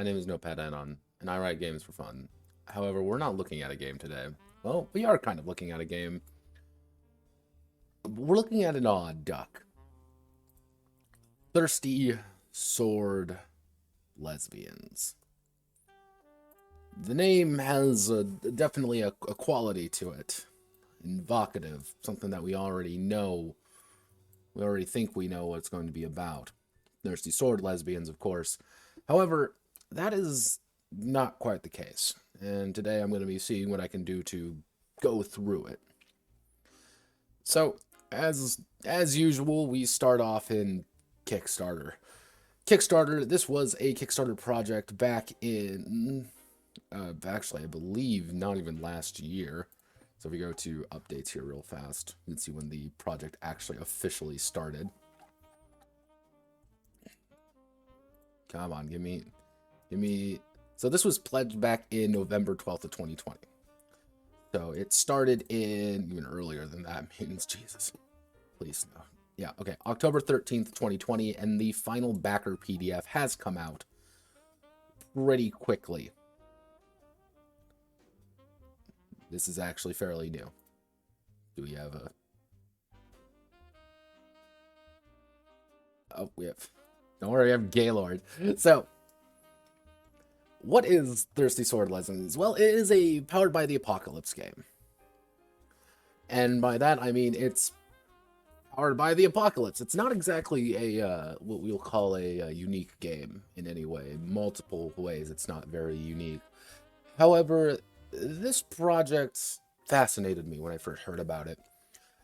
name is Notepad Anon, and I write games for fun. However, we're not looking at a game today. Well, we are kind of looking at a game. We're looking at an odd duck. Thirsty Sword Lesbians. The name has definitely a quality to it. Evocative, something that we already know. We already think we know what it's going to be about. Thirsty Sword Lesbians, of course. However, that is not quite the case. And today I'm going to be seeing what I can do to go through it. So, as usual, we start off in Kickstarter. Kickstarter, this was a Kickstarter project back in, actually, I believe not even last year. So if we go to updates here real fast, you can see when the project actually officially started. Come on, give me. So this was pledged back in November 12th of 2020. So it started in even earlier than that. Means Jesus, please no. Yeah, okay, October 13th, 2020, and the final backer PDF has come out pretty quickly. This is actually fairly new. Do we have a... Oh, we have... Don't worry, we have Gaylord. So, what is Thirsty Sword Lesbians? Well, it is a Powered by the Apocalypse game. And by that, I mean it's powered by the apocalypse. It's not exactly a, what we'll call a unique game in any way. Multiple ways, it's not very unique. However, this project fascinated me when I first heard about it.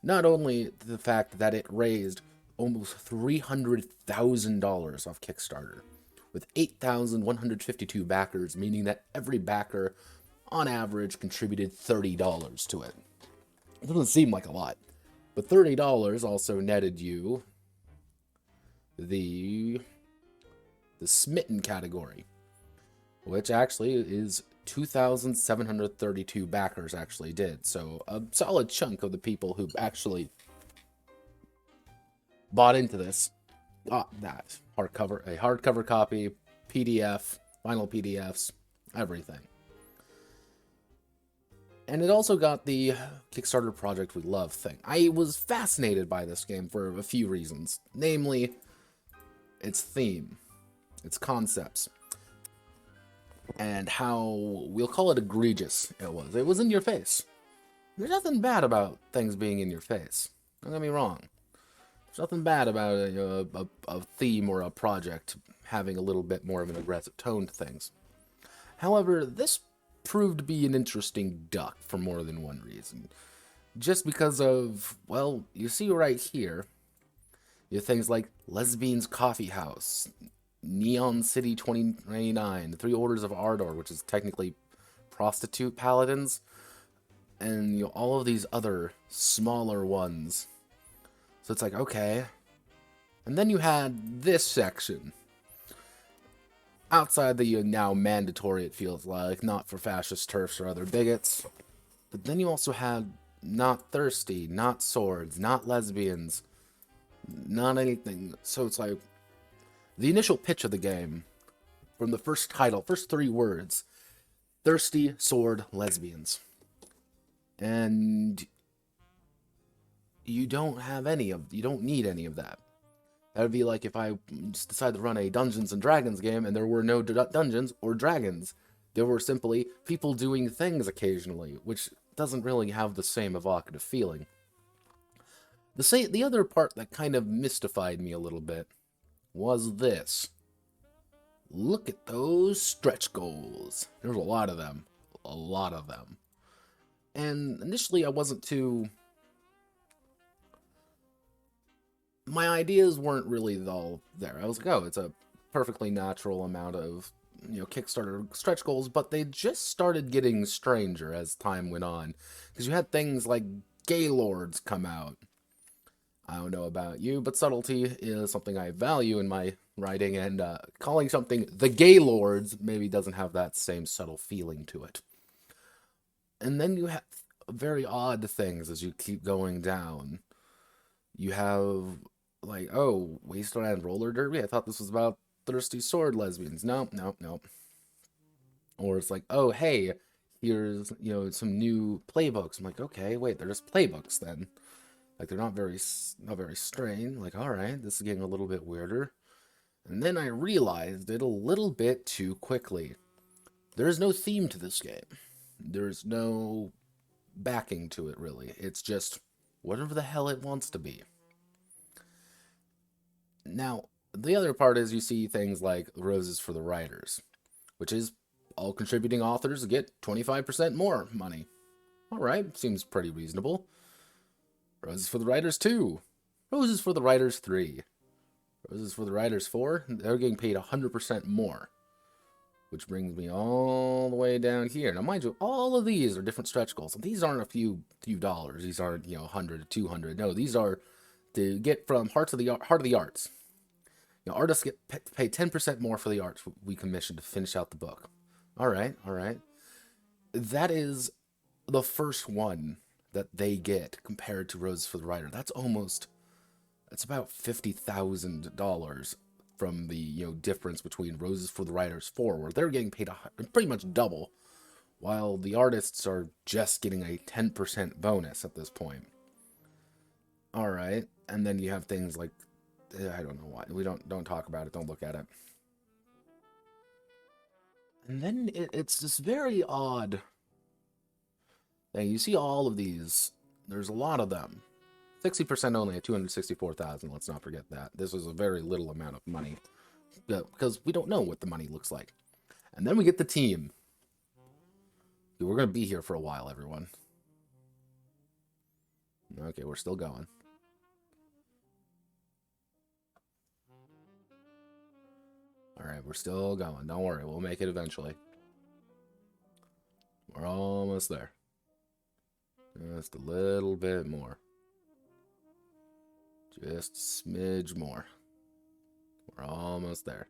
Not only the fact that it raised almost $300,000 off Kickstarter, with 8,152 backers, meaning that every backer, on average, contributed $30 to it. It doesn't seem like a lot, but $30 also netted you the Smitten category, which actually is 2,732 backers actually did. So a solid chunk of the people who actually bought into this got that a hardcover copy, PDF, final PDFs, everything. And it also got the Kickstarter Project We Love thing. I was fascinated by this game for a few reasons, namely its theme, its concepts, and how, we'll call it egregious it was. It was in your face. There's nothing bad about things being in your face. Don't get me wrong. There's nothing bad about a theme or a project having a little bit more of an aggressive tone to things. However, this proved to be an interesting duck for more than one reason. Just because of, well, you see right here, you have things like Lesbians Coffee House, Neon City 2099, the Three Orders of Ardor, which is technically prostitute paladins, and you know, all of these other smaller ones. So it's like, okay. And then you had this section. Outside the now mandatory, it feels like, not for fascist turfs or other bigots. But then you also had not thirsty, not swords, not lesbians, not anything. So it's like, the initial pitch of the game, from the first title, first three words, Thirsty Sword Lesbians. And you don't need any of that. That would be like if I just decided to run a Dungeons and Dragons game and there were no dungeons or dragons. There were simply people doing things occasionally, which doesn't really have the same evocative feeling. The other part that kind of mystified me a little bit was this. Look at those stretch goals. There's a lot of them. A lot of them. And initially I wasn't too... My ideas weren't really all there. I was like, oh, it's a perfectly natural amount of, Kickstarter stretch goals, but they just started getting stranger as time went on. Because you had things like Gaylords come out. I don't know about you, but subtlety is something I value in my writing, and calling something the Gaylords maybe doesn't have that same subtle feeling to it. And then you have very odd things as you keep going down. You have, like, oh, Wasteland Roller Derby? I thought this was about Thirsty Sword Lesbians. No. Or it's like, oh, hey, here's, some new playbooks. I'm like, okay, wait, they're just playbooks then. Like, they're not very strange. Like, all right, this is getting a little bit weirder. And then I realized it a little bit too quickly. There is no theme to this game. There's no backing to it, really. It's just whatever the hell it wants to be. Now, the other part is you see things like Roses for the Writers, which is all contributing authors get 25% more money. All right, seems pretty reasonable. Roses for the Writers 2. Roses for the Writers 3. Roses for the Writers 4. They're getting paid 100% more. Which brings me all the way down here. Now, mind you, all of these are different stretch goals. These aren't a few dollars. These aren't, 100 to 200. No, these are to get from heart of the arts. Artists get paid 10% more for the art we commissioned to finish out the book. All right. That is the first one that they get compared to Roses for the Writer. That's about $50,000 from the difference between Roses for the Writers 4, where they're getting paid pretty much double, while the artists are just getting a 10% bonus at this point. All right, and then you have things like, I don't know why we don't talk about it, don't look at it. And then it's this very odd thing. You see all of these. There's a lot of them. 60% only at 264,000. Let's not forget that. This is a very little amount of money because we don't know what the money looks like. And then we get the team. We're going to be here for a while, everyone. Okay, we're still going. All right, we're still going. Don't worry, we'll make it eventually. We're almost there. Just a little bit more. Just a smidge more. We're almost there.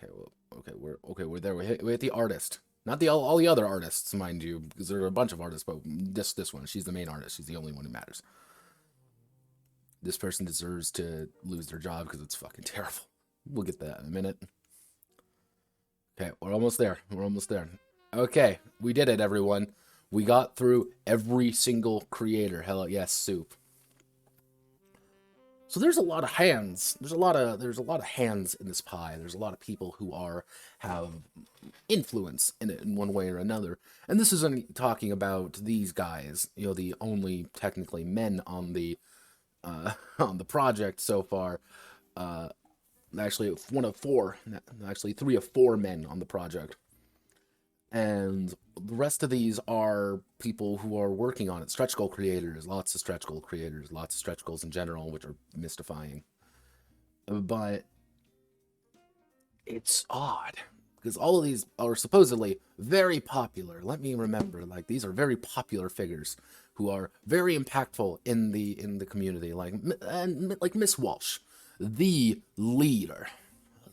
We're there. We're hit the artist. Not all the other artists, mind you, because there are a bunch of artists, but this one, she's the main artist. She's the only one who matters. This person deserves to lose their job because it's fucking terrible. We'll get that in a minute. Okay, we're almost there. Okay, we did it, everyone. We got through every single creator. Hell yes, soup. So there's a lot of hands. There's a lot of hands in this pie. There's a lot of people who have influence in it in one way or another. And this isn't talking about these guys. The only technically men on the project so far. Actually, one of four. Actually, 3 of 4 men on the project. And the rest of these are people who are working on it. Stretch goal creators, lots of stretch goal creators, lots of stretch goals in general, which are mystifying. But it's odd because all of these are supposedly very popular. Let me remember, these are very popular figures who are very impactful in the community, like Miss Walsh, the leader,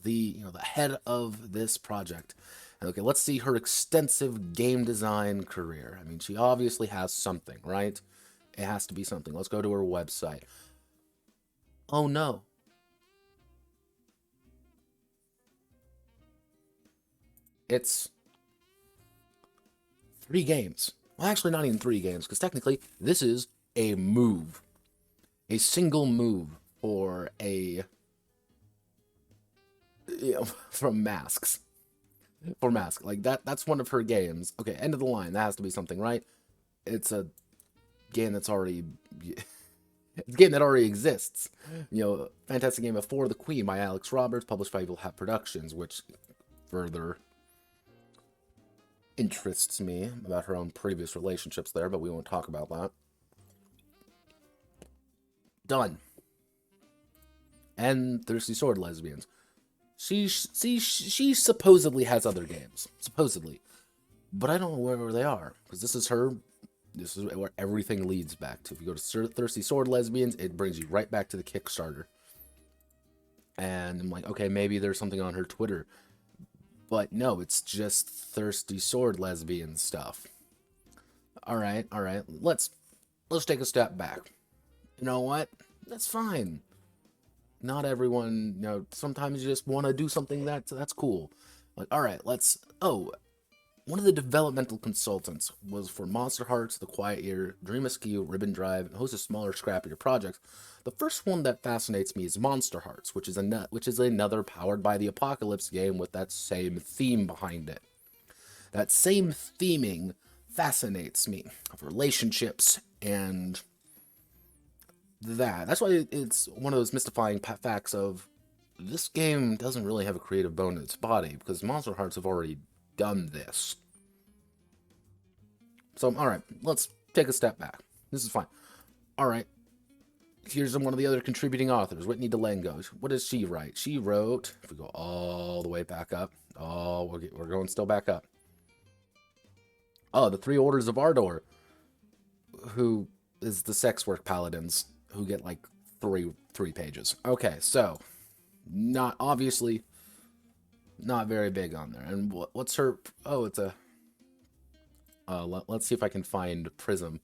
the head of this project. Okay, let's see her extensive game design career. I mean, she obviously has something, right? It has to be something. Let's go to her website. Oh no. It's 3 games. Well, actually, not even 3 games, because technically, this is a move. A single move for from Masks. For Mask. Like, that's one of her games. Okay, end of the line. That has to be something, right? It's a game that's already... It's a game that already exists. Fantastic Game of For the Queen by Alex Roberts, published by Evil Hat Productions, which further interests me about her own previous relationships there, but we won't talk about that. Done. And Thirsty Sword Lesbians. She supposedly has other games. Supposedly. But I don't know where they are. Because this is where everything leads back to. If you go to Thirsty Sword Lesbians, it brings you right back to the Kickstarter. And I'm like, okay, maybe there's something on her Twitter. But no, it's just Thirsty Sword Lesbian stuff. Alright. Let's take a step back. You know what? That's fine. not everyone, sometimes you just want to do something that's cool. Like, all right, one of the developmental consultants was for Monster Hearts, The Quiet Year, Dream Askew, Ribbon Drive, and a host of smaller, scrappier projects. The first one that fascinates me is Monster Hearts, which is another powered by the Apocalypse game with that same theme behind it. That same theming fascinates me, of relationships and that. That's why it's one of those mystifying facts of this game doesn't really have a creative bone in its body, because Monster Hearts have already done this. So, alright, let's take a step back. This is fine. Alright, here's one of the other contributing authors, Whitney DeLango. What does she write? She wrote, if we go all the way back up, we're going still back up. The Three Orders of Ardor, who is the sex work paladins, who get like three pages. Okay, so not obviously not very big on there. And what's her? Oh, it's a. Let's see if I can find Prism,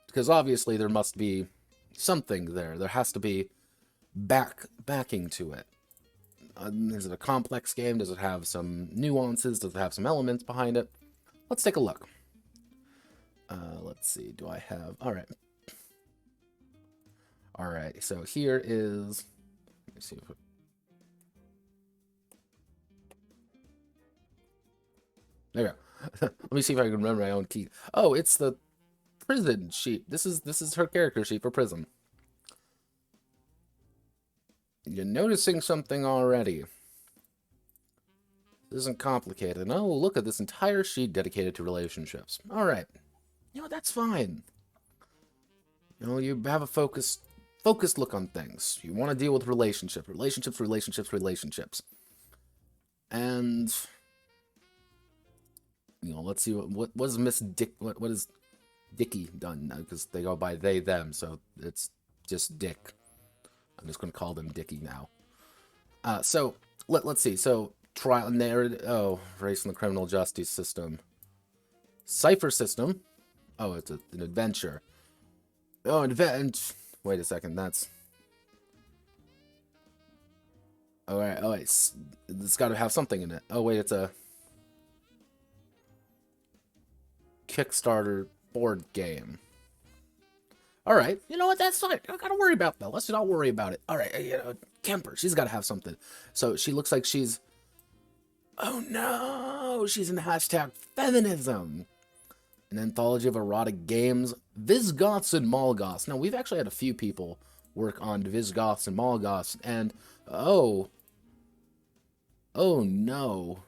because obviously there must be something there. There has to be backing to it. Is it a complex game? Does it have some nuances? Does it have some elements behind it? Let's take a look. Let's see. Do I have? All right. All right. So here is. Let me see if. There we go. Let me see if I can remember my own key. Oh, it's the prison sheet. This is her character sheet for Prism. You're noticing something already. This isn't complicated. Oh, look at this entire sheet dedicated to relationships. All right. That's fine. You have a focused look on things. You want to deal with relationships. And let's see what is Miss Dick. What is Dickie done? Because they go by they them, so it's just Dick. I'm just going to call them Dickie now. So let's see. So trial and narrative. Oh, race in the criminal justice system. Cipher system. Oh, it's an adventure. Oh, wait a second. That's. All right. Oh, wait. It's got to have something in it. Oh, wait. It's a Kickstarter board game. All right, you know what? That's fine. I don't gotta worry about that. Let's not worry about it. All right, Kemper, she's got to have something. So she looks like she's. Oh no, she's in hashtag feminism. An anthology of erotic games, Visigoths and Molgoths. Now we've actually had a few people work on Visigoths and Molgoths, and oh no.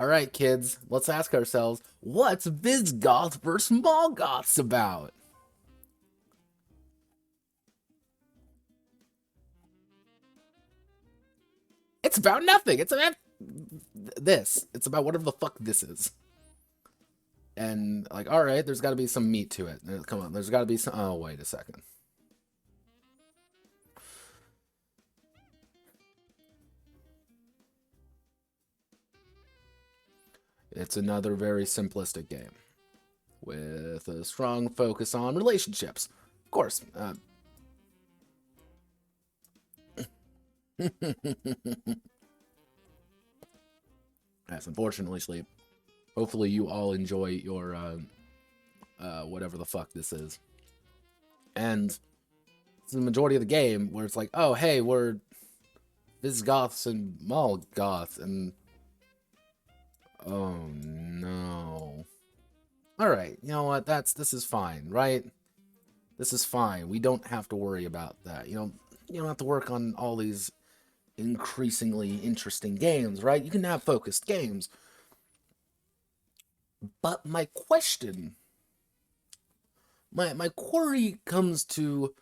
Alright, kids, let's ask ourselves, what's Visigoth versus Molgoths about? It's about nothing. It's about this. It's about whatever the fuck this is. And, like, alright, there's gotta be some meat to it. Come on, there's gotta be some. Oh, wait a second. It's another very simplistic game with a strong focus on relationships. Of course. Yes, unfortunately, Sleep. Hopefully you all enjoy your, whatever the fuck this is. And it's the majority of the game where it's like, oh, hey, we're Visigoths and Molgoths, and oh no. Alright, you know what? This is fine, right? This is fine. We don't have to worry about that. You don't have to work on all these increasingly interesting games, right? You can have focused games. But my question, my query comes to,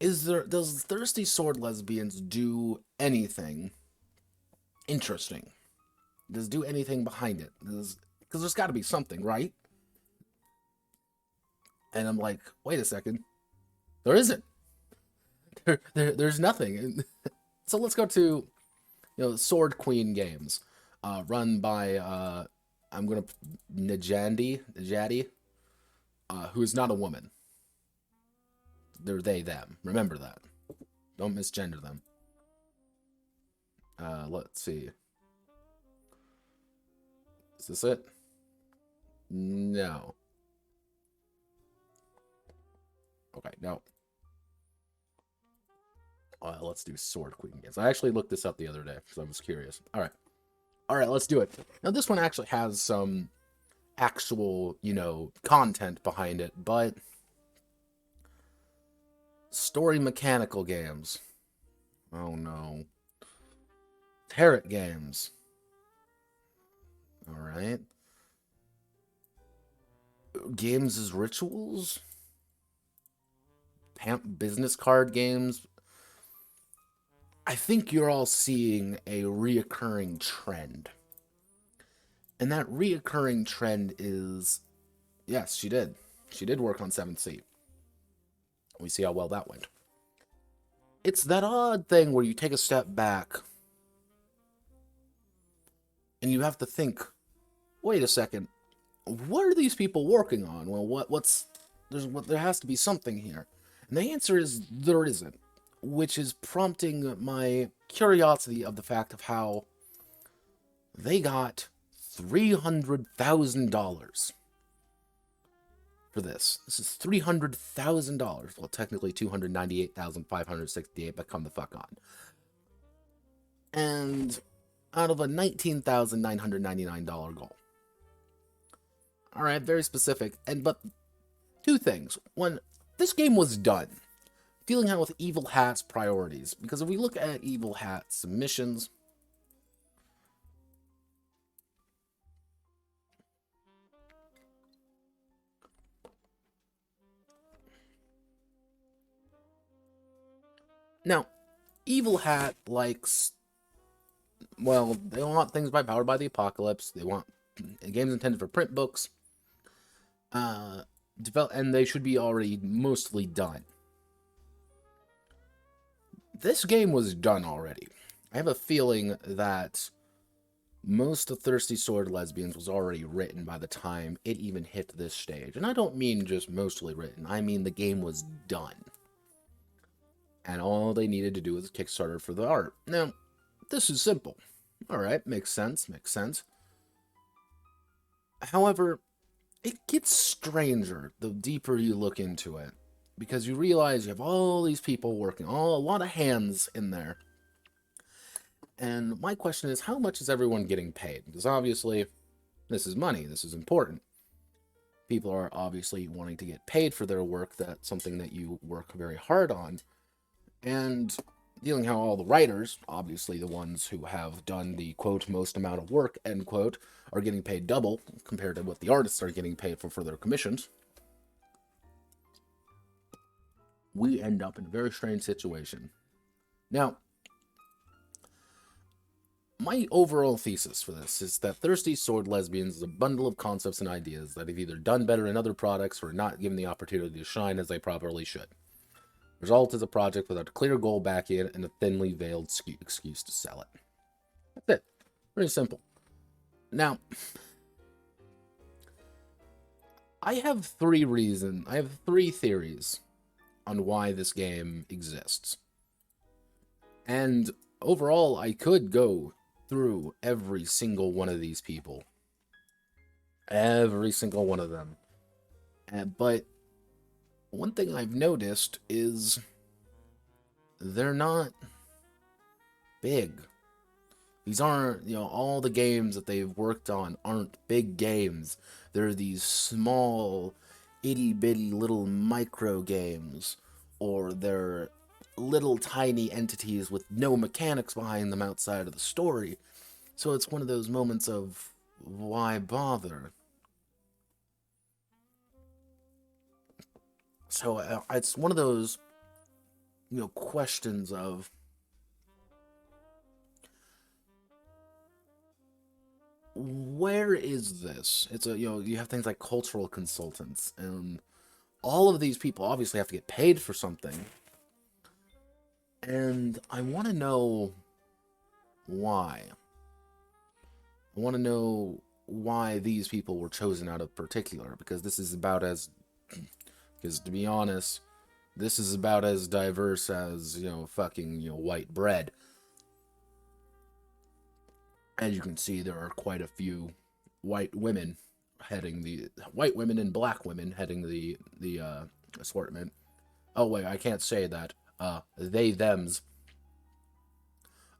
does Thirsty Sword Lesbians do anything interesting? Does it do anything behind it? Because there's got to be something, right? And I'm like, wait a second. There isn't. There's nothing. So let's go to, Sword Queen Games, run by, I'm going to, Najadi, who is not a woman. They're they, them. Remember that. Don't misgender them. Let's see. Is this it? No. Okay, no. Let's do Sword Queen games. I actually looked this up the other day because I was curious. All right, let's do it. Now, this one actually has some actual, content behind it, but story mechanical games. Oh, no. Tarot games. All right. Games as rituals? Business card games? I think you're all seeing a reoccurring trend. And that reoccurring trend is, yes, she did. She did work on 7th Sea. We see how well that went. It's that odd thing where you take a step back and you have to think, wait a second, what are these people working on? Well, there has to be something here. And the answer is there isn't, which is prompting my curiosity of the fact of how they got $300,000 for this. This is $300,000. Well, technically $298,568, but come the fuck on. And out of a $19,999 goal. All right, very specific. But two things. One, this game was done. Dealing out with Evil Hat's priorities. Because if we look at Evil Hat's submissions, now, Evil Hat likes, well, they want things powered by the apocalypse. They want games intended for print books. And they should be already mostly done. This game was done already. I have a feeling that most of Thirsty Sword Lesbians was already written by the time it even hit this stage. And I don't mean just mostly written. I mean the game was done. And all they needed to do was a Kickstarter for the art. Now, this is simple. Alright, makes sense. However, it gets stranger the deeper you look into it. Because you realize you have all these people working, a lot of hands in there. And my question is, how much is everyone getting paid? Because obviously, this is money, this is important. People are obviously wanting to get paid for their work, that's something that you work very hard on. And dealing how all the writers, obviously the ones who have done the, quote, most amount of work, end quote, are getting paid double compared to what the artists are getting paid for their commissions. We end up in a very strange situation. Now, my overall thesis for this is that Thirsty Sword Lesbians is a bundle of concepts and ideas that have either done better in other products or not given the opportunity to shine as they properly should. The result is a project without a clear goal back in and a thinly veiled excuse to sell it. That's it. Very simple. Now, I have three theories on why this game exists. And overall, I could go through every single one of these people. Every single one of them. But one thing I've noticed is they're not big. These aren't, all the games that they've worked on aren't big games. They're these small, itty-bitty little micro games, or they're little tiny entities with no mechanics behind them outside of the story. So it's one of those moments of, why bother? So it's one of those, questions of, where is this? It's you have things like cultural consultants, and all of these people obviously have to get paid for something. And I want to know why. I want to know why these people were chosen out of particular, because this is about as, because to be honest, This is about as diverse as, fucking, white bread. As you can see, there are quite a few white women and black women heading the assortment. Oh wait, I can't say that. They thems.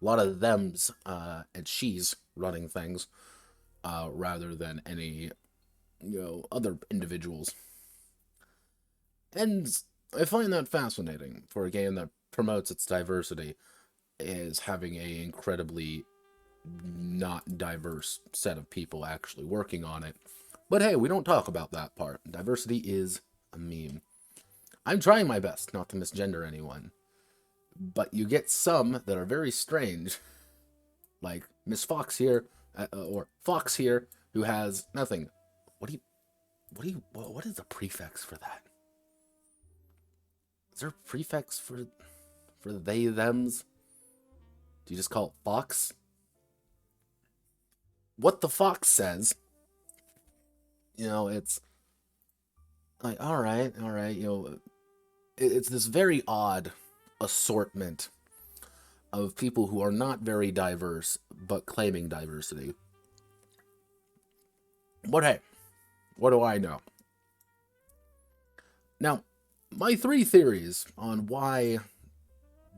A lot of thems and she's running things rather than any other individuals. And I find that fascinating for a game that promotes its diversity, is having a incredibly not diverse set of people actually working on it. But hey, we don't talk about that part. Diversity is a meme. I'm trying my best not to misgender anyone, but you get some that are very strange, like Miss Fox here, or Fox here, who has nothing. What is the prefix for that? Is there a prefix for they thems? Do you just call it Fox? What the Fox says, it's like, all right, it's this very odd assortment of people who are not very diverse, but claiming diversity. But hey, what do I know? Now, my 3 theories on why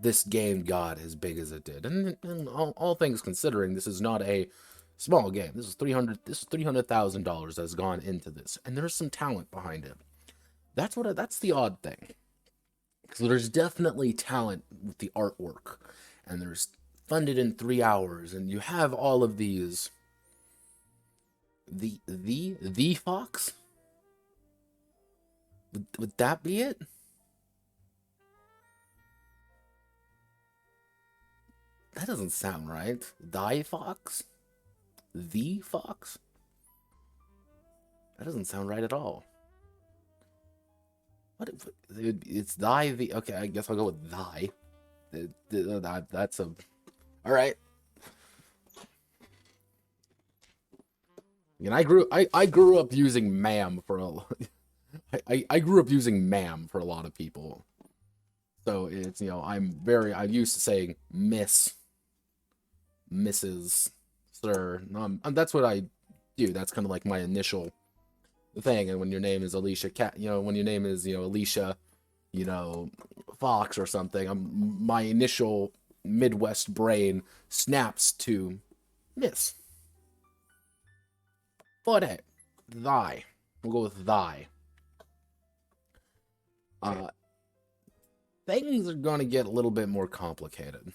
this game got as big as it did, and all things considering, this is not a small game. This is $300,000 that's gone into this, and there's some talent behind it. That's the odd thing. So there's definitely talent with the artwork, and there's funded in 3 hours, and you have all of these. The Fox? Would that be it? That doesn't sound right. Die Fox? The Fox? That doesn't sound right at all. What? It's thy the. Okay, I guess I'll go with thy. That's a. All right. And I grew up using ma'am for a. I grew up using ma'am for a lot of people. So it's I'm used to saying Miss, Mrs., Sir. That's what I do. That's kind of like my initial thing. And when your name is Alicia when your name is Alicia, Fox or something, my initial Midwest brain snaps to Miss. But hey, thy. We'll go with thy. Things are going to get a little bit more complicated.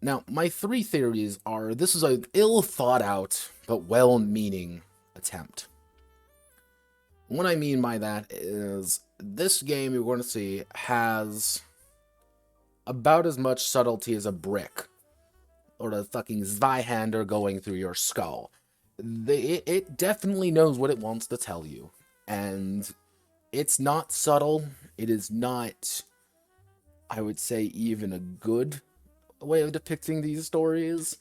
Now, my 3 theories are, this is an ill-thought-out but well-meaning attempt. What I mean by that is, this game you're going to see has about as much subtlety as a brick, or the fucking Zweihander going through your skull. It definitely knows what it wants to tell you, and it's not subtle. It is not, I would say, even a good way of depicting these stories.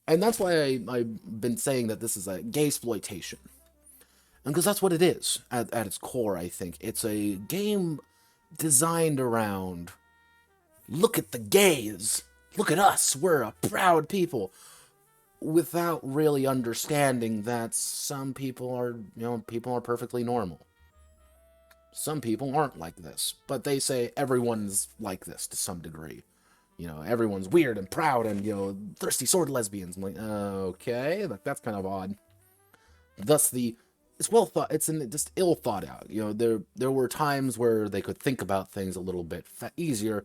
And that's why I've been saying that this is a Gaysploitation. And because that's what it is, at its core, I think. It's a game designed around, look at the gays, look at us, we're a proud people, without really understanding that some people are perfectly normal. Some people aren't like this, but they say everyone's like this to some degree. Everyone's weird and proud and, thirsty sword lesbians. I'm like, okay, that's kind of odd. Thus, it's well thought, it's just ill thought out. There were times where they could think about things a little bit easier,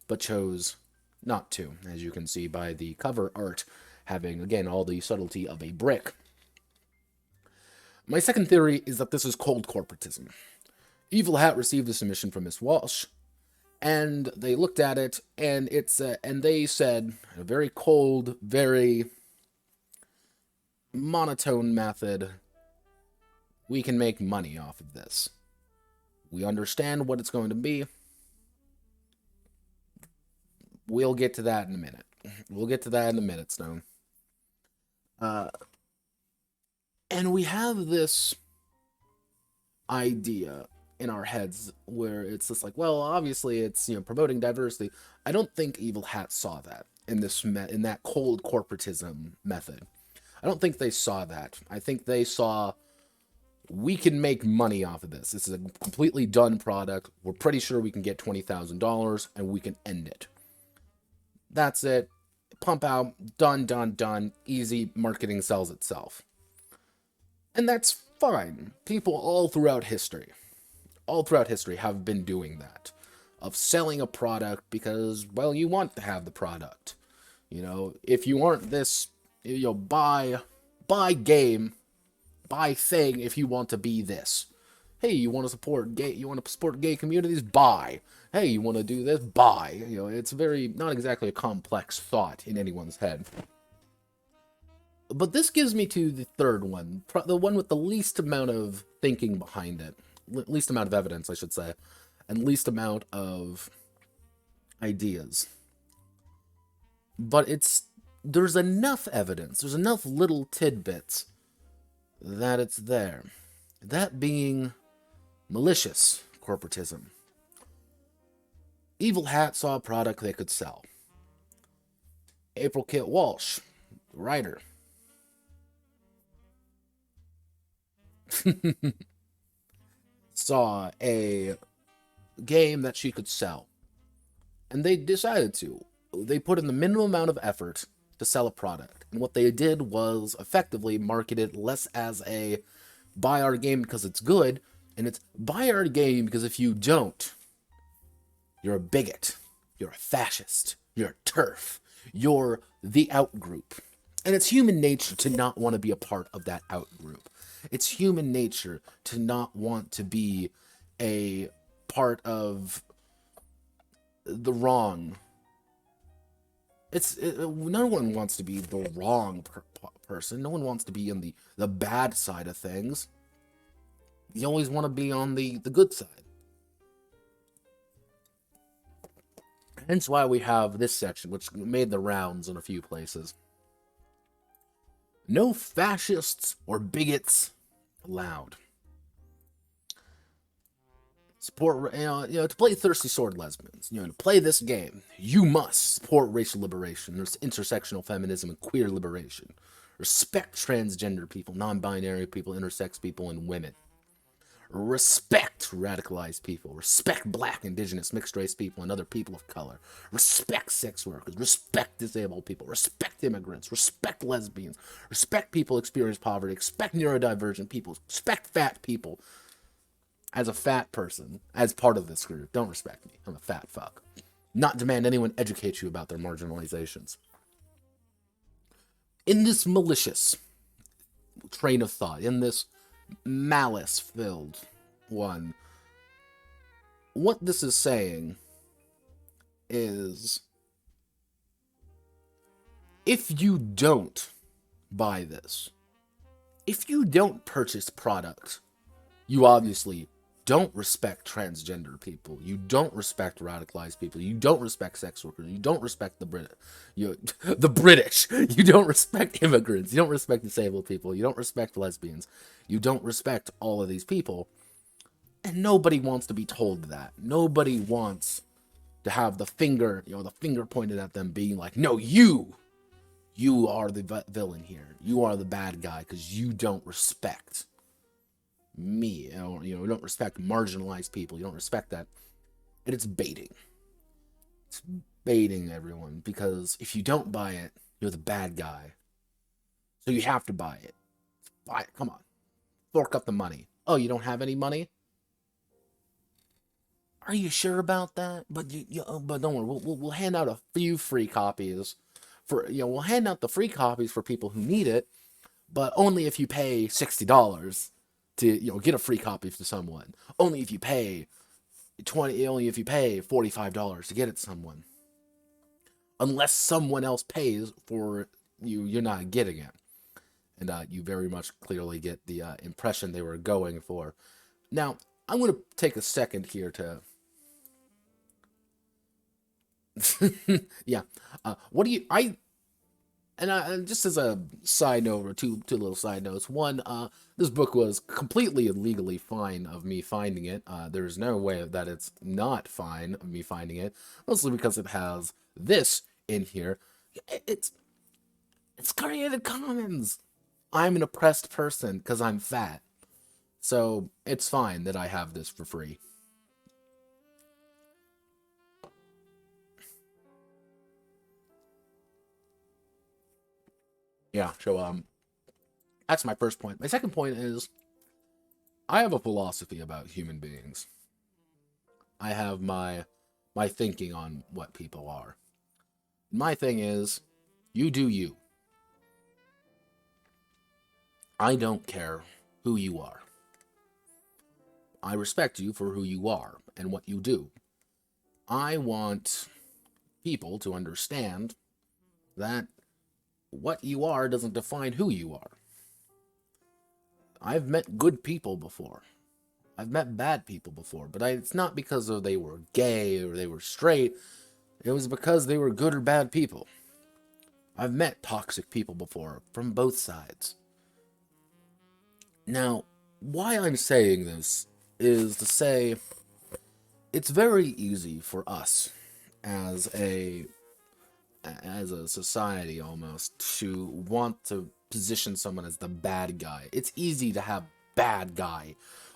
but chose not to, as you can see by the cover art, having, again, all the subtlety of a brick. My second theory is that this is cold corporatism. Evil Hat received a submission from Miss Walsh, and they looked at it, and and they said, a very cold, very monotone method, we can make money off of this. We understand what it's going to be. We'll get to that in a minute. Stone. And we have this idea in our heads where it's just like, well, obviously it's, promoting diversity. I don't think Evil Hat saw that in in that cold corporatism method. I don't think they saw that. I think they saw, we can make money off of this. This is a completely done product. We're pretty sure we can get $20,000 and we can end it. That's it. Pump out, done, done, done. Easy, marketing sells itself. And that's fine. People all throughout history have been doing that. Of selling a product because, well, you want to have the product. If you aren't this, buy game, buy thing if you want to be this. Hey, you want to support gay communities? Buy. Hey, you want to do this? Buy. It's very, not exactly a complex thought in anyone's head. But this gives me to the third one, the one with the least amount of thinking behind it. Least amount of evidence, I should say, and least amount of ideas. But there's enough evidence, there's enough little tidbits that it's there. That being malicious corporatism. Evil Hat saw a product they could sell. April Kit Walsh, writer, saw a game that she could sell. And they decided to. They put in the minimum amount of effort to sell a product. And what they did was effectively market it less as a buy our game because it's good, and it's buy our game because if you don't, you're a bigot, you're a fascist, you're a TERF, you're the out-group. And it's human nature to not want to be a part of that out-group. It's human nature to not want to be a part of the wrong. No one wants to be the wrong person. No one wants to be on the bad side of things. You always want to be on the good side. Hence why we have this section, which made the rounds in a few places. No fascists or bigots allowed. Support, to play Thirsty Sword Lesbians, to play this game, you must support racial liberation, intersectional feminism, and queer liberation. Respect transgender people, non-binary people, intersex people, and women. Respect radicalized people. Respect black, indigenous, mixed-race people, and other people of color. Respect sex workers. Respect disabled people. Respect immigrants. Respect lesbians. Respect people experience poverty. Respect neurodivergent people. Respect fat people. As a fat person, as part of this group, don't respect me. I'm a fat fuck. Not demand anyone educate you about their marginalizations. In this malicious train of thought, in this malice-filled one, what this is saying is, if you don't buy this, if you don't purchase product, you obviously don't respect transgender people. You don't respect radicalized people. You don't respect sex workers. You don't respect the British. You don't respect immigrants. You don't respect disabled people. You don't respect lesbians. You don't respect all of these people. And nobody wants to be told that. Nobody wants to have the finger pointed at them, being like, no, you are the villain here. You are the bad guy because you don't respect me, you don't respect marginalized people, you don't respect that. And it's baiting. It's baiting everyone, because if you don't buy it, you're the bad guy. So you have to buy it. Buy it, come on. Fork up the money. Oh, you don't have any money? Are you sure about that? But but don't worry, we'll hand out a few free copies we'll hand out the free copies for people who need it, but only if you pay $60 to get a free copy to someone. Only if you pay $45 to get it to someone. Unless someone else pays for you're not getting it. And you very much clearly get the impression they were going for. Now, I'm going to take a second here to yeah. And just as a side note, or two little side notes. One, this book was completely and legally fine of me finding it. There's no way that it's not fine of me finding it, mostly because it has this in here. It's Creative Commons. I'm an oppressed person because I'm fat. So it's fine that I have this for free. Yeah, so that's my first point. My second point is I have a philosophy about human beings. I have my thinking on what people are. My thing is, you do you. I don't care who you are. I respect you for who you are and what you do. I want people to understand that what you are doesn't define who you are. I've met good people before. I've met bad people before, but it's not because they were gay or they were straight. It was because they were good or bad people. I've met toxic people before, from both sides. Now, why I'm saying this is to say it's very easy for us as a society almost to want to position someone as the bad guy. It's easy to have bad guy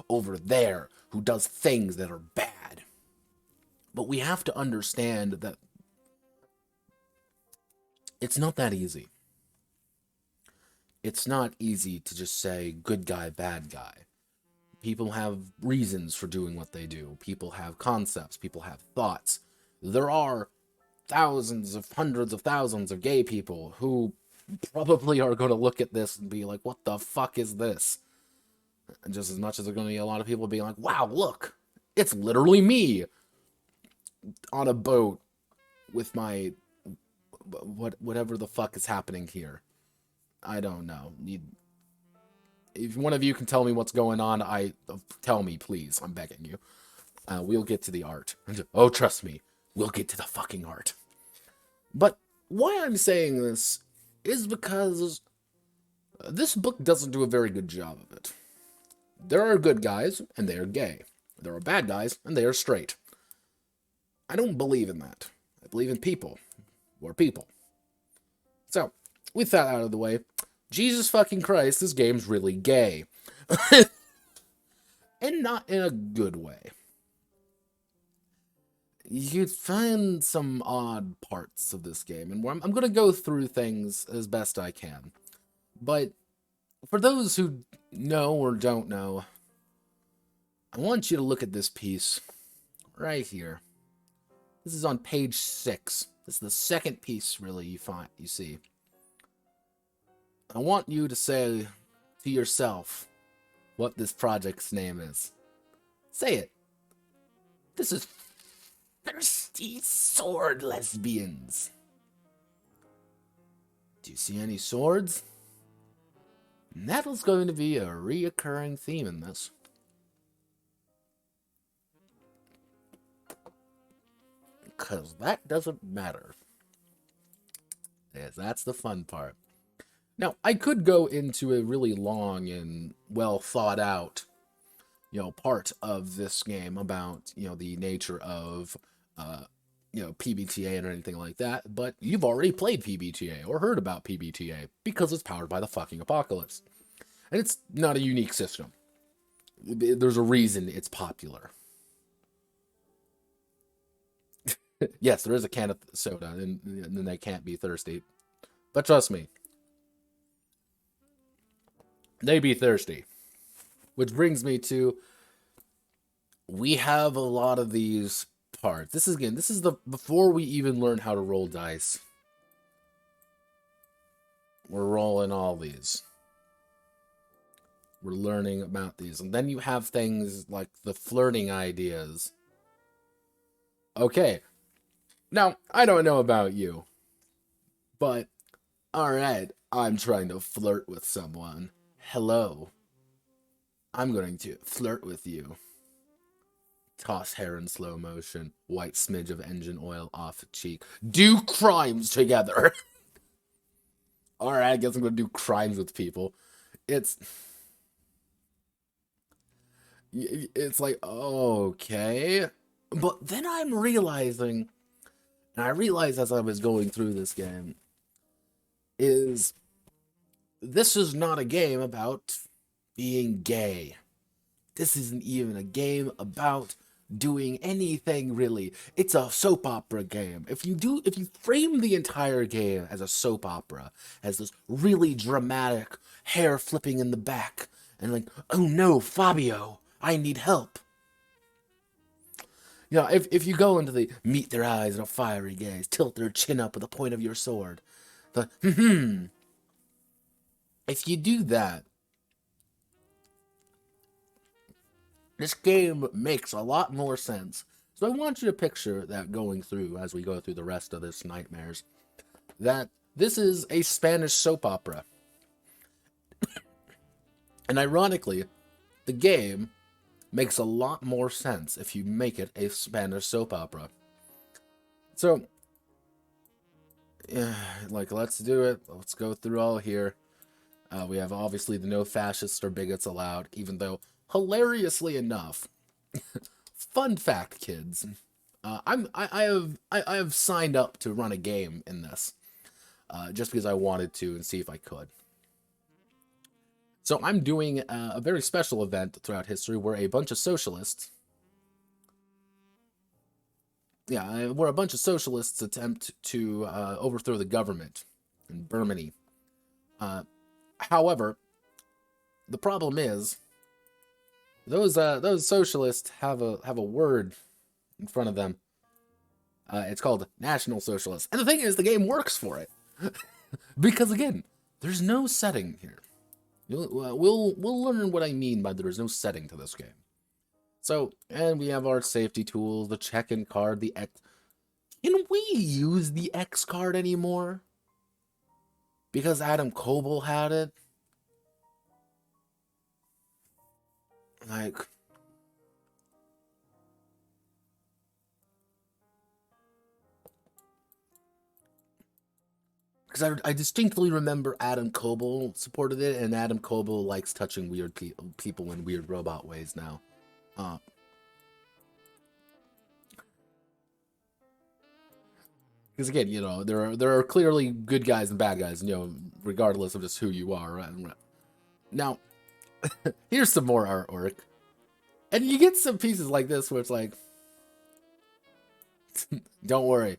over there who does things that are bad. But we have to understand that it's not that easy. It's not easy to just say good guy, bad guy. People have reasons for doing what they do. People have concepts. People have thoughts. There are thousands of hundreds of thousands of gay people who probably are going to look at this and be like, what the fuck is this? And just as much as there are going to be a lot of people being like, wow, look, it's literally me on a boat with my whatever the fuck is happening here. I don't know. If one of you can tell me what's going on, tell me, please. I'm begging you. We'll get to the art. Oh, trust me, we'll get to the fucking art. But why I'm saying this is because this book doesn't do a very good job of it. There are good guys, and they are gay. There are bad guys, and they are straight. I don't believe in that. I believe in people. We're people. So, with that out of the way, Jesus fucking Christ, this game's really gay. And not in a good way. You'd find some odd parts of this game, and I'm going to go through things as best I can. But for those who know or don't know, I want you to look at this piece right here. This is on page 6. This is the second piece, really, you see. I want you to say to yourself what this project's name is. Say it. This is Thirsty Sword Lesbians. Do you see any swords? And that is going to be a reoccurring theme in this. Because that doesn't matter. Yes, that's the fun part. Now, I could go into a really long and well thought out, part of this game about, the nature of, PbtA and anything like that, but you've already played PbtA or heard about PbtA because it's powered by the fucking apocalypse. And it's not a unique system. There's a reason it's popular. Yes, there is a can of soda, and then they can't be thirsty. But trust me, they be thirsty. Which brings me to, we have a lot of these parts. This is before we even learn how to roll dice. We're rolling all these. We're learning about these. And then you have things like the flirting ideas. Okay. Now, I don't know about you, but alright, I'm trying to flirt with someone. Hello. I'm going to flirt with you. Toss hair in slow motion. White smidge of engine oil off a cheek. Do crimes together. Alright, I guess I'm gonna do crimes with people. It's... It's like, okay. But then I'm realizing, and I realized as I was going through this game, is this is not a game about being gay. This isn't even a game about doing anything really. It's a soap opera game. If you frame the entire game as a soap opera, as this really dramatic hair flipping in the back, and like, oh no, Fabio, I need help. You know, if you go into the meet their eyes in a fiery gaze, tilt their chin up with the point of your sword, if you do that, this game makes a lot more sense. So I want you to picture that going through, as we go through the rest of this Nightmares, that this is a Spanish soap opera. And ironically, the game makes a lot more sense if you make it a Spanish soap opera. So, yeah, like, let's do it. Let's go through all here. We have obviously the no fascists or bigots allowed, even though, hilariously enough, fun fact, kids, I have signed up to run a game in this, just because I wanted to and see if I could. So I'm doing a very special event throughout history where a bunch of socialists, attempt to overthrow the government in Burmany. However, the problem is those socialists have a word in front of them. It's called National Socialist, and the thing is, the game works for it because again, there's no setting here. We'll learn what I mean by there's no setting to this game. So, and we have our safety tools, the check-in card, the X. Can we use the X card anymore? Because Adam Coble had it? Like... Because I distinctly remember Adam Coble supported it, and Adam Coble likes touching weird people in weird robot ways now. Because again, you know, there are clearly good guys and bad guys, you know, regardless of just who you are. Right? Now, here's some more artwork, and you get some pieces like this where it's like, don't worry,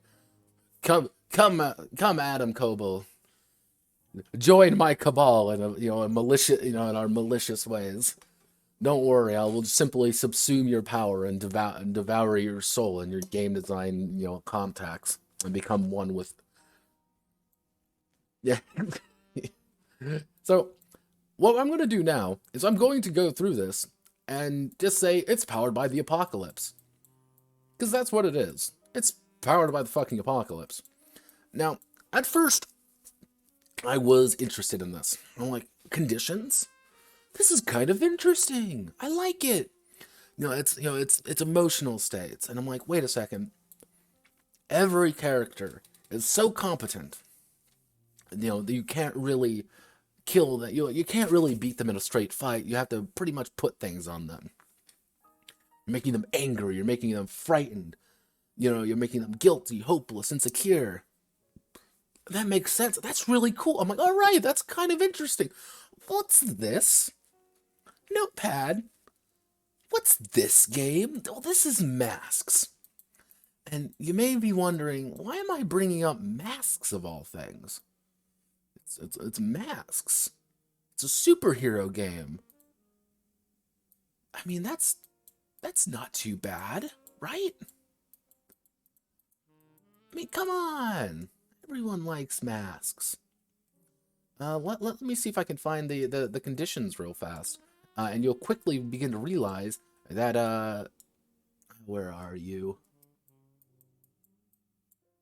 come, Adam Coble, join my cabal in our malicious ways. Don't worry, I will simply subsume your power and devour your soul and your game design, contacts, and become one with. Yeah. So, what I'm going to do now is I'm going to go through this and just say it's powered by the apocalypse, because that's what it is. It's powered by the fucking apocalypse. Now, at first, I was interested in this. I'm like, conditions? This is kind of interesting. I like it. It's emotional states. And I'm like, wait a second. Every character is so competent. You can't really kill that. You can't really beat them in a straight fight. You have to pretty much put things on them. You're making them angry. You're making them frightened. You're making them guilty, hopeless, insecure. That makes sense. That's really cool. I'm like, all right, that's kind of interesting. What's this? Notepad. What's this game? Oh, this is Masks. And you may be wondering, why am I bringing up Masks of all things? It's Masks. It's a superhero game. I mean, that's not too bad, right? I mean, come on. Everyone likes Masks. Let me see if I can find the conditions real fast. And you'll quickly begin to realize that, where are you?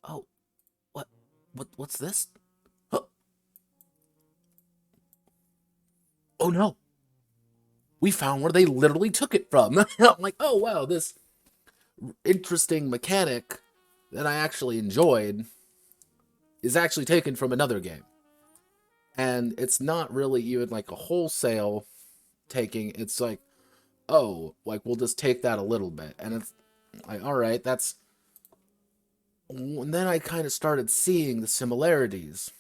Oh, what's this? Huh. Oh no. We found where they literally took it from. I'm like, oh wow, this interesting mechanic that I actually enjoyed is actually taken from another game. And it's not really even like a wholesale taking. It's like, oh, like we'll just take that a little bit. And it's like, all right, that's. And then I kind of started seeing the similarities.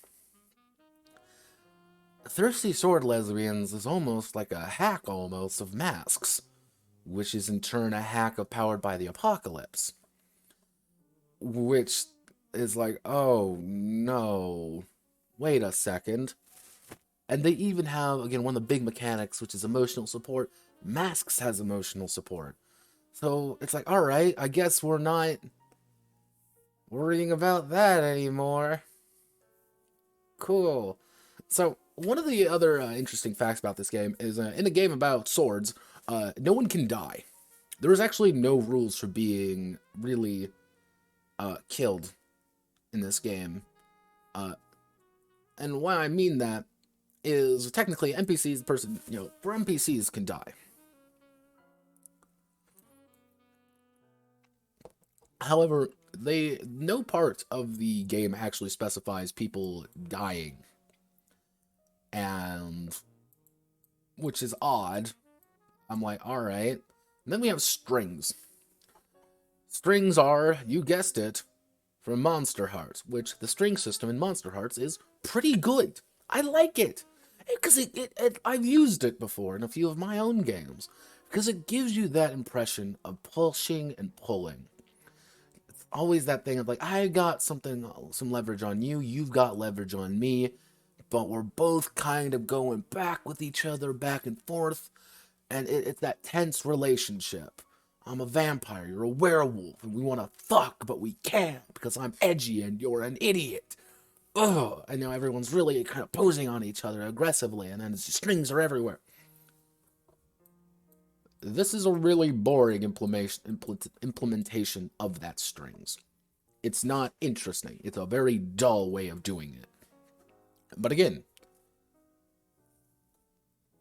Thirsty Sword Lesbians is almost like a hack almost of Masks, which is in turn a hack of Powered by the Apocalypse. Which is like, oh no, wait a second. And they even have, again, one of the big mechanics, which is emotional support. Masks has emotional support. So it's like, alright, I guess we're not worrying about that anymore. Cool. So, one of the other interesting facts about this game is in a game about swords, no one can die. There is actually no rules for being really killed in this game. And why I mean that is technically NPCs, for NPCs can die. However, no part of the game actually specifies people dying. And which is odd. I'm like, alright. And then we have strings. Strings are, you guessed it, from Monster Hearts, which the string system in Monster Hearts is pretty good. I like it. Because I've used it before in a few of my own games. Because it gives you that impression of pushing and pulling. It's always that thing of like, I got some leverage on you, you've got leverage on me, but we're both kind of going back with each other, back and forth, and it's that tense relationship. I'm a vampire, you're a werewolf, and we want to fuck, but we can't because I'm edgy and you're an idiot. Ugh, I know everyone's really kind of posing on each other aggressively, and then the strings are everywhere. This is a really boring implementation of that strings. It's not interesting. It's a very dull way of doing it. But again,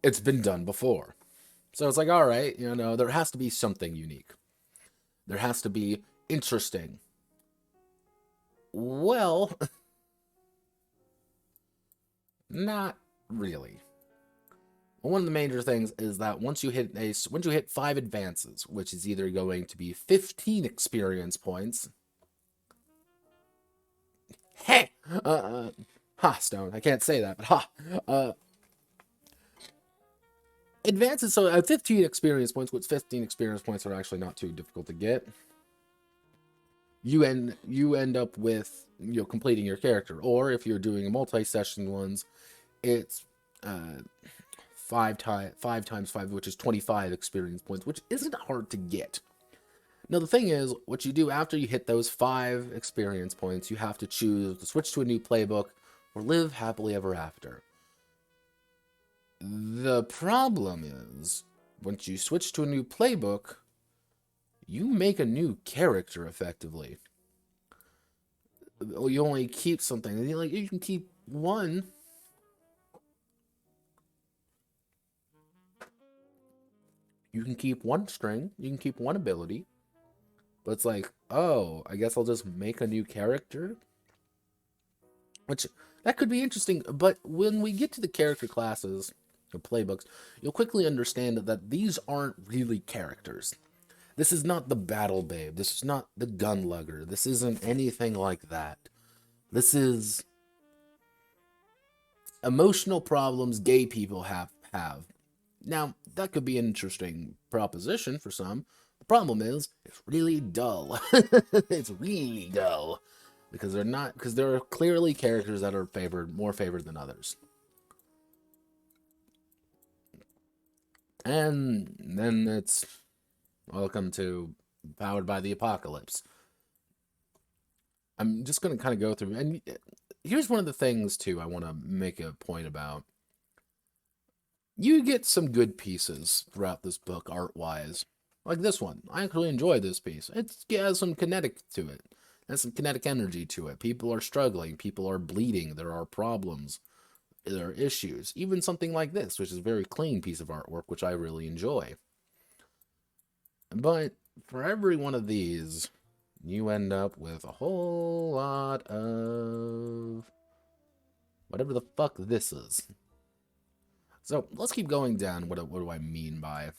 it's been done before. So it's like, alright, there has to be something unique. There has to be interesting. Well, not really. One of the major things is that once you hit 5 advances, which is either going to be 15 experience points. Hey! Stone. I can't say that, but advances, so 15 experience points, which 15 experience points are actually not too difficult to get. You end up with, completing your character. Or if you're doing multi-session ones, it's 5 times 5, which is 25 experience points, which isn't hard to get. Now, the thing is, what you do after you hit those 5 experience points, you have to choose to switch to a new playbook or live happily ever after. The problem is, once you switch to a new playbook, you make a new character, effectively. You only keep something. You can keep one. You can keep one string. You can keep one ability. But it's like, oh, I guess I'll just make a new character? Which, that could be interesting. But when we get to the character classes, the playbooks, you'll quickly understand that these aren't really characters. This is not the Battle Babe. This is not the Gunlugger. This isn't anything like that. This is emotional problems gay people have. Now, that could be an interesting proposition for some. The problem is, it's really dull. It's really dull. Because there are clearly characters that are more favored than others. And then it's welcome to Powered by the Apocalypse. I'm just going to kind of go through, and here's one of the things, too, I want to make a point about. You get some good pieces throughout this book, art-wise. Like this one. I actually enjoy this piece. It has some kinetic to it. It has some kinetic energy to it. People are struggling. People are bleeding. There are problems. There are issues. Even something like this, which is a very clean piece of artwork, which I really enjoy. But for every one of these, you end up with a whole lot of Whatever the fuck this is. So let's keep going down. What do I mean by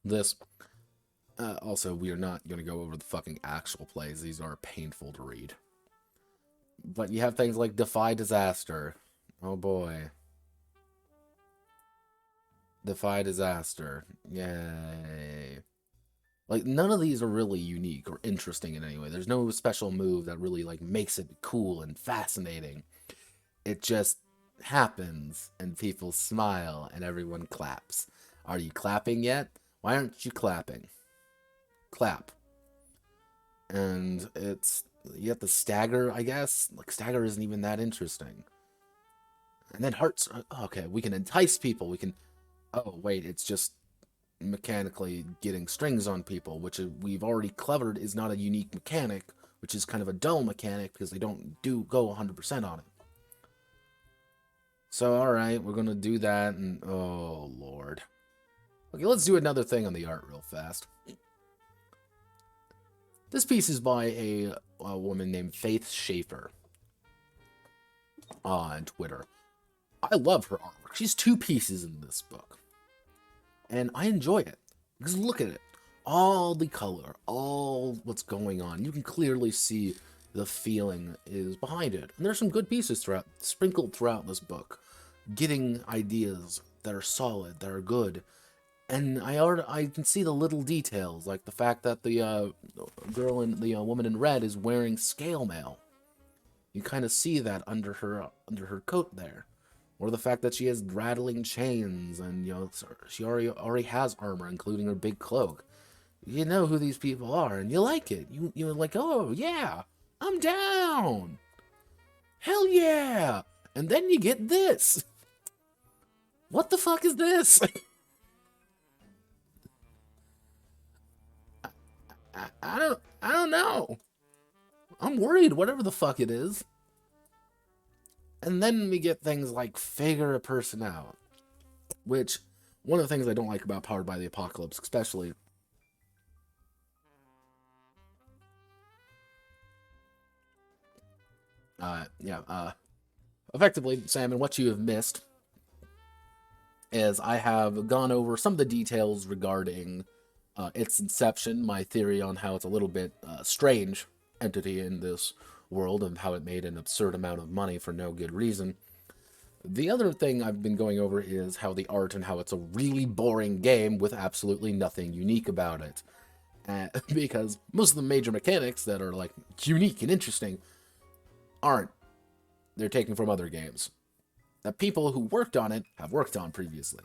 this? Also, we are not going to go over the fucking actual plays. These are painful to read. But you have things like Defy Disaster. Oh boy. Defy Disaster. Yay. Like, none of these are really unique or interesting in any way. There's no special move that really, like, makes it cool and fascinating. It just happens, and people smile, and everyone claps. Are you clapping yet? Why aren't you clapping? Clap. And you have to stagger, I guess. Like, stagger isn't even that interesting. And then hearts, okay, we can entice people, we can, oh wait, it's just mechanically getting strings on people, which we've already covered is not a unique mechanic, which is kind of a dull mechanic because they don't go 100% on it. So, alright, we're gonna do that, and oh lord. Okay, let's do another thing on the art real fast. This piece is by a woman named Faith Schaefer on Twitter. I love her artwork. She's 2 pieces in this book. And I enjoy it. Because look at it. All the color, all what's going on. You can clearly see the feeling is behind it. And there's some good pieces sprinkled throughout this book. Getting ideas that are solid, that are good. And I can see the little details, like the fact that the woman in red is wearing scale mail. You kind of see that under her coat there. Or the fact that she has rattling chains, and she already has armor, including her big cloak. You know who these people are, and you like it. You're like, oh yeah, I'm down. Hell yeah! And then you get this. What the fuck is this? I don't know. I'm worried. Whatever the fuck it is. And then we get things like Figure a Person Out, which, one of the things I don't like about Powered by the Apocalypse, especially, effectively, Salmon, what you have missed is I have gone over some of the details regarding its inception, my theory on how it's a little bit strange entity in this world, and how it made an absurd amount of money for no good reason. The other thing I've been going over is how the art and how it's a really boring game with absolutely nothing unique about it. Because most of the major mechanics that are like unique and interesting aren't. They're taken from other games that people who worked on it have worked on previously.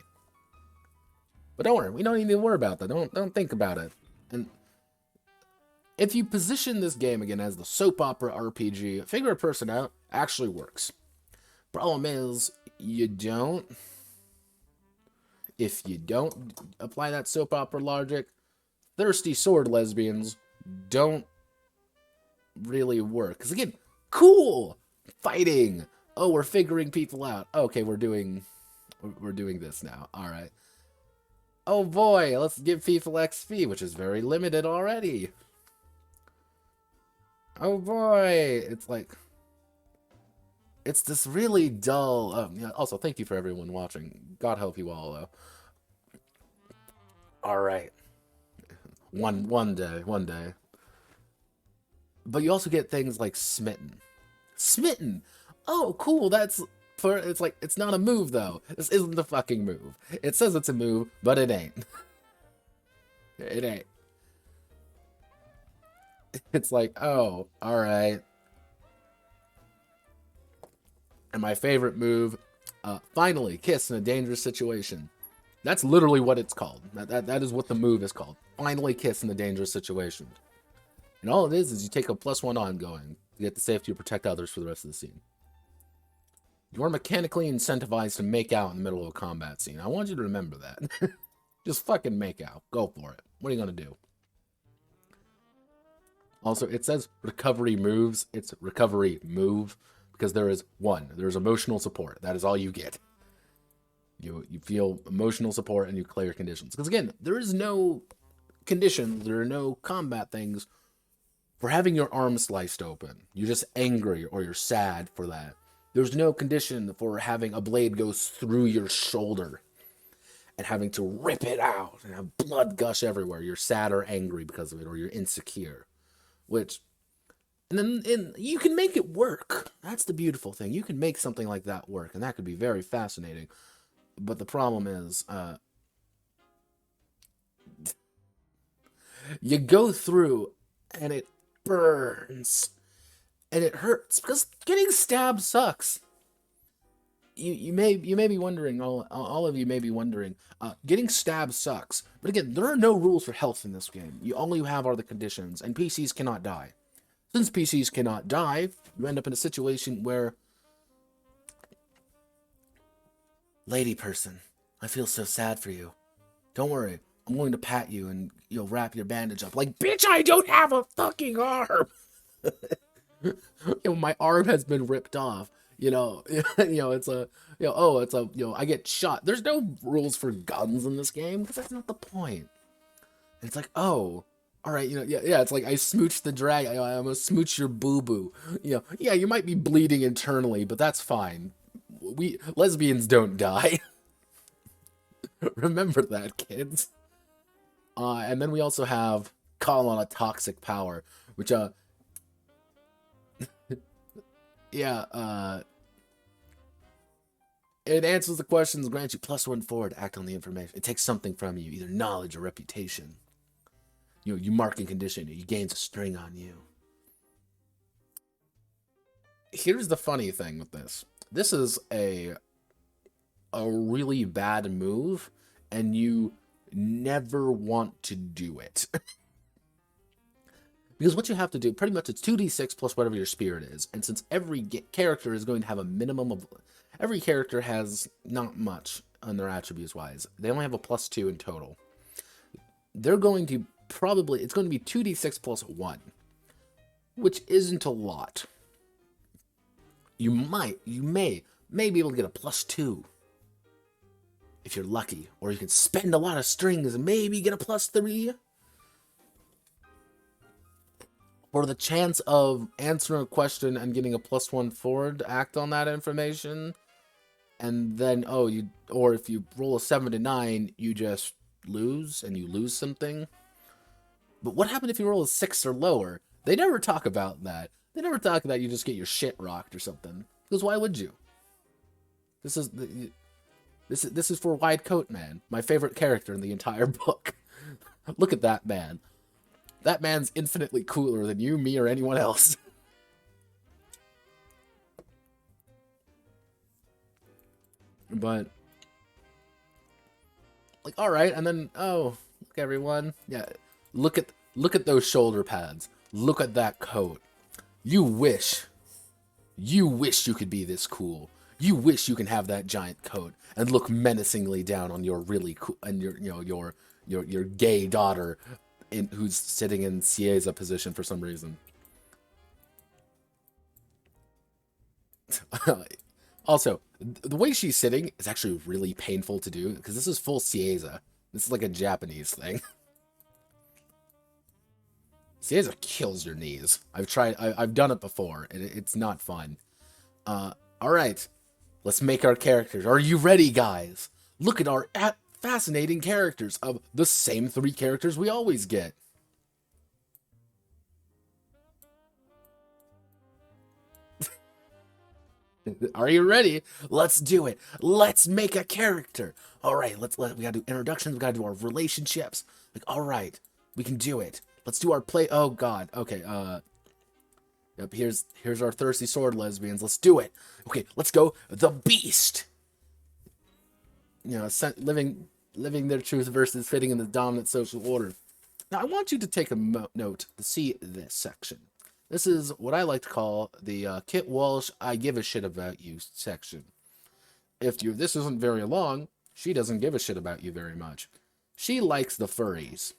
But don't worry, we don't need to worry about that. Don't think about it. And if you position this game again as the soap opera RPG, Figure a Person Out actually works. Problem is, you don't. If you don't apply that soap opera logic, thirsty sword lesbians don't really work. Because again, cool! Fighting! Oh, we're figuring people out. Okay, we're doing this now. Alright. Oh boy, let's give people XP, which is very limited already. Oh boy, it's like, it's this really dull. Yeah, also, thank you for everyone watching. God help you all, though. All right, one day. But you also get things like Smitten. Smitten. Oh, cool. It's like, it's not a move though. This isn't the fucking move. It says it's a move, but it ain't. It ain't. It's like, oh, all right. And my favorite move, finally, kiss in a dangerous situation. That's literally what it's called. That is what the move is called. Finally kiss in a dangerous situation. And all it is you take a +1 ongoing to get the safety to protect others for the rest of the scene. You are mechanically incentivized to make out in the middle of a combat scene. I want you to remember that. Just fucking make out. Go for it. What are you going to do? Also, it says recovery moves. It's recovery move because there's emotional support. That is all you get. You feel emotional support and you clear conditions. Because again, there is no conditions, there are no combat things for having your arm sliced open. You're just angry or you're sad for that. There's no condition for having a blade go through your shoulder and having to rip it out and have blood gush everywhere. You're sad or angry because of it, or you're insecure. Which, and you can make it work. That's the beautiful thing. You can make something like that work, and that could be very fascinating. But the problem is, you go through, and it burns, and it hurts, because getting stabbed sucks. You may be wondering, all of you may be wondering, getting stabbed sucks. But again, there are no rules for health in this game. All you have are the conditions, and PCs cannot die. Since PCs cannot die, you end up in a situation where, lady person, I feel so sad for you. Don't worry, I'm going to pat you and you'll wrap your bandage up. Like, bitch, I don't have a fucking arm. My arm has been ripped off. It's I get shot. There's no rules for guns in this game, because that's not the point. And it's like, oh, all right, it's like I smooch the drag. I'm gonna smooch your boo-boo. Yeah, you might be bleeding internally, but that's fine. Lesbians don't die. Remember that, kids. And then we also have call on a toxic power, which it answers the questions, grants you +1 forward, act on the information. It takes something from you, either knowledge or reputation. You mark and condition it. You gains a string on you. Here's the funny thing with this. This is a really bad move, and you never want to do it. Because what you have to do, pretty much it's 2d6 plus whatever your spirit is. And since every character is going to have a minimum of... Every character has not much on their attributes-wise. They only have a +2 in total. They're going to probably... It's going to be 2d6 plus 1. Which isn't a lot. You may be able to get a +2. If you're lucky. Or you can spend a lot of strings and maybe get a +3. For the chance of answering a question and getting a +1 forward to act on that information. And then, or if you roll a 7 to 9, you just lose, and you lose something. But what happened if you roll a 6 or lower? They never talk about that. They never talk about you just get your shit rocked or something. Because why would you? This is for Wide Coat Man, my favorite character in the entire book. Look at that man. That man's infinitely cooler than you, me, or anyone else. But, like, all right, and then, look, everyone, yeah, look at those shoulder pads. Look at that coat. You wish you could be this cool. You wish you can have that giant coat and look menacingly down on your really cool and your gay daughter, who's sitting in Cieza position for some reason. Also, the way she's sitting is actually really painful to do, because this is full Cieza. This is like a Japanese thing. Cieza kills your knees. I've done it before, and it's not fun. Alright, let's make our characters. Are you ready, guys? Look at our fascinating characters of the same 3 characters we always get. Are you ready? Let's do it. Let's make a character. All right, we gotta do introductions. We gotta do our relationships. Like, all right, we can do it. Let's do our play. Oh God. Okay. Yep. Here's our thirsty sword lesbians. Let's do it. Okay. Let's go. The Beast. Living their truth versus fitting in the dominant social order. Now, I want you to take a note to see this section. This is what I like to call the Kit Walsh I give a shit about you section. This isn't very long, she doesn't give a shit about you very much. She likes the furries.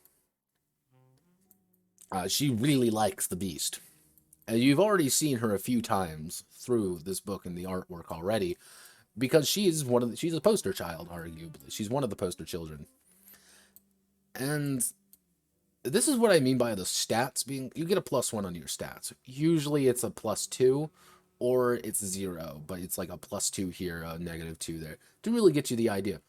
She really likes the Beast. And you've already seen her a few times through this book and the artwork already, because she's a poster child, arguably. She's one of the poster children. And this is what I mean by the stats being... You get a +1 on your stats. Usually it's a +2 or it's 0, but it's like a +2 here, a -2 there, to really get you the idea.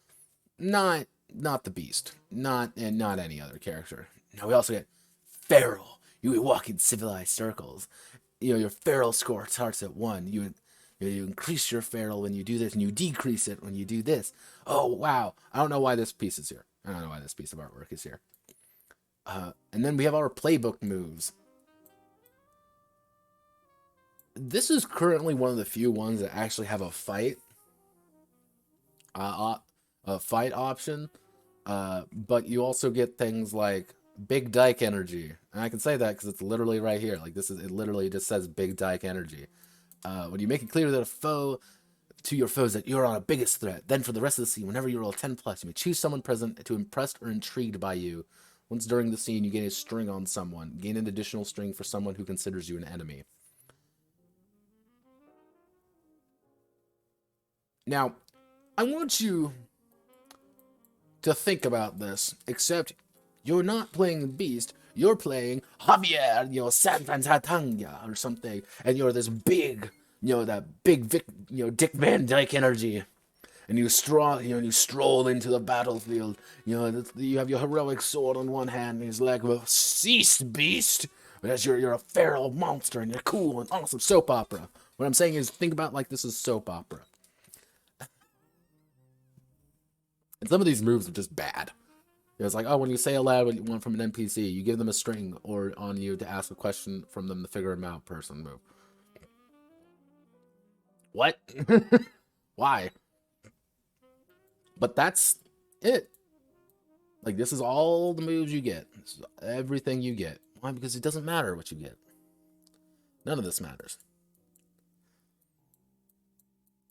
Not the beast, not any other character. Now we also get feral. You walk in civilized circles. Your feral score starts at 1. You increase your feral when you do this, and you decrease it when you do this. Oh, wow. I don't know why this piece is here. I don't know why this piece of artwork is here. And then we have our playbook moves. This is currently one of the few ones that actually have a fight. A fight option. But you also get things like Big Dyke Energy. And I can say that because it's literally right here. Like, it literally just says Big Dyke Energy. When you make it clear to your foes that you're on a biggest threat, then for the rest of the scene, whenever you roll 10+, you may choose someone present to impressed or intrigued by you. Once during the scene, you gain a string on someone. Gain an additional string for someone who considers you an enemy. Now, I want you to think about this, except you're not playing the Beast, you're playing Javier, San Francisco or something, and you're this big, that big Dick Van Dyke energy, and you stroll into the battlefield, you have your heroic sword on one hand, and he's like, well, cease, Beast, because you're a feral monster, and you're cool and awesome. Soap opera. What I'm saying is, think about like this is soap opera. And some of these moves are just bad. It's like, oh, when you say aloud what you want from an NPC, you give them a string or on you to ask a question from them to figure them out. Person move. What? Why? But that's it. Like, this is all the moves you get. This is everything you get. Why? Because it doesn't matter what you get. None of this matters.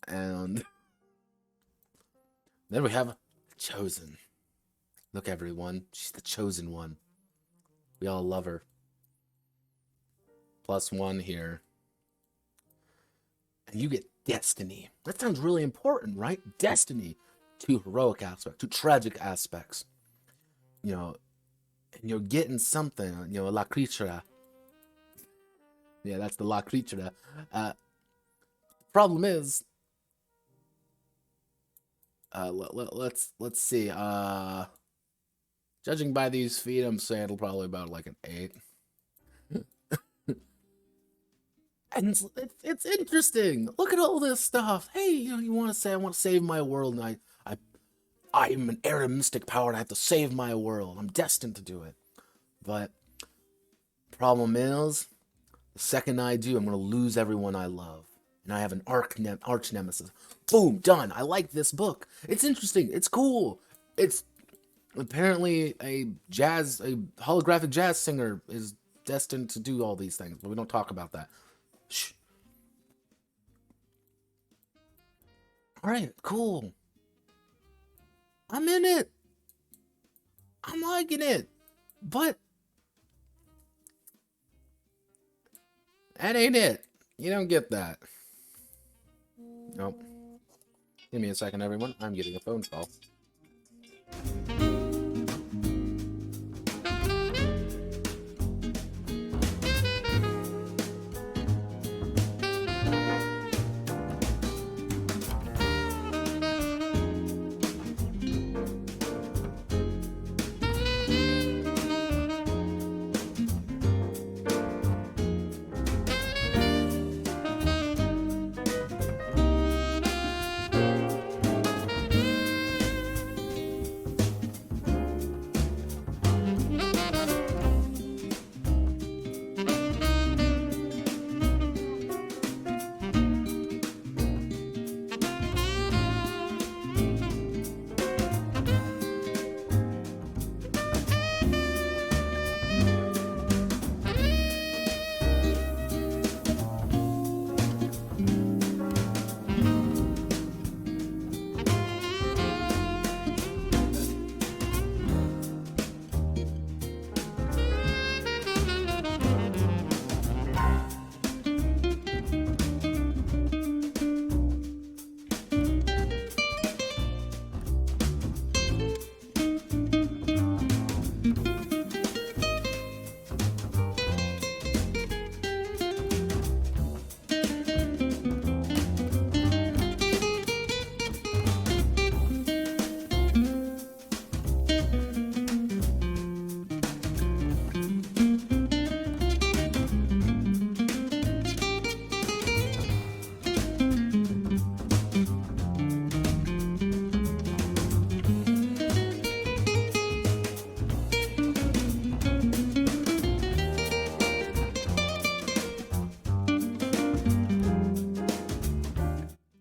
And then we have Chosen. Look, everyone. She's the chosen one. We all love her. +1 here. And you get destiny. That sounds really important, right? Destiny. 2 heroic aspects, 2 tragic aspects. And you're getting something, La Creatura. Yeah, that's the La Creatura. Problem is, let's see. Judging by these feet, I'm saying it'll probably about like an 8. And it's interesting. Look at all this stuff. Hey, you want to say I want to save my world, and I'm an era mystic power, and I have to save my world. I'm destined to do it. But problem is, the second I do, I'm gonna lose everyone I love, and I have an arch nemesis. Boom, done. I like this book. It's interesting. It's cool. It's apparently a holographic jazz singer is destined to do all these things, but we don't talk about that. Shh. Alright, cool. I'm in it. I'm liking it. But that ain't it. You don't get that. Nope. Give me a second, everyone. I'm getting a phone call.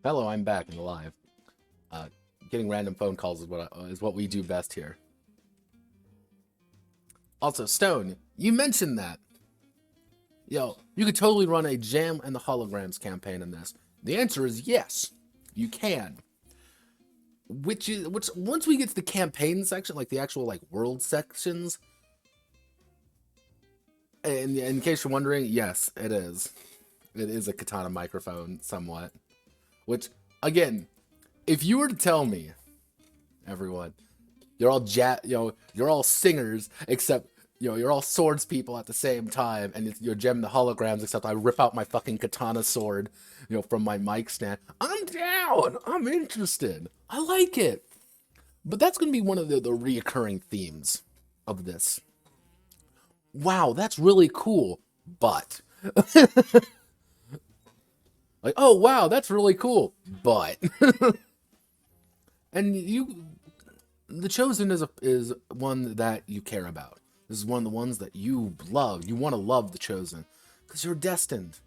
Hello, I'm back and alive. Getting random phone calls is what we do best here. Also, Stone, you mentioned that. Yo, you could totally run a Jam and the Holograms campaign in this. The answer is yes, you can. Which once we get to the campaign section, like the actual like world sections, and in case you're wondering, yes, it is. It is a katana microphone, somewhat. Which, again, if you were to tell me, everyone, you're all you're all singers, except you're all swords people at the same time, and you're Gem the Holograms, except I rip out my fucking katana sword, from my mic stand. I'm down. I'm interested. I like it. But that's gonna be one of the reoccurring themes of this. Wow, that's really cool, but like, oh wow, that's really cool, but and the Chosen is one that you care about. This is one of the ones that you love. You want to love the Chosen because you're destined.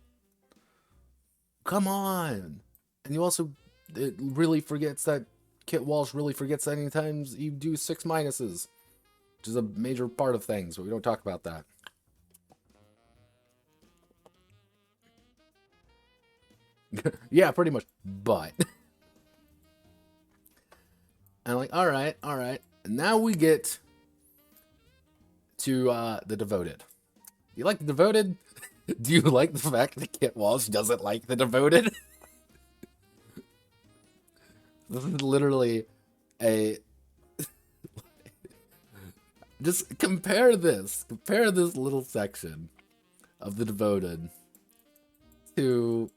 Come on, and you also it really forgets that Kit Walsh really forgets that anytime you do 6 minuses, which is a major part of things, but we don't talk about that. Yeah, pretty much. But I'm like, all right. And now we get to the Devoted. You like the Devoted? Do you like the fact that Kit Walsh doesn't like the Devoted? This is literally a... Just compare this little section of the Devoted to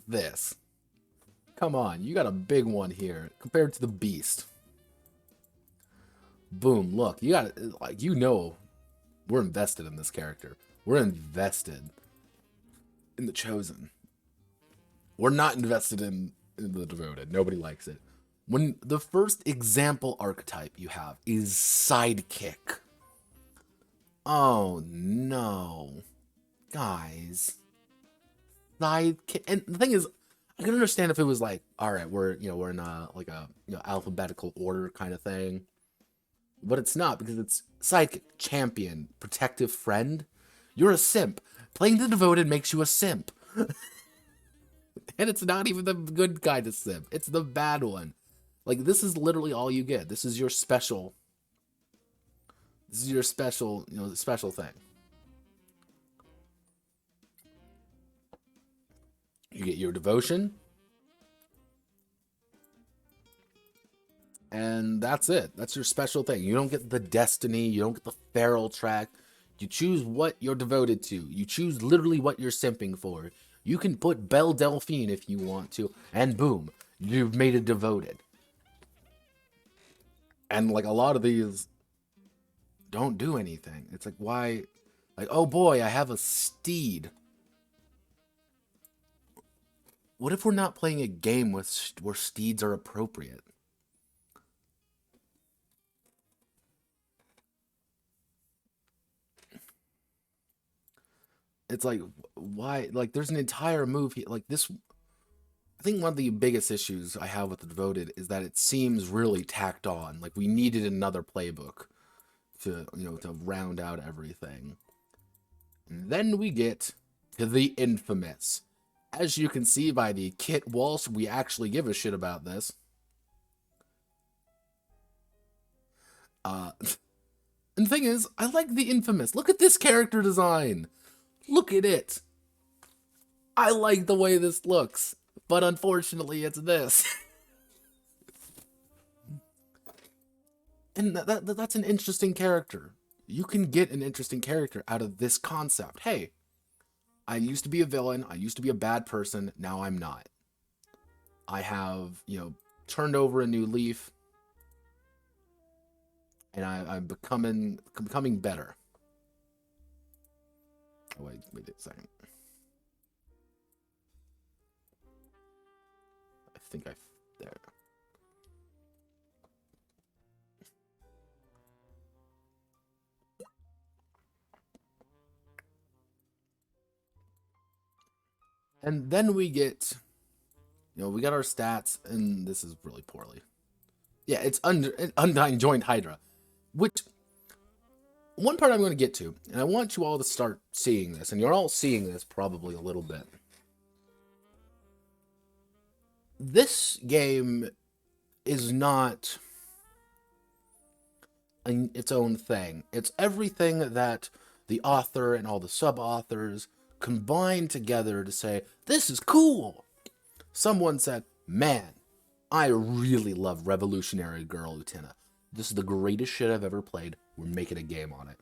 this. Come on, you got a big one here compared to the Beast. Boom, look, you got like we're invested in this character. We're invested in the Chosen. We're not invested in the Devoted. Nobody likes it. When the first example archetype you have is Sidekick. Oh no. Guys. Sidekick. And the thing is, I can understand if it was like, all right, we're in a like a alphabetical order kind of thing. But it's not, because it's Sidekick, Champion, Protective Friend. You're a simp. Playing the Devoted makes you a simp. And it's not even the good kind of simp. It's the bad one. Like, this is literally all you get. This is your special. This is your special, special thing. You get your devotion. And that's it. That's your special thing. You don't get the destiny. You don't get the feral track. You choose what you're devoted to. You choose literally what you're simping for. You can put Belle Delphine if you want to. And boom, you've made it devoted. And like a lot of these don't do anything. It's like, why? Like, oh boy, I have a steed. What if we're not playing a game where steeds are appropriate? It's like, why? Like, there's an entire move here. Like, this... I think one of the biggest issues I have with the Devoted is that it seems really tacked on. Like, we needed another playbook to, to round out everything. And then we get to the infamous. As you can see by the Kit Walsh, we actually give a shit about this. And the thing is, I like the infamous. Look at this character design. Look at it. I like the way this looks, but unfortunately it's this. And that's an interesting character. You can get an interesting character out of this concept. Hey, I used to be a villain. I used to be a bad person. Now I'm not. I have, turned over a new leaf. And I'm becoming better. Oh, wait a second. I think there. And then we get, we got our stats, and this is really poorly. Yeah, it's Undying Joint Hydra, which one part I'm going to get to, and I want you all to start seeing this, and you're all seeing this probably a little bit. This game is not its own thing. It's everything that the author and all the sub-authors combine together to say, this is cool. Someone said, man, I really love Revolutionary Girl Lieutenant. This is the greatest shit I've ever played. We're making a game on it.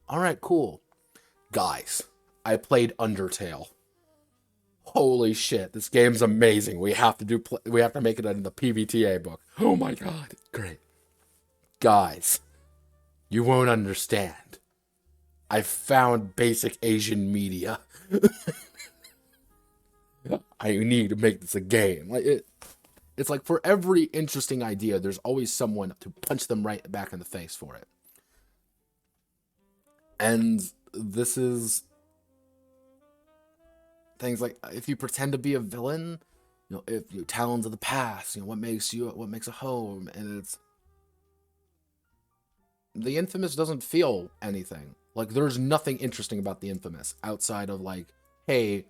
Alright, cool. Guys, I played Undertale. Holy shit, this game's amazing. We have to make it in the PbtA book. Oh my god, great. Guys, you won't understand. I found basic Asian media. I need to make this a game. It's like for every interesting idea, there's always someone to punch them right back in the face for it. And this is things like, if you pretend to be a villain, if you talons of the past, what makes a home, and it's the Infamous doesn't feel anything. Like, there's nothing interesting about the Infamous outside of like, hey,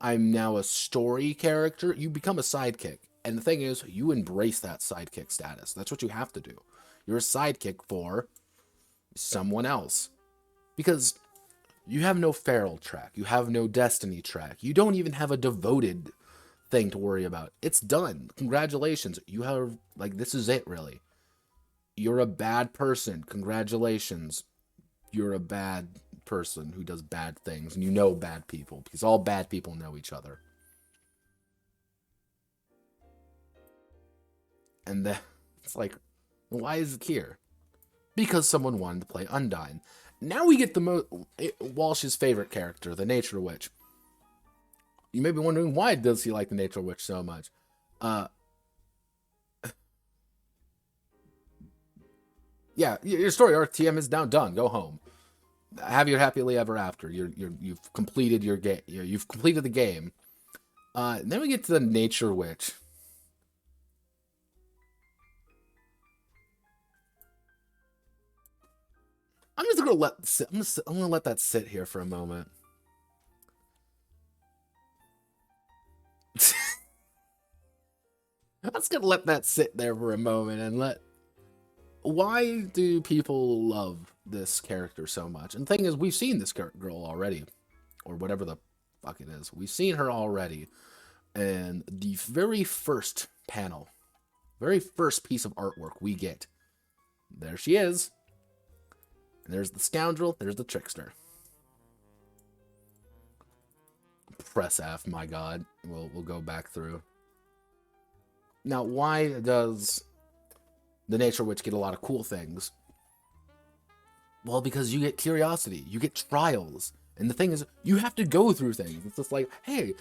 I'm now a story character. You become a sidekick. And the thing is, you embrace that sidekick status. That's what you have to do. You're a sidekick for someone else. Because you have no feral track. You have no destiny track. You don't even have a devoted thing to worry about. It's done. Congratulations. You have, this is it, really. You're a bad person. Congratulations. You're a bad person who does bad things. And you know bad people. Because all bad people know each other. And then it's like, why is it here? Because someone wanted to play Undyne. Now we get Walsh's favorite character, the Nature Witch. You may be wondering, why does he like the Nature Witch so much? Yeah, your story arc, TM, is now done. Go home. Have your happily ever after. You've completed your game. You've completed the game. Then we get to the Nature Witch. I'm just gonna I'm gonna let that sit here for a moment. I'm just gonna let that sit there for a moment and why do people love this character so much? And the thing is, we've seen this girl already, or whatever the fuck it is. We've seen her already, and the very first panel, very first piece of artwork we get, there she is. And there's the scoundrel, there's the trickster. Press F, my god. We'll go back through. Now, why does the Nature Witch get a lot of cool things? Well, because you get curiosity, you get trials. And the thing is, you have to go through things. It's just like, hey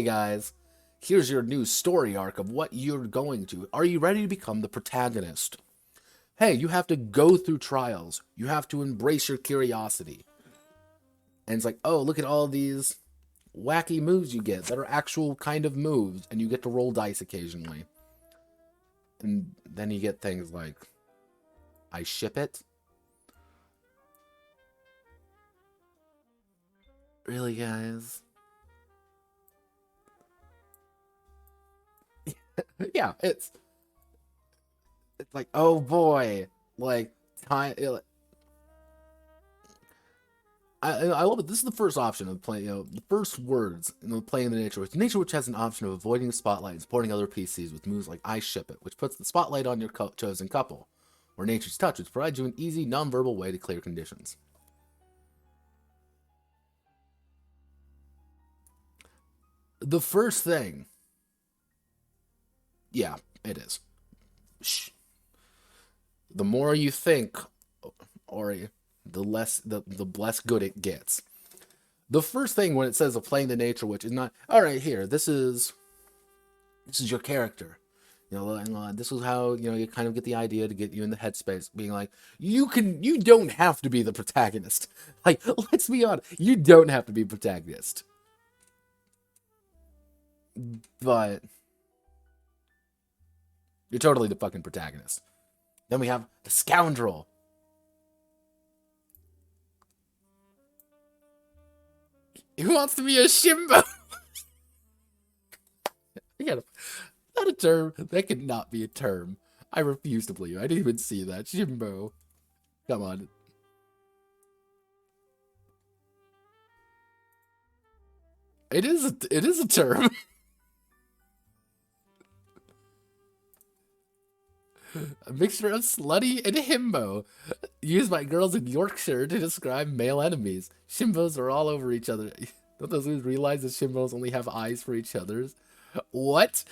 guys, here's your new story arc of what you're going to. Are you ready to become the protagonist? Hey, you have to go through trials. You have to embrace your curiosity. And it's like, oh, look at all these wacky moves you get that are actual kind of moves, and you get to roll dice occasionally. And then you get things like, I ship it. Really, guys? Yeah, it's like, oh boy, like, time. I love it. This is the first option of playing, the first words in playing the Nature Witch. The Nature Witch has an option of avoiding the spotlight and supporting other PCs with moves like I Ship It, which puts the spotlight on your chosen couple, or Nature's Touch, which provides you an easy, non-verbal way to clear conditions. The first thing, yeah, it is. Shh. The more you think, or the less good it gets. The first thing when it says of playing the Nature Witch is not, all right, here, this is your character. And this is how, you kind of get the idea to get you in the headspace, being like, you don't have to be the protagonist. Like, let's be honest, you don't have to be protagonist. But you're totally the fucking protagonist. Then we have the scoundrel. Who wants to be a shimbo? Yeah, not a term. That could not be a term. I refuse to believe. I didn't even see that. Shimbo. Come on. It is a term. A mixture of slutty and himbo, used by girls in Yorkshire to describe male enemies. Shimbos are all over each other. Don't those dudes realize that shimbos only have eyes for each other's? What?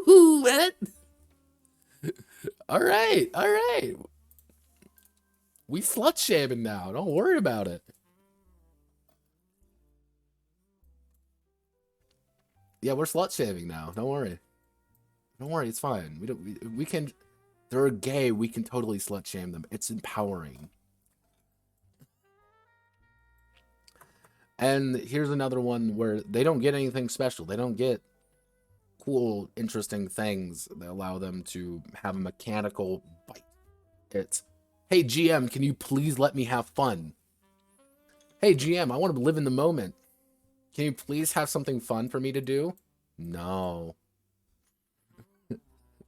What? All right, all right. We slut shaming now. Don't worry about it. Yeah, we're slut shaming now. Don't worry. Don't worry, it's fine. We can. They're gay. We can totally slut shame them. It's empowering. And here's another one where they don't get anything special. They don't get cool, interesting things that allow them to have a mechanical bite. It's, hey GM, can you please let me have fun? Hey GM, I want to live in the moment. Can you please have something fun for me to do? No.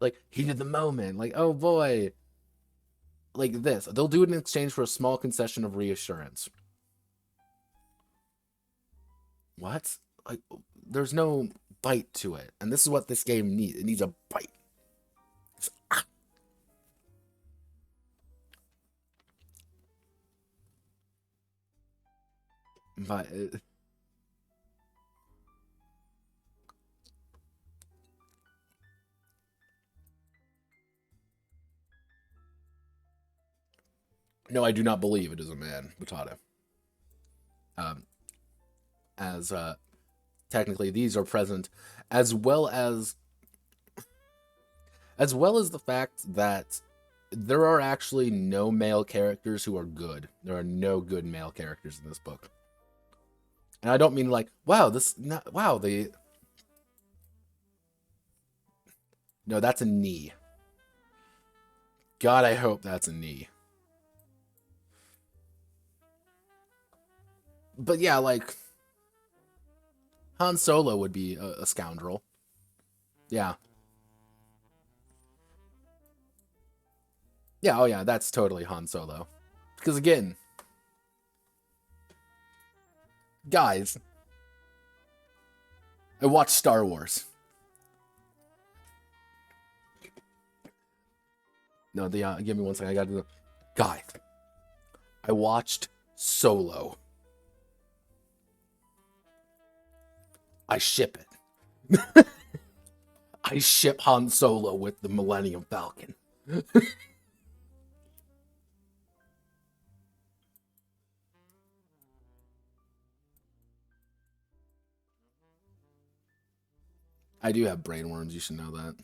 Like, heat of the moment. Like, oh boy. Like this. They'll do it in exchange for a small concession of reassurance. What? Like, there's no bite to it. And this is what this game needs. It needs a bite. But no, I do not believe it is a man, PbtA. As technically these are present, as well as the fact that there are actually no male characters who are good. There are no good male characters in this book. And I don't mean like, wow, no, that's a knee. God, I hope that's a knee. But yeah, like, Han Solo would be a scoundrel. Yeah. Yeah, oh yeah, that's totally Han Solo. Because again, guys, I watched Star Wars. No, give me one second. I gotta do the guys. I watched Solo. I ship it. I ship Han Solo with the Millennium Falcon. I do have brainworms, you should know that.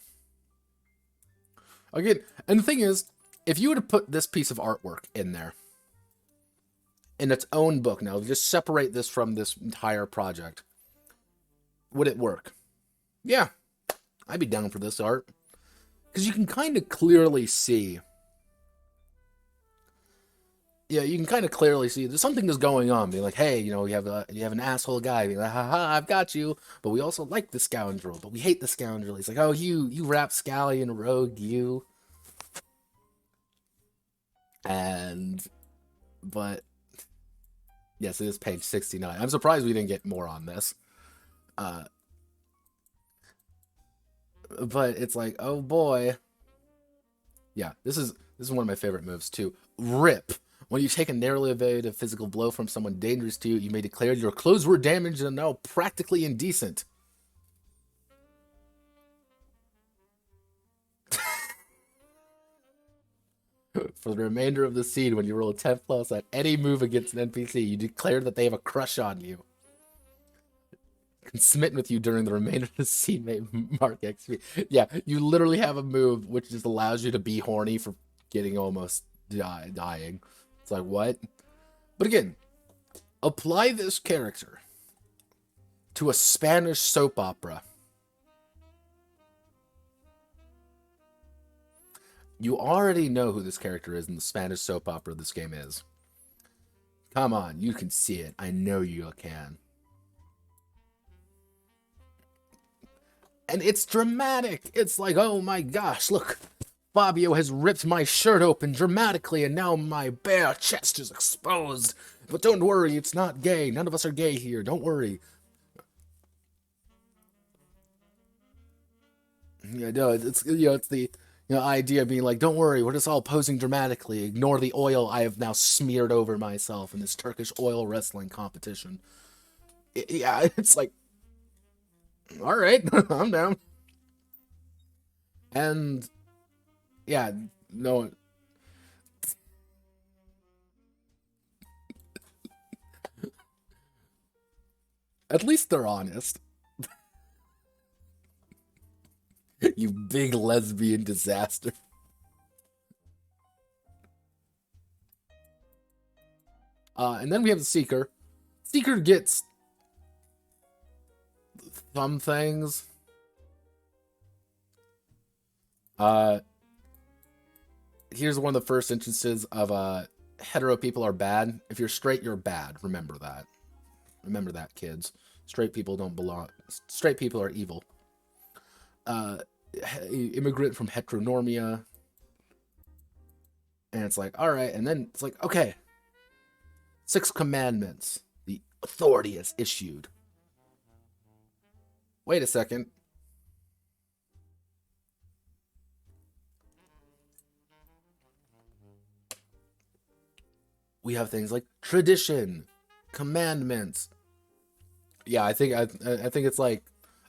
Again, and the thing is, if you were to put this piece of artwork in there, in its own book, now just separate this from this entire project, would it work? Yeah, I'd be down for this art. Because you can kind of clearly see, yeah, you can kind of clearly see there's something that's going on. Being like, hey, you know, you have an asshole guy. Being like, haha, I've got you. But we also like the scoundrel. But we hate the scoundrel. He's like, oh, you rapscallion rogue, you. But yes, it is page 69. I'm surprised we didn't get more on this. But it's like, oh boy. Yeah, this is one of my favorite moves too. Rip. When you take a narrowly evaded physical blow from someone dangerous to you, you may declare your clothes were damaged and are now practically indecent. For the remainder of the scene, when you roll a 10 plus on any move against an NPC, you declare that they have a crush on you. Smitten with you during the remainder of the scene may mark XP. Yeah, you literally have a move which just allows you to be horny for getting almost dying. It's like, what? But again, apply this character to a Spanish soap opera. You already know who this character is in the Spanish soap opera this game is. Come on, you can see it. I know you can. And it's dramatic. It's like, oh my gosh, look. Fabio has ripped my shirt open dramatically, and now my bare chest is exposed. But don't worry, it's not gay. None of us are gay here. Don't worry. Yeah, no, it's it's the idea of being like, don't worry, we're just all posing dramatically. Ignore the oil I have now smeared over myself in this Turkish oil wrestling competition. Yeah, it's like, all right, I'm down. And yeah, no. At least they're honest. You big lesbian disaster. And then we have the Seeker. Seeker gets some things. Here's one of the first instances of hetero people are bad. If you're straight, you're bad. Remember that. Remember that, kids. Straight people don't belong. Straight people are evil. Immigrant from heteronormia. And it's like, all right. And then it's like, okay. 6 commandments. The authority is issued. Wait a second. We have things like tradition, commandments. Yeah, I think it's like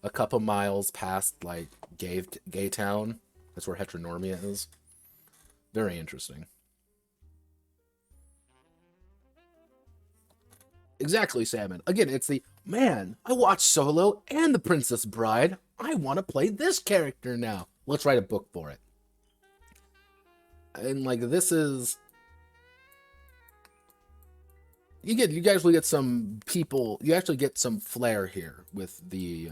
a couple miles past like gay town. That's where heteronormia is. Very interesting. Exactly, Salmon. Again, it's the man. I watched Solo and The Princess Bride. I want to play this character now. Let's write a book for it. And like this is. You guys will get some people. You actually get some flair here with the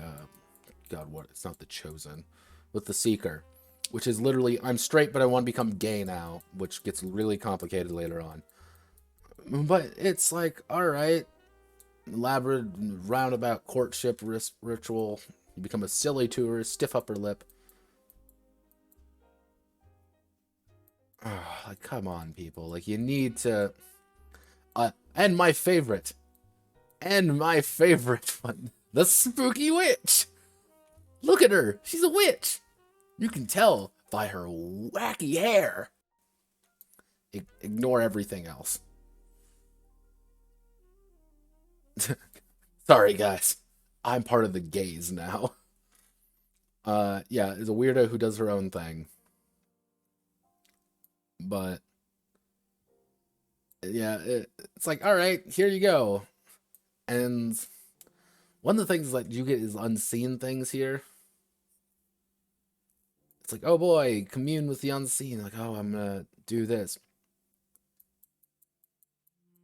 God, what? It's not the Chosen, with the Seeker, which is literally I'm straight, but I want to become gay now, which gets really complicated later on. But it's like, all right, elaborate roundabout courtship ritual. You become a silly tourist, stiff upper lip. Oh, like, come on, people. Like, you need to. And my favorite one, the spooky witch. Look at her. She's a witch. You can tell by her wacky hair. Ignore everything else. Sorry, guys. I'm part of the gays now. Yeah, is a weirdo who does her own thing. But yeah, it's like, all right, here you go. And one of the things that you get is unseen things here. It's like, oh boy, commune with the unseen. Like, oh, I'm gonna do this.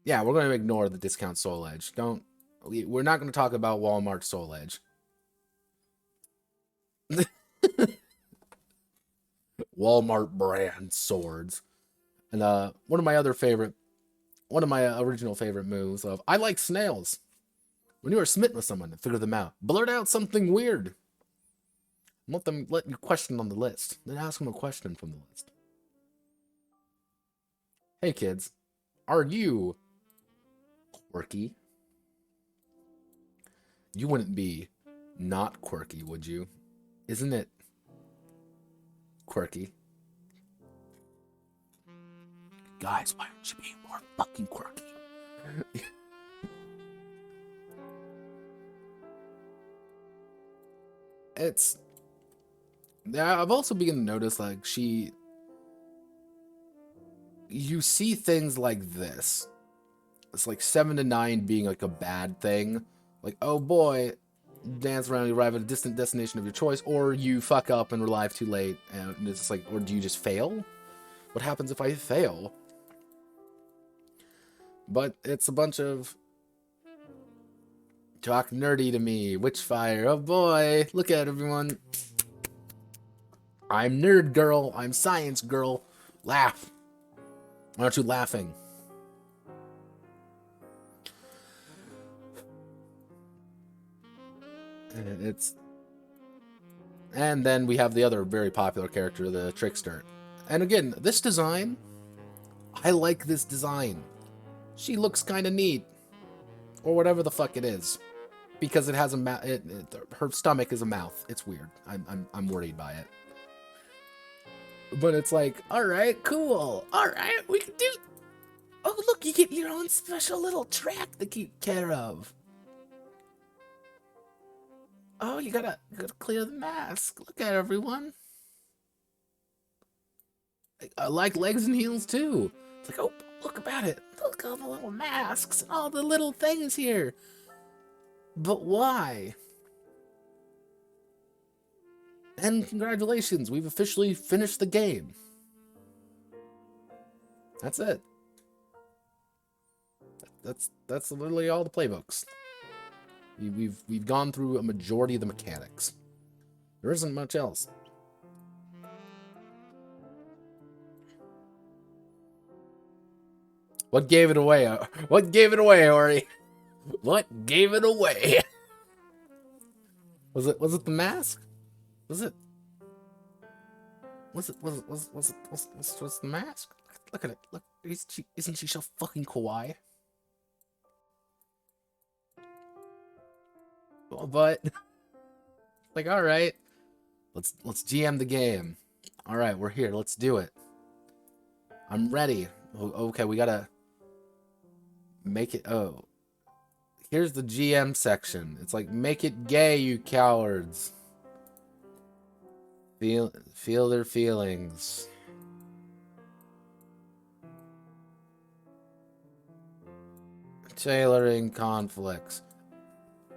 Yeah, we're gonna ignore the discount Soul Edge. We're not gonna talk about Walmart Soul Edge. Walmart brand swords. And one of my original favorite moves of I like snails. When you are smitten with someone, figure them out. Blurt out something weird. Let you question on the list. Then ask them a question from the list. Hey kids, are you quirky? You wouldn't be not quirky, would you? Isn't it quirky? Guys, why aren't you being more fucking quirky? It's. Yeah, I've also begun to notice, like, you see things like this. It's like 7 to 9 being, like, a bad thing. Like, oh boy, dance around, you arrive at a distant destination of your choice, or you fuck up and arrive too late, and it's just like, or do you just fail? What happens if I fail? But it's a bunch of Talk nerdy to me. Witchfire. Oh boy. Look at everyone. I'm nerd girl. I'm science girl. Laugh. Why aren't you laughing? And then we have the other very popular character, the Trickster. And again, this design, I like this design. She looks kind of neat. Or whatever the fuck it is. Because it has a mouth, her stomach is a mouth. It's weird. I'm worried by it. But it's like, alright, cool. Alright, we can do... Oh, look, you get your own special little track to keep care of. Oh, you gotta clear the mask. Look at everyone. I like legs and heels too. It's like, oh, look about it. Look at all the little masks and all the little things here. But why? And congratulations, we've officially finished the game. That's it. That's literally all the playbooks. We've gone through a majority of the mechanics. There isn't much else. What gave it away? What gave it away, Ori? What gave it away? Was it the mask? Was it the mask? Look at it. Look, isn't she so fucking kawaii? But like, all right, let's GM the game. All right, we're here. Let's do it. I'm ready. Okay, we gotta make it. Oh, here's the GM section. It's like, make it gay, you cowards. Feel their feelings. Tailoring conflicts.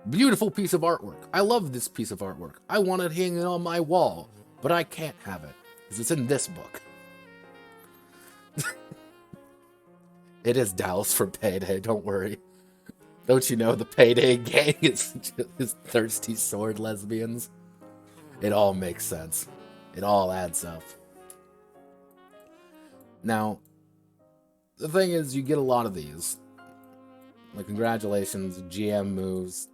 Beautiful piece of artwork. I love this piece of artwork. I want it hanging on my wall, but I can't have it because it's in this book. It is Dallas for PbtA, don't worry. Don't you know the PbtA gang is thirsty sword lesbians? It all makes sense. It all adds up. Now, the thing is, you get a lot of these. Like, congratulations, GM moves.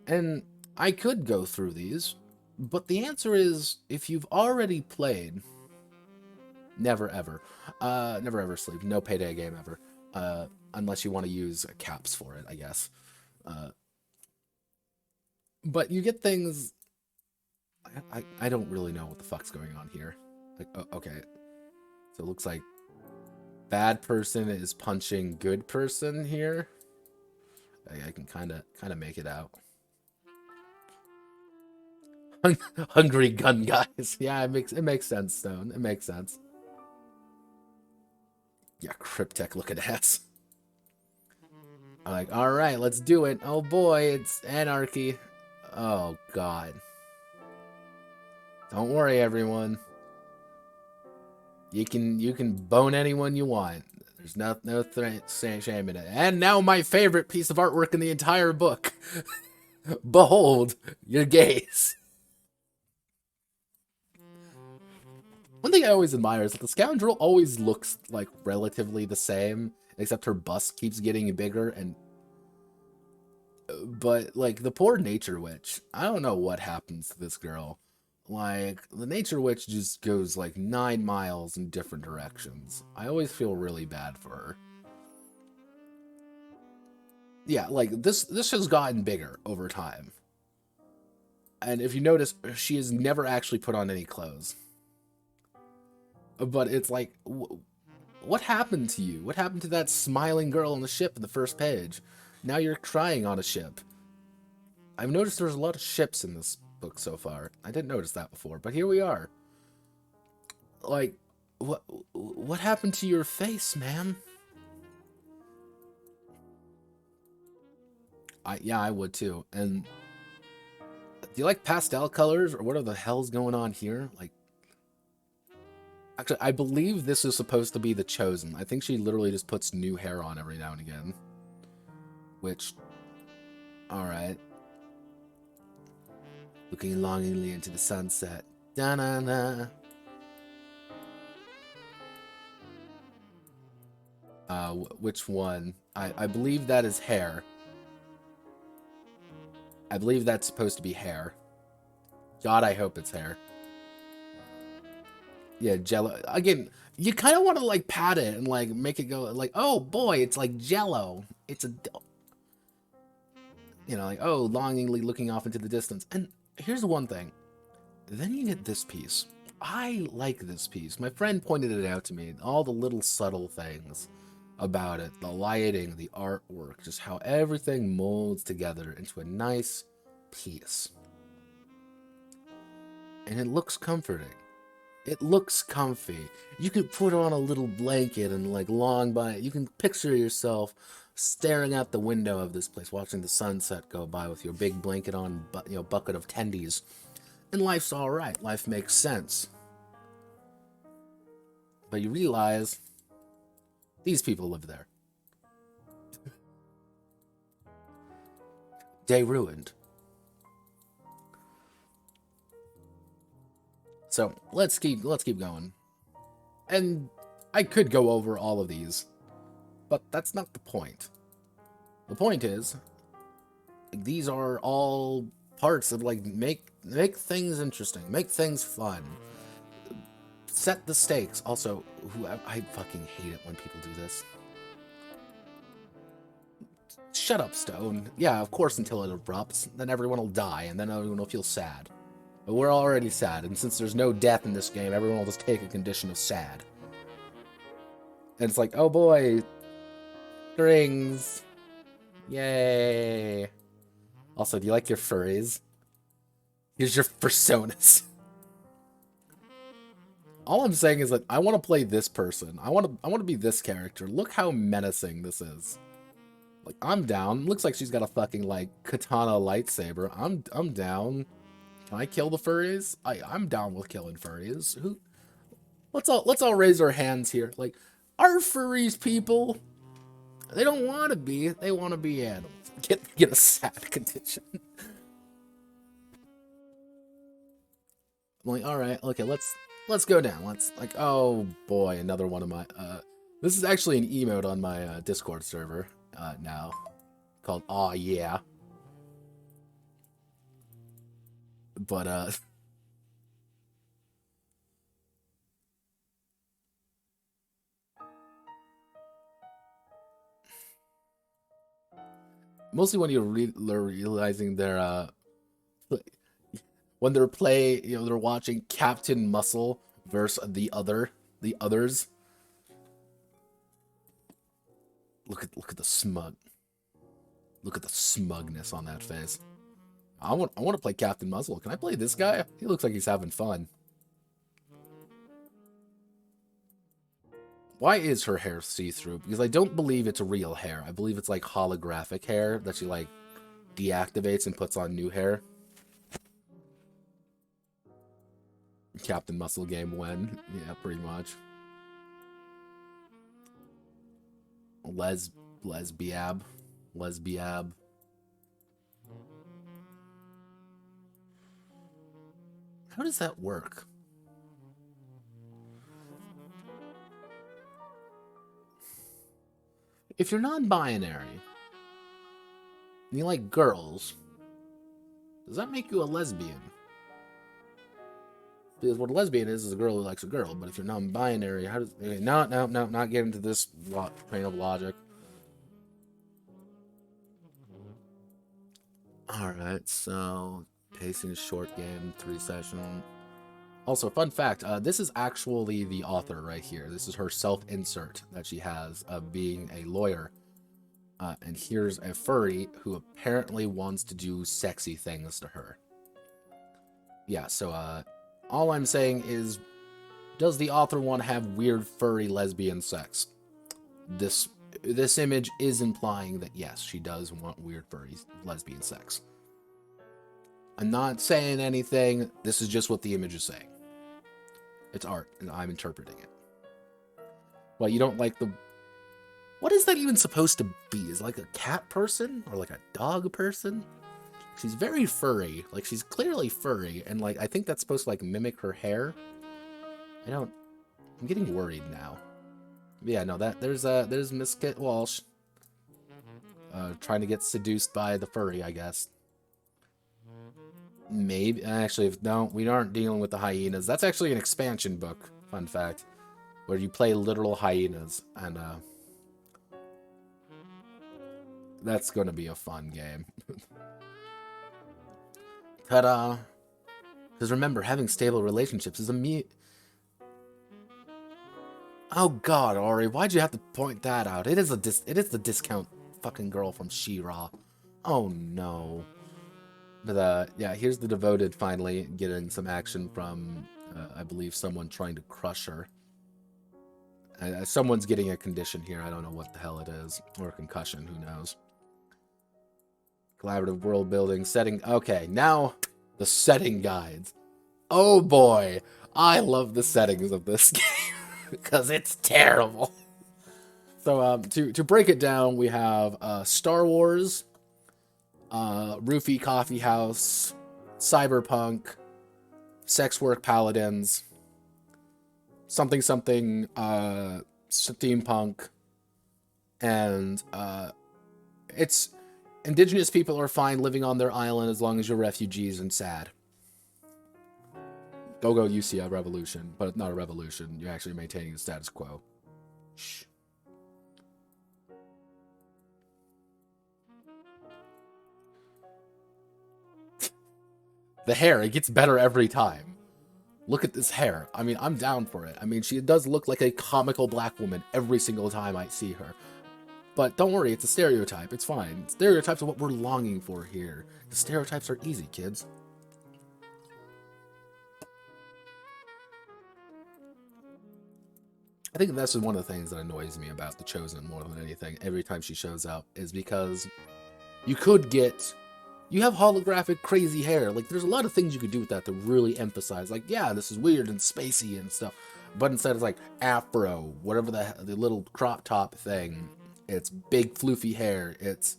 And I could go through these, but the answer is, if you've already played, never ever. Never ever sleep. No PbtA game ever. Unless you want to use caps for it, I guess. But you get things... I don't really know what the fuck's going on here. Like, oh, okay. So it looks like bad person is punching good person here. I can kind of make it out. Hungry gun guys. Yeah, it makes sense, Stone. It makes sense. Yeah, cryptic looking ass. I'm like, all right, let's do it. Oh boy, it's anarchy. Oh god. Don't worry, everyone. You can bone anyone you want. There's no shame in it. And now my favorite piece of artwork in the entire book. Behold your gaze. One thing I always admire is that the scoundrel always looks like relatively the same, except her bust keeps getting bigger. And but like the poor nature witch, I don't know what happens to this girl. Like, the nature witch just goes like 9 miles in different directions. I always feel really bad for her. Yeah, like this has gotten bigger over time. And if you notice, she has never actually put on any clothes. But it's like, what happened to you? What happened to that smiling girl on the ship in the first page? Now you're crying on a ship. I've noticed there's a lot of ships in this book so far. I didn't notice that before, but here we are. Like, what happened to your face, ma'am? Yeah, I would too. And do you like pastel colors, or what the hell's going on here? Like, actually, I believe this is supposed to be the Chosen. I think she literally just puts new hair on every now and again. Which, Alright. Looking longingly into the sunset. Da-na-na. Which one? I believe that is hair. I believe that's supposed to be hair. God, I hope it's hair. Yeah, Jello. Again, you kind of want to like pat it and like make it go like, oh boy, it's like Jello. It's a, you know, like, oh, longingly looking off into the distance. And here's the one thing. Then you get this piece. I like this piece. My friend pointed it out to me. All the little subtle things about it. The lighting, the artwork, just how everything molds together into a nice piece. And it looks comforting. It looks comfy. You can put on a little blanket and like long by it. You can picture yourself staring out the window of this place, watching the sunset go by with your big blanket on, you know, bucket of tendies. And life's all right. Life makes sense. But you realize these people live there. Day ruined. So let's keep going. And I could go over all of these, but that's not the point. The point is, these are all parts of like make things interesting, make things fun, set the stakes. Also, I fucking hate it when people do this. Shut up, Stone. Yeah, of course, until it erupts, then everyone will die, and then everyone will feel sad. But we're already sad, and since there's no death in this game, everyone will just take a condition of sad. And it's like, oh boy, strings. Yay. Also, do you like your furries? Here's your personas. All I'm saying is that I want to play this person. I want to be this character. Look how menacing this is. Like, I'm down. Looks like she's got a fucking like katana lightsaber. I'm down. Can I kill the furries? I'm down with killing furries. Let's all raise our hands here. Like, are furries people? They don't want to be. They want to be animals. Get a sad condition. I'm like, all right, okay, let's go down. Let's like, oh boy, another one of my. This is actually an emote on my Discord server now, called "Aw yeah." But mostly when you're realizing they're when they're watching Captain Muscle versus the others. Look at the smug. Look at the smugness on that face. I want to play Captain Muscle. Can I play this guy? He looks like he's having fun. Why is her hair see-through? Because I don't believe it's real hair. I believe it's like holographic hair that she like deactivates and puts on new hair. Captain Muscle game when? Yeah, pretty much. Lesbiab. How does that work? If you're non-binary, and you like girls, does that make you a lesbian? Because what a lesbian is a girl who likes a girl. But if you're non-binary, how does... Okay, no, not get into this train of logic. Alright, so... Pacing short game, 3 session. Also, fun fact, this is actually the author right here. This is her self-insert that she has of being a lawyer. And here's a furry who apparently wants to do sexy things to her. Yeah, so, all I'm saying is, does the author want to have weird furry lesbian sex? This image is implying that yes, she does want weird furry lesbian sex. I'm not saying anything. This is just what the image is saying. It's art, and I'm interpreting it. Well, you don't like the... What is that even supposed to be? Is it like a cat person or like a dog person? She's very furry. Like, she's clearly furry, and like I think that's supposed to like mimic her hair. I'm getting worried now. Yeah, no, there's Miss Kit Walsh. Trying to get seduced by the furry, I guess. Maybe, actually, no, we aren't dealing with the hyenas. That's actually an expansion book, fun fact, where you play literal hyenas, and that's gonna be a fun game. Ta-da! Because remember, having stable relationships is a Oh God, Ori, why'd you have to point that out? It is the discount fucking girl from She-Ra. Oh no. But yeah, here's the devoted finally getting some action from, I believe, someone trying to crush her. Someone's getting a condition here. I don't know what the hell it is, or a concussion. Who knows? Collaborative world building setting. Okay, now the setting guides. Oh boy, I love the settings of this game. Because it's terrible. So to break it down, we have Star Wars, Roofie Coffee House, Cyberpunk, Sex Work Paladins, something steampunk, and it's indigenous people are fine living on their island as long as you're refugees and sad. Go, you see a revolution, but not a revolution. You're actually maintaining the status quo. Shh. The hair, it gets better every time. Look at this hair. I mean, I'm down for it. I mean, she does look like a comical black woman every single time I see her. But don't worry, it's a stereotype. It's fine. Stereotypes are what we're longing for here. The stereotypes are easy, kids. I think that's one of the things that annoys me about The Chosen more than anything every time she shows up, is because you have holographic crazy hair. Like, there's a lot of things you could do with that to really emphasize, like, yeah, this is weird and spacey and stuff. But instead it's like afro, whatever the little crop top thing. It's big floofy hair. It's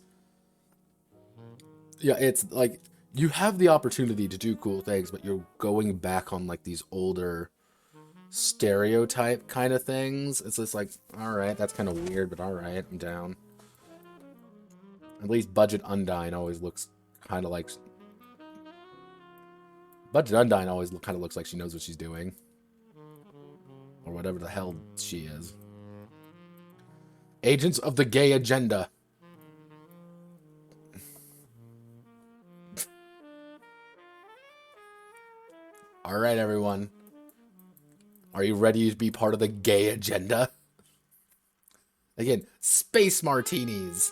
like, you have the opportunity to do cool things, but you're going back on like these older stereotype kind of things. It's just like, alright, that's kind of weird, but alright, I'm down. At least Budget Undyne always looks kind of like... Budget Undyne always kind of looks like she knows what she's doing. Or whatever the hell she is. Agents of the Gay Agenda. Alright, everyone. Are you ready to be part of the gay agenda? Again, space martinis.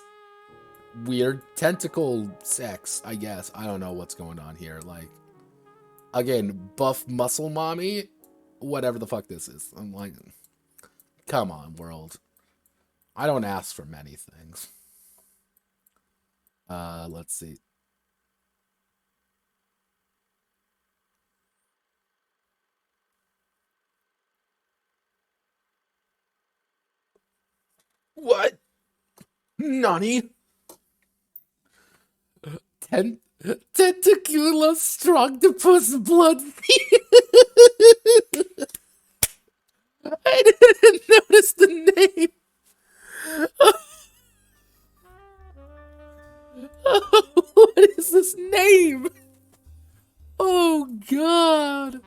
Weird tentacle sex, I guess. I don't know what's going on here. Like, again, buff muscle mommy? Whatever the fuck this is. I'm like, come on, world. I don't ask for many things. Let's see. What? Nani? Tentacula Strongtopus blood. I didn't notice the name. What is this name? Oh God.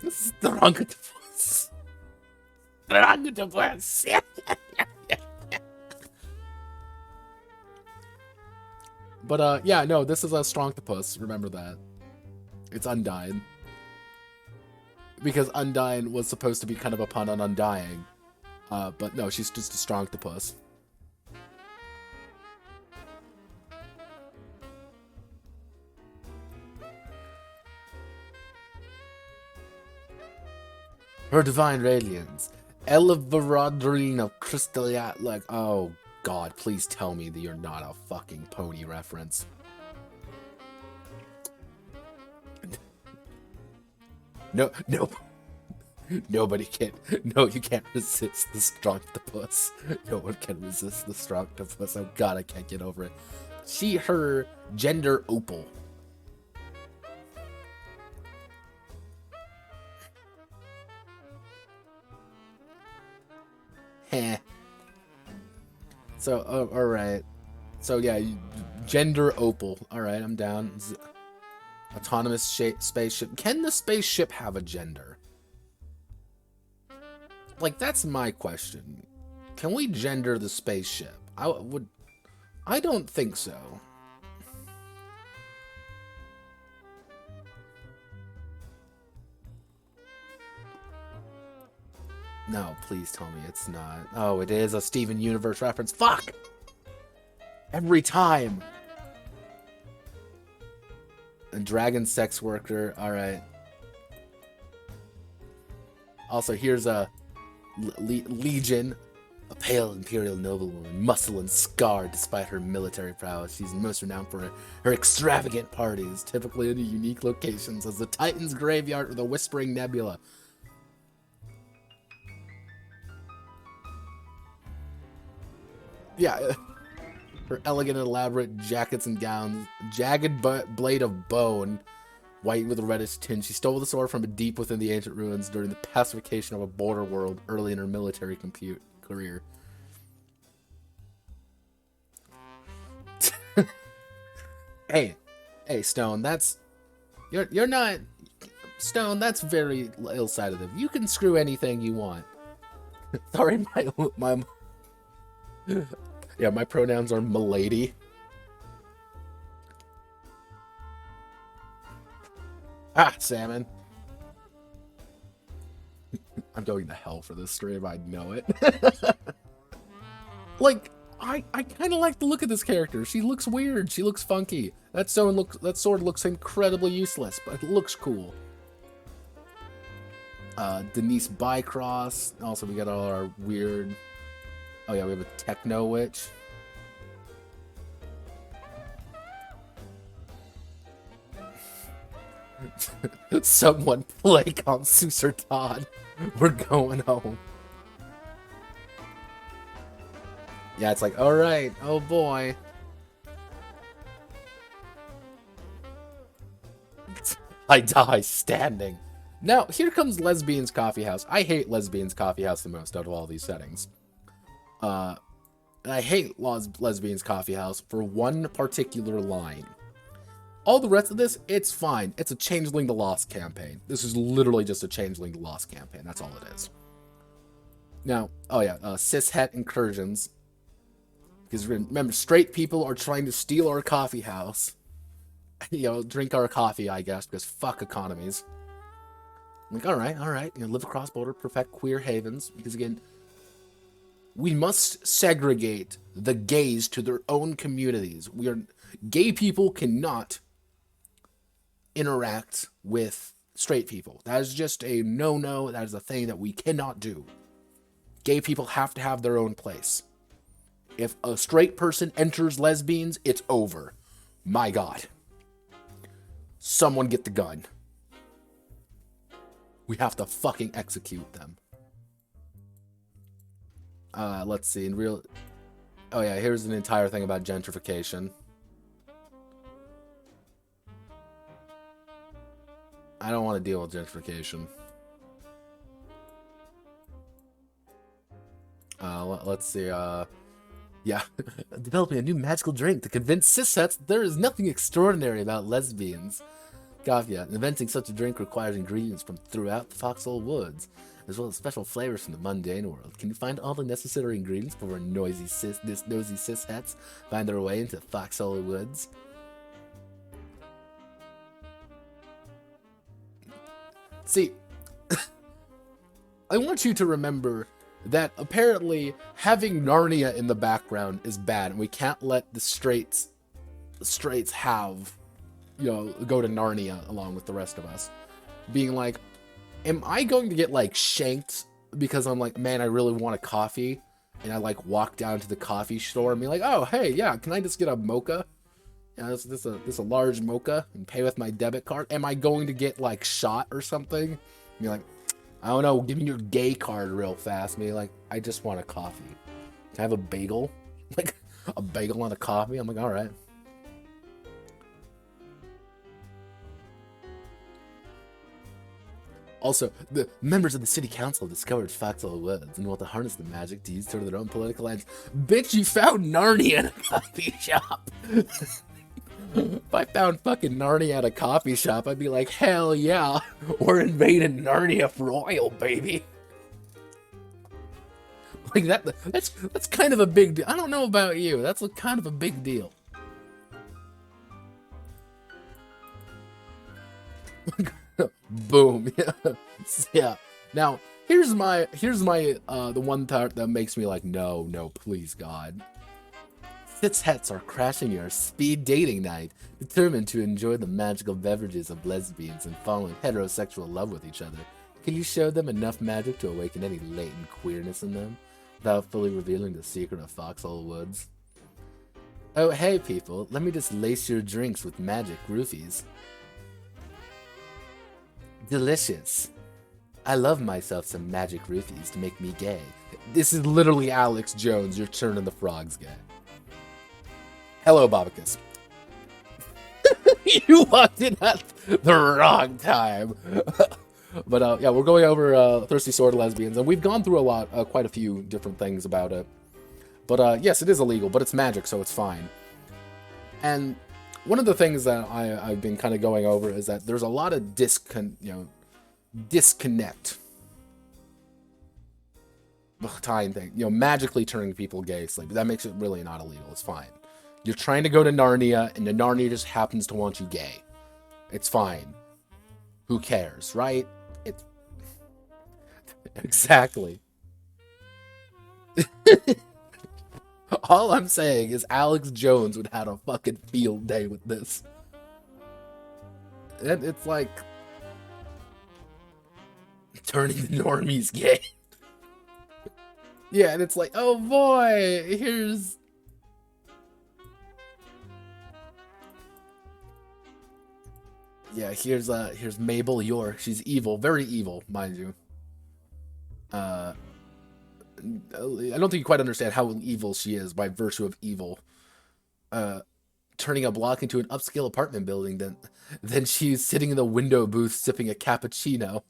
Strongtopus. Strongtopus. But, yeah, no, this is a Strongtopus. Remember that. It's Undyne. Because Undyne was supposed to be kind of a pun on undying. But no, she's just a Strongtopus. Her divine radiance. Elevaradrine of Crystalliat, like, oh God, please tell me that you're not a fucking pony reference. No. Nobody can. No, you can't resist the strongtopus. No one can resist the strongtopus. Oh god, I can't get over it. Her gender opal. Heh. So, alright. So, yeah, gender opal. Alright, I'm down. Autonomous spaceship. Can the spaceship have a gender? Like, that's my question. Can we gender the spaceship? I don't think so. No, please tell me it's not. Oh, it is a Steven Universe reference. Fuck! Every time! A dragon sex worker. Alright. Also, here's a Legion. A pale imperial noblewoman, muscle and scarred despite her military prowess. She's most renowned for her extravagant parties, typically in unique locations, as the Titan's graveyard or the Whispering Nebula. Yeah, her elegant and elaborate jackets and gowns, jagged blade of bone, white with a reddish tinge. She stole the sword from deep within the ancient ruins during the pacification of a border world early in her military career. Hey, Stone, that's you're not Stone. That's very ill-sighted of you. You can screw anything you want. Sorry, my yeah, my pronouns are milady. Ah, salmon. I'm going to hell for this stream, I know it. Like, I kind of like the look of this character. She looks weird. She looks funky. That sword looks incredibly useless, but it looks cool. Denise Bycross. Also, we got all our weird... Oh yeah, we have a Techno Witch. Someone play Consuser Todd. We're going home. Yeah, it's like, alright, oh boy. I die standing. Now, here comes Lesbians Coffee House. I hate Lesbians Coffee House the most out of all these settings. And I hate Lesbians Coffee House for one particular line. All the rest of this, it's fine. It's a Changeling the Lost campaign. This is literally just a Changeling the Lost campaign. That's all it is. Now, oh yeah, cishet incursions. Because remember, straight people are trying to steal our coffee house. You know, drink our coffee, I guess, because fuck economies. I'm like, alright, you know, live across border, perfect queer havens. Because again, we must segregate the gays to their own communities. Gay people cannot interact with straight people. That is just a no-no. That is a thing that we cannot do. Gay people have to have their own place. If a straight person enters lesbians, it's over. My God. Someone get the gun. We have to fucking execute them. Let's see. Oh yeah, here's an entire thing about gentrification. I don't want to deal with gentrification. Let's see. Yeah, developing a new magical drink to convince cishets there is nothing extraordinary about lesbians. Coffee. Inventing such a drink requires ingredients from throughout the Foxhole Woods, as well as special flavors from the mundane world. Can you find all the necessary ingredients before nosy cishets find their way into Foxhole Woods? See, I want you to remember that apparently having Narnia in the background is bad, and we can't let the straights have, you know, go to Narnia along with the rest of us. Being like, am I going to get, like, shanked because I'm like, man, I really want a coffee, and I, like, walk down to the coffee store and be like, oh, hey, yeah, can I just get a mocha? Yeah, this a large mocha and pay with my debit card? Am I going to get, like, shot or something? And be like, I don't know, give me your gay card real fast. Me like, I just want a coffee. Can I have a bagel? Like, a bagel and a coffee? I'm like, all right. Also, the members of the city council discovered Foxhole Woods and want to harness the magic to use to their own political ends. Bitch, you found Narnia in a coffee shop. If I found fucking Narnia at a coffee shop, I'd be like, hell yeah, we're invading Narnia for oil, baby. Like that's kind of a big deal. I don't know about you, that's kind of a big deal. Boom. Yeah. Yeah. Now, here's my the one part that makes me like, no, please God. Cis hets are crashing your speed dating night, determined to enjoy the magical beverages of lesbians and fall in heterosexual love with each other. Can you show them enough magic to awaken any latent queerness in them, without fully revealing the secret of Foxhole Woods? Oh, hey people, let me just lace your drinks with magic roofies. Delicious. I love myself some magic roofies to make me gay. This is literally Alex Jones, you're turning the frogs gay. Hello, Bobicus. You walked in at the wrong time. But yeah, we're going over Thirsty Sword Lesbians, and we've gone through quite a few different things about it. But yes, it is illegal, but it's magic, so it's fine. And one of the things that I've been kind of going over is that there's a lot of disconnect time thing, magically turning people gay. It's like, that makes it really not illegal. It's fine. You're trying to go to Narnia, and the Narnia just happens to want you gay. It's fine. Who cares, right? It's exactly. All I'm saying is Alex Jones would have a fucking field day with this. And it's like turning the normies gay. Yeah, and it's like, oh boy, here's Mabel York. She's evil, very evil, mind you. I don't think you quite understand how evil she is by virtue of evil. Turning a block into an upscale apartment building, then she's sitting in the window booth sipping a cappuccino.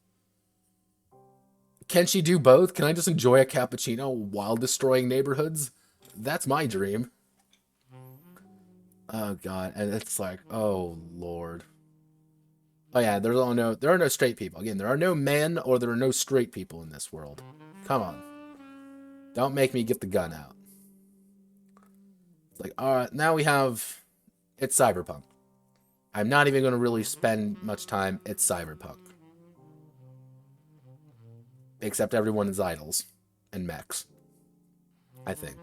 Can she do both? Can I just enjoy a cappuccino while destroying neighborhoods? That's my dream. Oh god, and it's like, oh lord. Oh yeah, there are no straight people. Again, there are no men or there are no straight people in this world. Come on. Don't make me get the gun out. It's like, alright, now it's cyberpunk. I'm not even going to really spend much time. It's cyberpunk. Except everyone is idols and mechs, I think.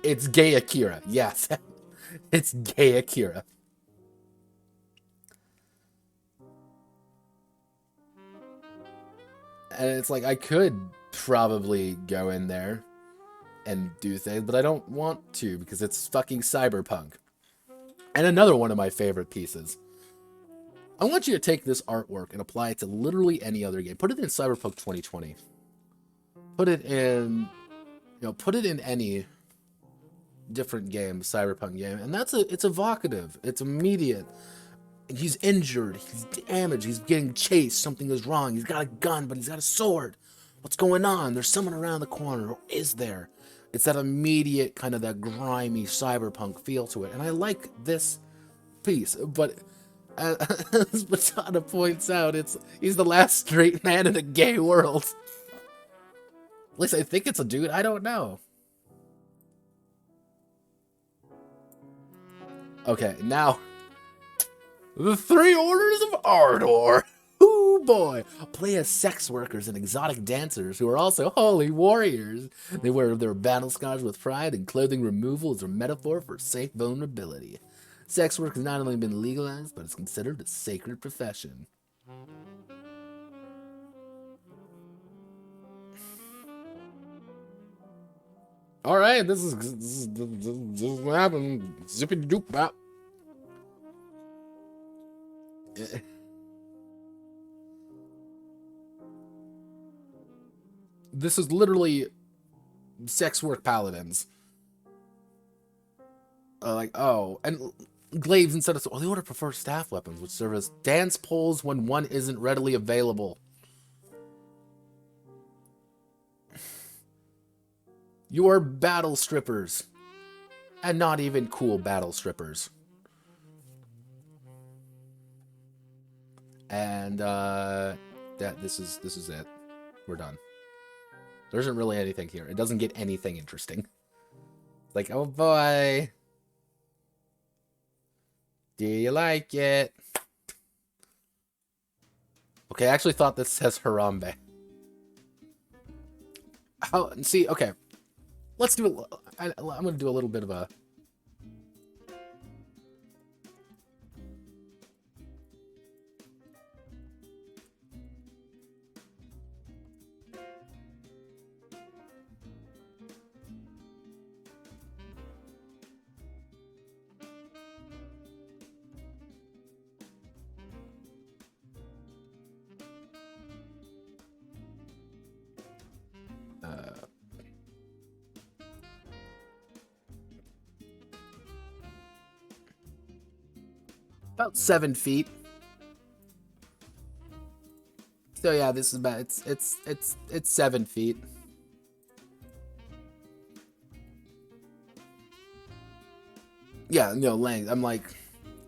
It's gay Akira. Yes. It's gay Akira. And it's like, I could probably go in there and do things, but I don't want to because it's fucking cyberpunk. And another one of my favorite pieces. I want you to take this artwork and apply it to literally any other game. Put it in Cyberpunk 2020. Put it in, put it in any different game, cyberpunk game, and it's evocative. It's immediate. He's injured. He's damaged. He's getting chased. Something is wrong. He's got a gun, but he's got a sword. What's going on? There's someone around the corner. Or is there? It's that immediate kind of that grimy cyberpunk feel to it, and I like this piece. But as Batata points out, he's the last straight man in a gay world. At least I think it's a dude. I don't know. Okay, now the 3 Orders of Ardor. Ooh boy! Play as sex workers and exotic dancers who are also holy warriors. They wear their battle scars with pride, and clothing removal is a metaphor for safe vulnerability. Sex work has not only been legalized, but it's considered a sacred profession. All right, this is what happened. Zippity doop bop. This is literally sex work paladins. Like, oh, and glaives instead of... Oh, the order prefers staff weapons, which serve as dance poles when one isn't readily available. You're battle strippers. And not even cool battle strippers. And, this is it. We're done. There isn't really anything here. It doesn't get anything interesting. Like, oh boy. Do you like it? Okay, I actually thought this says Harambe. How, see, okay. Let's do it. I'm going to do a little bit of a... about 7 feet. So yeah, this is about it's 7 feet. Yeah, no length. I'm like,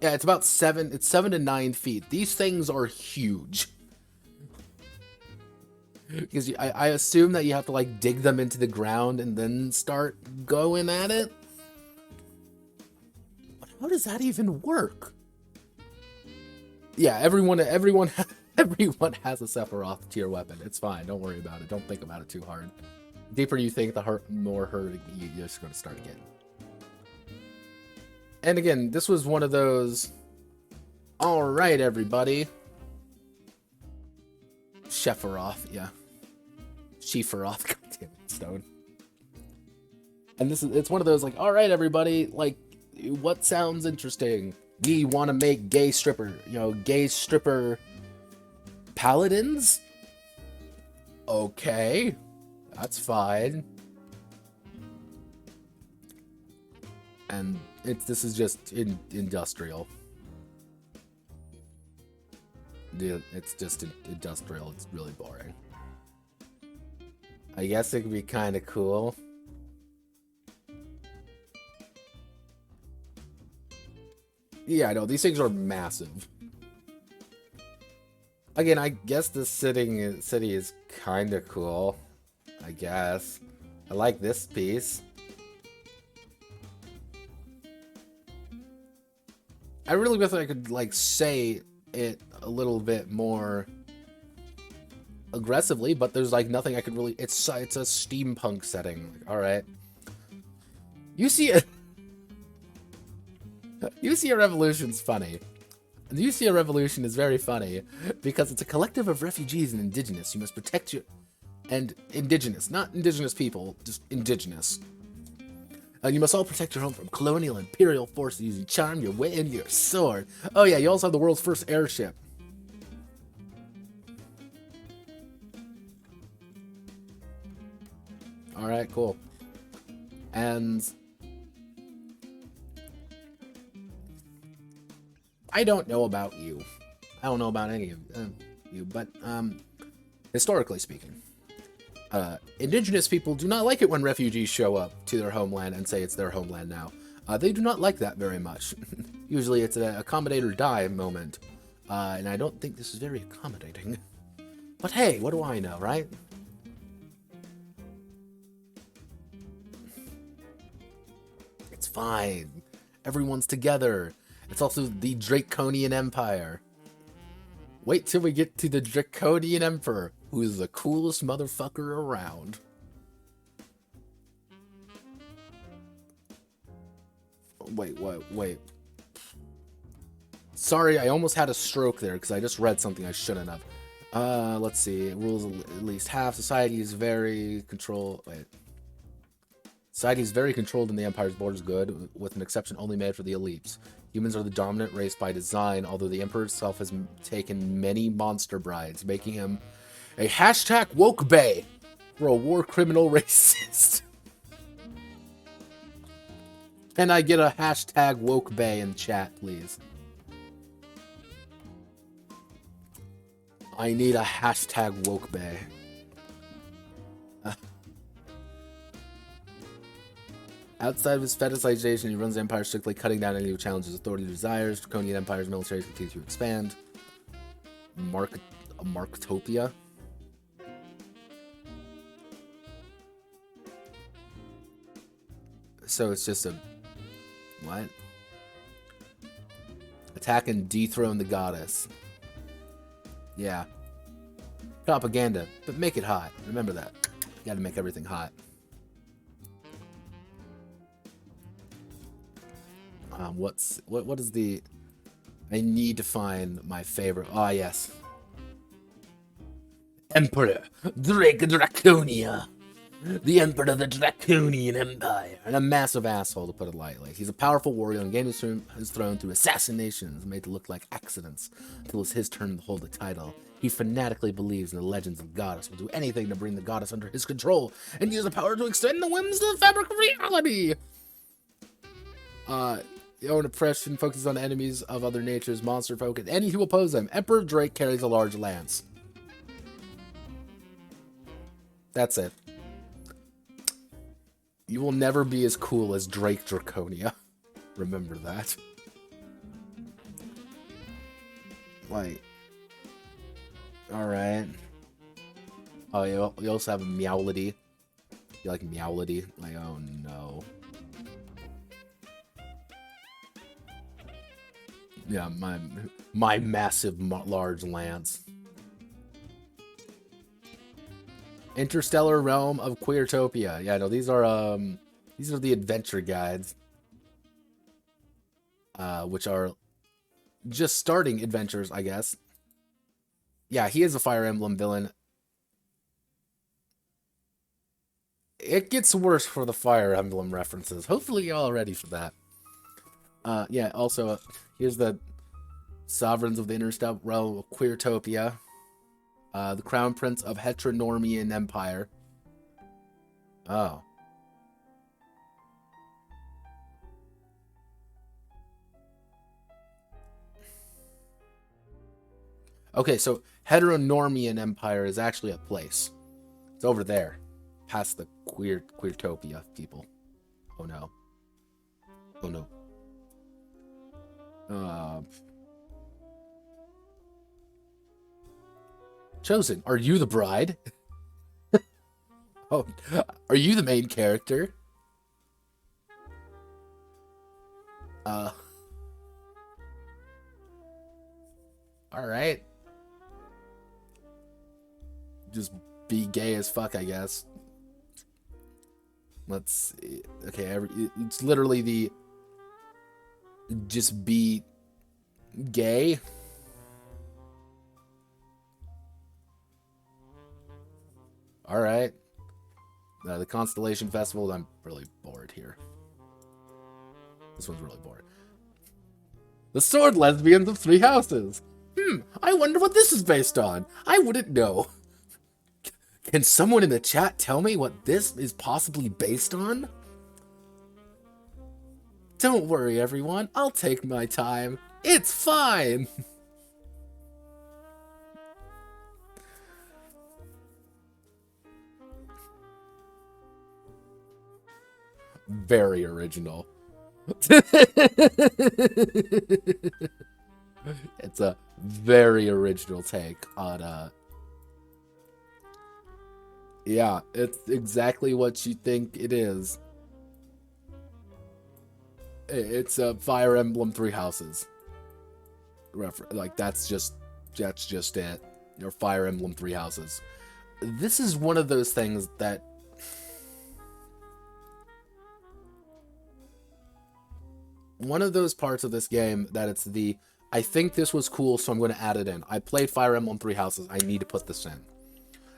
yeah, it's about 7. It's 7 to 9 feet. These things are huge. Because I assume that you have to like dig them into the ground and then start going at it. But how does that even work? Yeah, everyone has a Sephiroth tier weapon. It's fine. Don't worry about it. Don't think about it too hard. The deeper you think, the more hurt you're just going to start getting. And again, this was one of those. All right, everybody. Sephiroth, yeah. Sephiroth, goddamn it, Stone. And it's one of those like, all right, everybody, like, what sounds interesting? We want to make gay stripper paladins? Okay, that's fine. And this is just industrial. It's just industrial. It's really boring. I guess it could be kind of cool. Yeah, I know, these things are massive. Again, I guess this city is kind of cool. I guess. I like this piece. I really wish I could, like, say it a little bit more aggressively, but there's, like, nothing I could really... It's a steampunk setting. Like, alright. You see a revolution's funny. The UCA revolution is very funny because it's a collective of refugees and indigenous. You must protect your... And indigenous. Not indigenous people, just indigenous. You must all protect your home from colonial and imperial forces using charm, your wit, and your sword. Oh yeah, you also have the world's first airship. Alright, cool. And... I don't know about you. I don't know about any of you, but historically speaking, indigenous people do not like it when refugees show up to their homeland and say it's their homeland now. They do not like that very much. Usually it's an accommodate or die moment, and I don't think this is very accommodating. But hey, what do I know, right? It's fine. Everyone's together. It's also the Draconian Empire. Wait till we get to the Draconian Emperor, who is the coolest motherfucker around. Wait. Sorry, I almost had a stroke there because I just read something I shouldn't have. Let's see. Rules at least half. Society is very control. Wait. Society is very controlled and the Empire's borders good, with an exception only made for the elites. Humans are the dominant race by design, although the Emperor itself has taken many monster brides, making him a hashtag woke bae for a war criminal racist. Can I get a hashtag woke bae in chat, please? I need a hashtag woke bae. Outside of his fetishization, he runs the Empire strictly, cutting down any who challenges authority desires. Draconian Empire's military continues to expand. Marktopia. So it's just a... What? Attack and dethrone the goddess. Yeah. Propaganda, but make it hot. Remember that. You gotta make everything hot. What is the... I need to find my favorite... Ah, yes. Emperor Drake Draconia. The Emperor of the Draconian Empire. And a massive asshole, to put it lightly. He's a powerful warrior and gained his throne through assassinations made to look like accidents until it's his turn to hold the title. He fanatically believes in the legends of the goddess, will do anything to bring the goddess under his control, and use the power to extend the whims of the fabric of reality. The own oppression focuses on enemies of other natures, monster folk, and any who oppose them. Emperor Drake carries a large lance. That's it. You will never be as cool as Drake Draconia. Remember that. Like... Alright. Oh, you also have Meowlity. You like Meowlity? Like, oh no. Yeah, my massive, large lance. Interstellar Realm of Queertopia. Yeah, no, these are the adventure guides. Which are just starting adventures, I guess. Yeah, he is a Fire Emblem villain. It gets worse for the Fire Emblem references. Hopefully you're all ready for that. Yeah, also, here's the Sovereigns of the Interstellar Realm of Queertopia. The Crown Prince of Heteronormian Empire. Oh. Okay, so Heteronormian Empire is actually a place. It's over there. Past the Queertopia people. Oh no. Oh no. Chosen, are you the bride? Oh, are you the main character? Alright. Just be gay as fuck, I guess. Let's see. Okay, it's literally the... Just be... gay? Alright. The Constellation Festival, I'm really bored here. This one's really bored. The Sword Lesbians of Three Houses. I wonder what this is based on. I wouldn't know. Can someone in the chat tell me what this is possibly based on? Don't worry, everyone. I'll take my time. It's fine. Very original. It's a very original take on yeah, it's exactly what you think it is. It's a Fire Emblem Three Houses like that's just it. Your Fire Emblem Three Houses. This is one of those things that one of those parts of this game that it's the I think this was cool, so I'm going to add it in. I played Fire Emblem Three Houses. I need to put this in.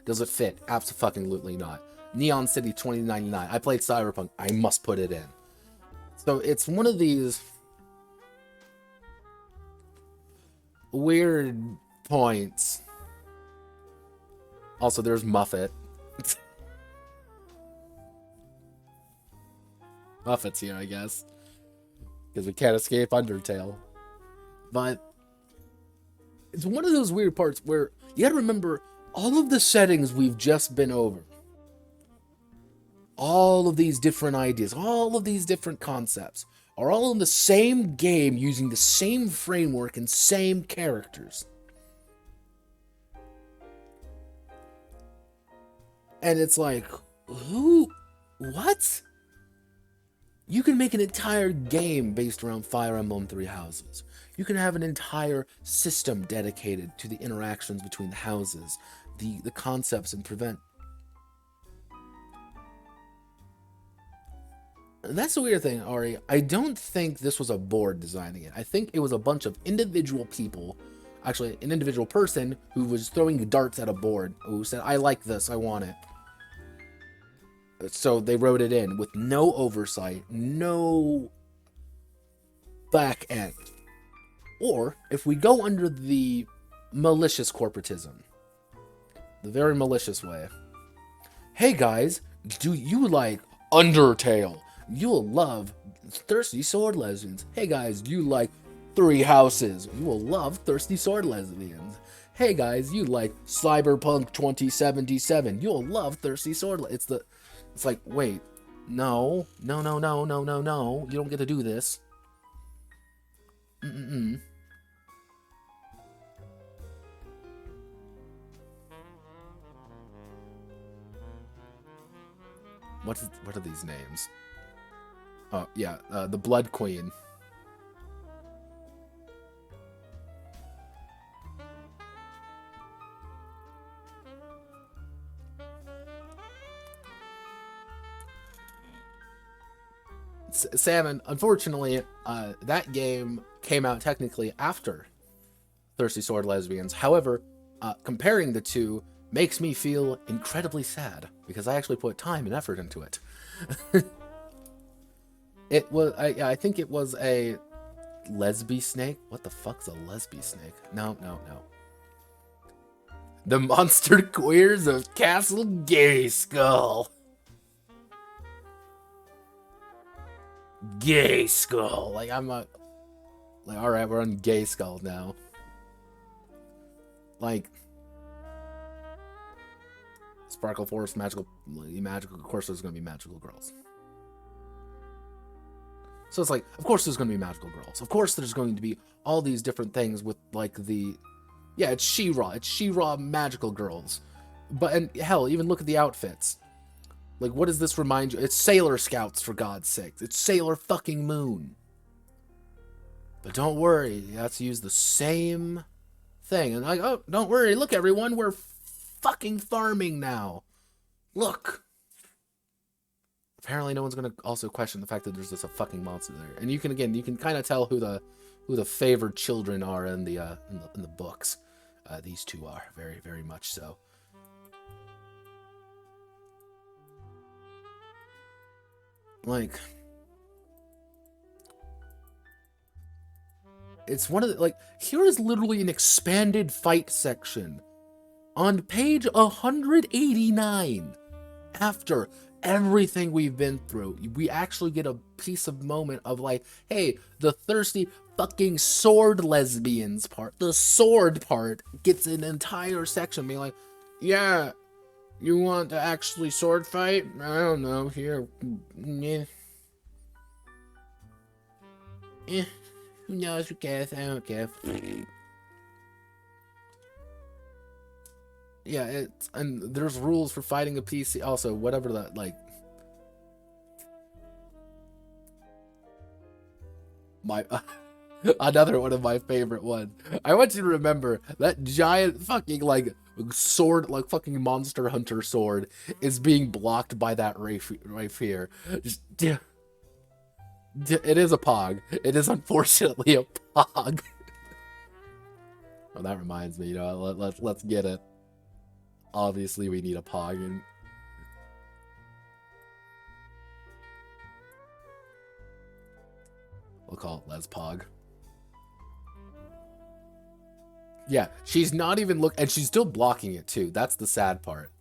Does it fit? Absolutely not. Neon City 2099. I played Cyberpunk. I must put it in. So it's one of these weird points. Also, there's Muffet. Muffet's here, I guess. Because we can't escape Undertale. But it's one of those weird parts where you gotta remember all of the settings we've just been over. All of these different ideas, all of these different concepts are all in the same game using the same framework and same characters. And it's like, who? What? You can make an entire game based around Fire Emblem Three Houses. You can have an entire system dedicated to the interactions between the houses, the concepts, and prevent. And that's the weird thing, Ari. I don't think this was a board designing it. I think it was a bunch of individual people, actually an individual person who was throwing darts at a board, who said, I like this, I want it. So they wrote it in with no oversight, no back end. Or, if we go under the malicious corporatism, the very malicious way, hey guys, do you like Undertale? You'll love Thirsty Sword Lesbians. Hey guys, you like Three Houses? You will love Thirsty Sword Lesbians. Hey guys, you like Cyberpunk 2077? You'll love Thirsty Sword. It's like, wait, no. You don't get to do this. What are these names? Oh, yeah, the Blood Queen. Salmon, unfortunately, that game came out technically after Thirsty Sword Lesbians. However, comparing the two makes me feel incredibly sad because I actually put time and effort into it. It was, I think it was a lesbi snake. What the fuck's a lesbi snake? No. The Monster Queers of Castle Gayskull. Gayskull. Like, I'm a... Like, alright, we're on Gayskull now. Like... Sparkle Force, magical... Of course there's gonna be magical girls. So it's like, of course there's gonna be magical girls. Of course there's going to be all these different things with, like, the... Yeah, it's She-Ra. It's She-Ra magical girls. But, and hell, even look at the outfits. Like, what does this remind you? It's Sailor Scouts, for God's sake. It's Sailor fucking Moon. But don't worry, you have to use the same thing. And like, oh, don't worry, look everyone, we're fucking farming now. Look. Apparently no one's gonna also question the fact that there's just a fucking monster there. And you can, again, you can kind of tell who the favored children are in the books. These two are, very, very much so. Like, it's one of the, like, here is literally an expanded fight section on page 189. After everything we've been through, we actually get a piece of moment of like, hey, the thirsty fucking sword lesbians part, the sword part gets an entire section being like, yeah, you want to actually sword fight? I don't know, here, who knows, who cares, I don't care. Yeah, it's, and there's rules for fighting a PC, also, whatever that, like, my, another one of my favorite ones. I want you to remember that giant fucking, like, sword, like, fucking monster hunter sword is being blocked by that rapier. Just, it is a pog. It is unfortunately a pog. Oh, that reminds me, you know, let's get it. Obviously, we need a pog. And as Pog. Yeah, she's not even and she's still blocking it too. That's the sad part.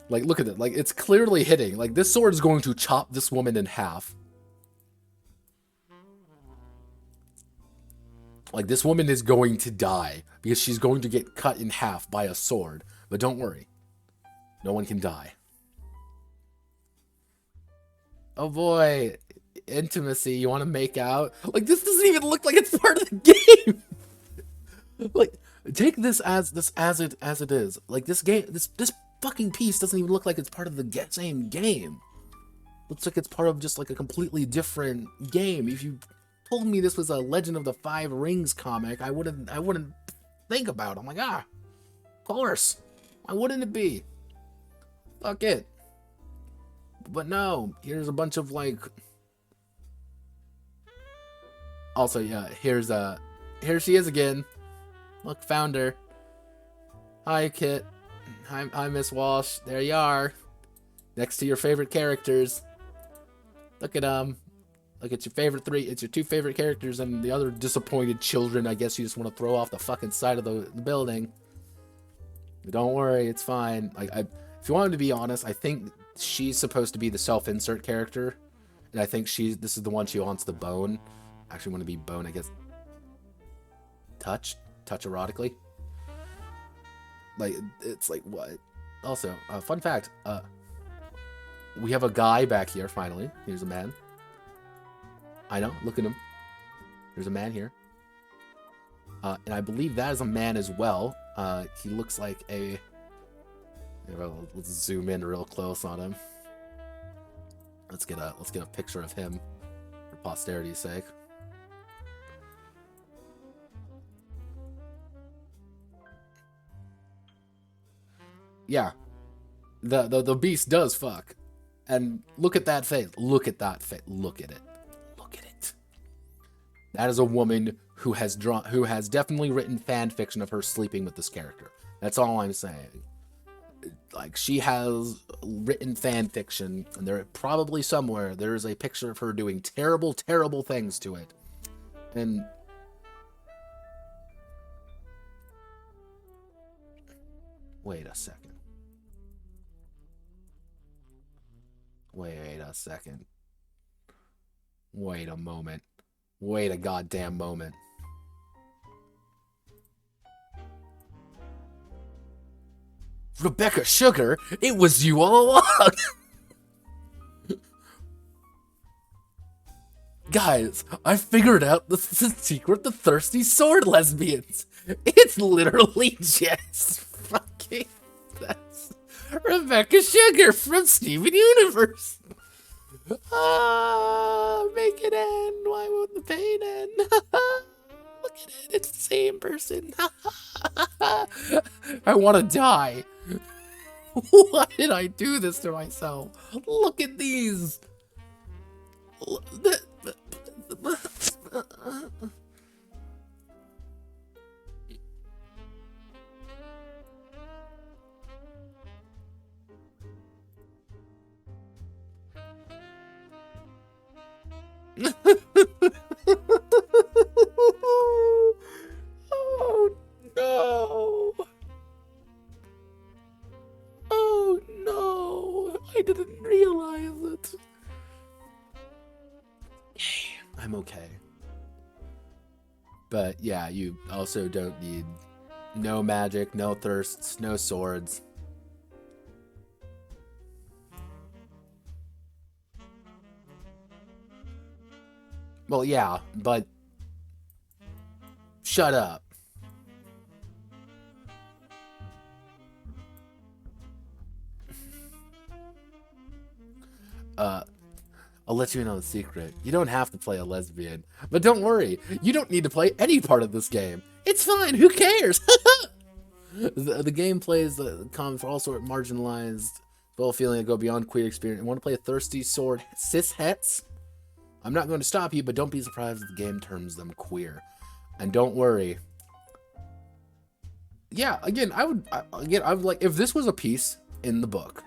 Like, look at it. Like, it's clearly hitting. Like, this sword is going to chop this woman in half. Like, this woman is going to die because she's going to get cut in half by a sword. But don't worry. No one can die. Oh boy. Intimacy. You want to make out? Like, this doesn't even look like it's part of the game. Like, take this as it is. Like, this game, this fucking piece doesn't even look like it's part of the same game. Looks like it's part of just like a completely different game. If you told me this was a Legend of the Five Rings comic, I wouldn't think about it. I'm like, of course. Why wouldn't it be? Fuck it. But no, here's a bunch of like. Also, yeah, here she is again. Look, found her. Hi, Kit. Hi, Miss Walsh. There you are. Next to your favorite characters. Look at Look, it's your favorite three. It's your two favorite characters and the other disappointed children. I guess you just want to throw off the fucking side of the building. But don't worry, it's fine. If you want to be honest, I think she's supposed to be the self-insert character, and I think this is the one she wants the bone. Actually, want to be bone, I guess. Touch erotically. Like, it's like, what? Also, fun fact, we have a guy back here, finally. Here's a man. I know, look at him. There's a man here. And I believe that is a man as well. He looks like a... Let's zoom in real close on him. Let's get a picture of him for posterity's sake. Yeah, the beast does fuck, and look at that face. Look at that face. Look at it. Look at it. That is a woman who has definitely written fan fiction of her sleeping with this character. That's all I'm saying. Like, she has written fan fiction, and there probably somewhere there is a picture of her doing terrible, terrible things to it, and. Wait a second. Wait a second. Wait a moment. Wait a goddamn moment. Rebecca Sugar, it was you all along! Guys, I figured out the secret to thirsty sword lesbians. It's literally just fucking... That's Rebecca Sugar from Steven Universe. Make it end. Why won't the pain end? Look at it. It's the same person. I want to die. Why did I do this to myself? Look at these. Oh no! Oh no! I didn't realize it. I'm okay. But yeah, you also don't need no magic, no thirsts, no swords. Well, yeah, but shut up. I'll let you in on the secret. You don't have to play a lesbian. But don't worry, you don't need to play any part of this game. It's fine, who cares? the game plays common for all sort of marginalized, well feeling that go beyond queer experience. You want to play a thirsty sword cis-hets? I'm not going to stop you, but don't be surprised if the game terms them queer. And don't worry. Yeah, again, I would like, if this was a piece in the book,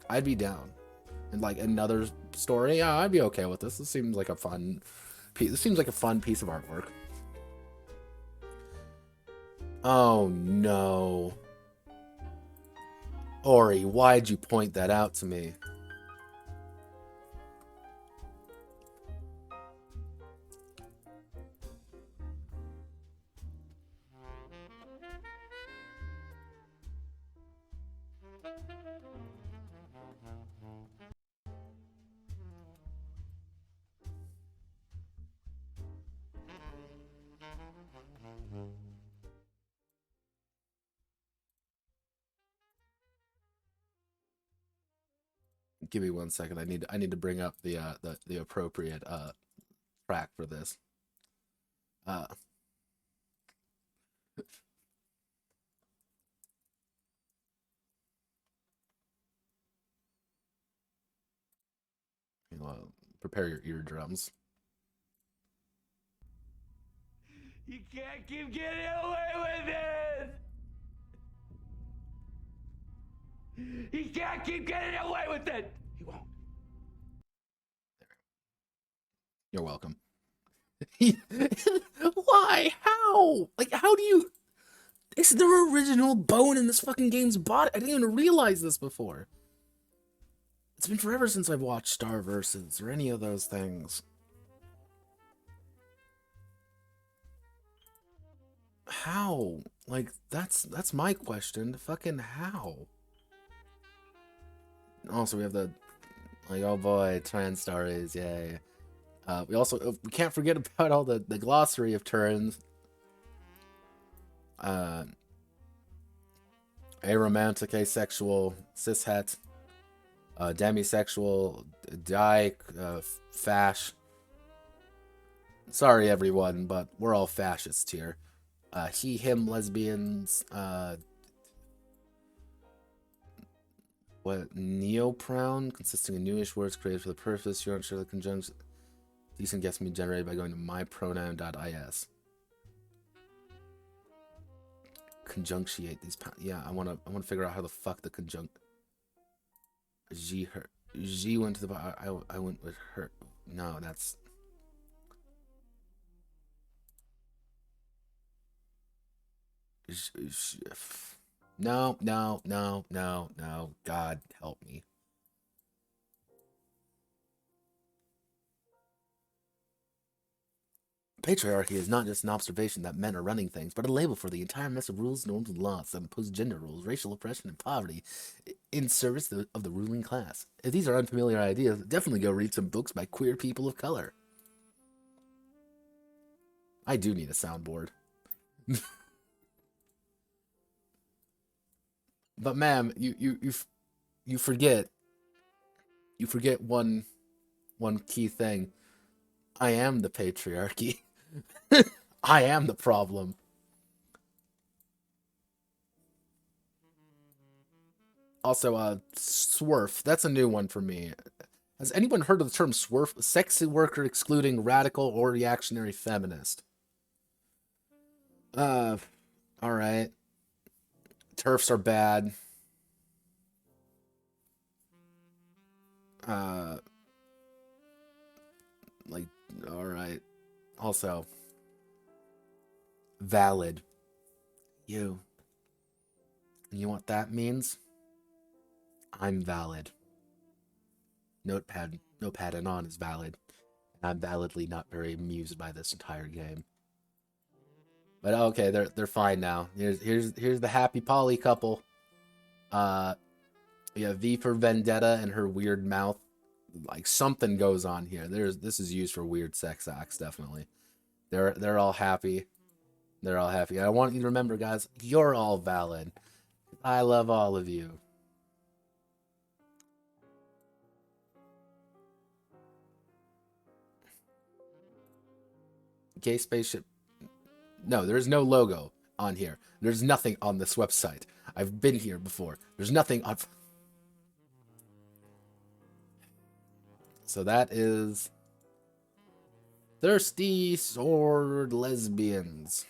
I'd be down. and like another story, yeah, I'd be okay with this. This seems like a fun piece. This seems like a fun piece of artwork. Oh no. Ori, why'd you point that out to me? Give me 1 second. I need to bring up the appropriate track for this. Uh you know, prepare your eardrums. You can't keep getting away with it! He can't keep getting away with it! He won't. You're welcome. Why? How? Like, how do you... It's the original bone in this fucking game's body. I didn't even realize this before. It's been forever since I've watched Star Versus or any of those things. How? Like, that's my question. Fucking how? Also, we have the... Like, oh boy, trans stories, yay. We can't forget about all the glossary of terms. Aromantic, asexual, cishet, demisexual, dyke, fash. Sorry everyone, but we're all fascists here. He, him, lesbians, neopronoun, consisting of newish words created for the purpose. You're unsure the conjunction. Decent guess can be generated by going to mypronoun.is. Conjunctiate these. Yeah, I wanna figure out how the fuck the conjunct. Her. G went to the. I went with her. No, that's. No. God help me. Patriarchy is not just an observation that men are running things, but a label for the entire mess of rules, norms, and laws that impose gender roles, racial oppression, and poverty in service of the ruling class. If these are unfamiliar ideas, definitely go read some books by queer people of color. I do need a soundboard. But ma'am, you forget one key thing. I am the patriarchy. I am the problem. Also, swerf. That's a new one for me. Has anyone heard of the term swerf? Sexy worker excluding radical or reactionary feminist. Alright. TERFs are bad. Like, alright. Also, valid. You know what that means? I'm valid. Notepad Anon is valid. And I'm validly not very amused by this entire game. But okay, they're fine now. Here's the happy poly couple. We have V for Vendetta and her weird mouth. Like something goes on here. This is used for weird sex acts, definitely. They're all happy. They're all happy. I want you to remember, guys, you're all valid. I love all of you. Gay spaceship. No, there's no logo on here. There's nothing on this website. I've been here before. There's nothing on... So that is... Thirsty Sword Lesbians.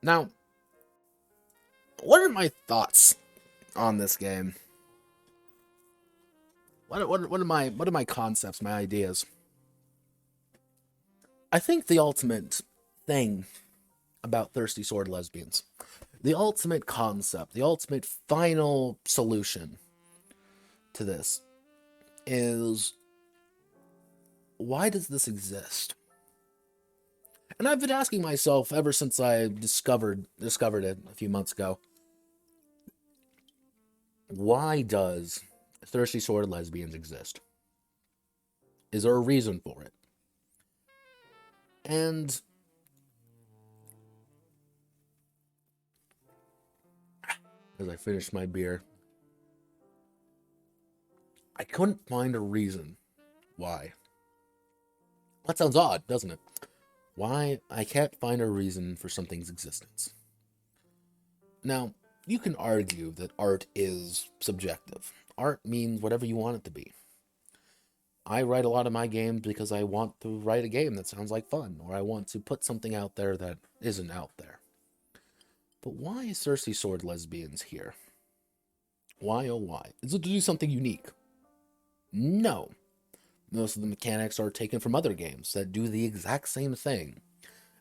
Now, what are my thoughts on this game? what are my concepts, my ideas? I think the ultimate thing about Thirsty Sword Lesbians, the ultimate concept, the ultimate final solution to this is, why does this exist? And I've been asking myself ever since I discovered it a few months ago. Why does Thirsty Sword Lesbians exist? Is there a reason for it? And as I finish my beer, I couldn't find a reason why. That sounds odd, doesn't it? Why I can't find a reason for something's existence. Now, you can argue that art is subjective. Art means whatever you want it to be. I write a lot of my games because I want to write a game that sounds like fun, or I want to put something out there that isn't out there. But why is Thirsty Sword Lesbians here? Why, oh why? Is it to do something unique? No. Most of the mechanics are taken from other games that do the exact same thing.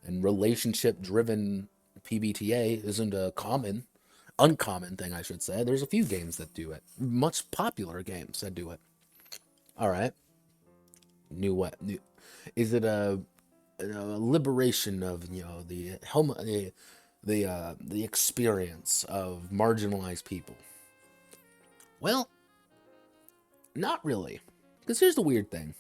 And relationship-driven PbtA isn't a uncommon thing, I should say. There's a few games that do it. Much popular games that do it. Alright. Is it a liberation of, the experience of marginalized people? Well, not really. Because here's the weird thing.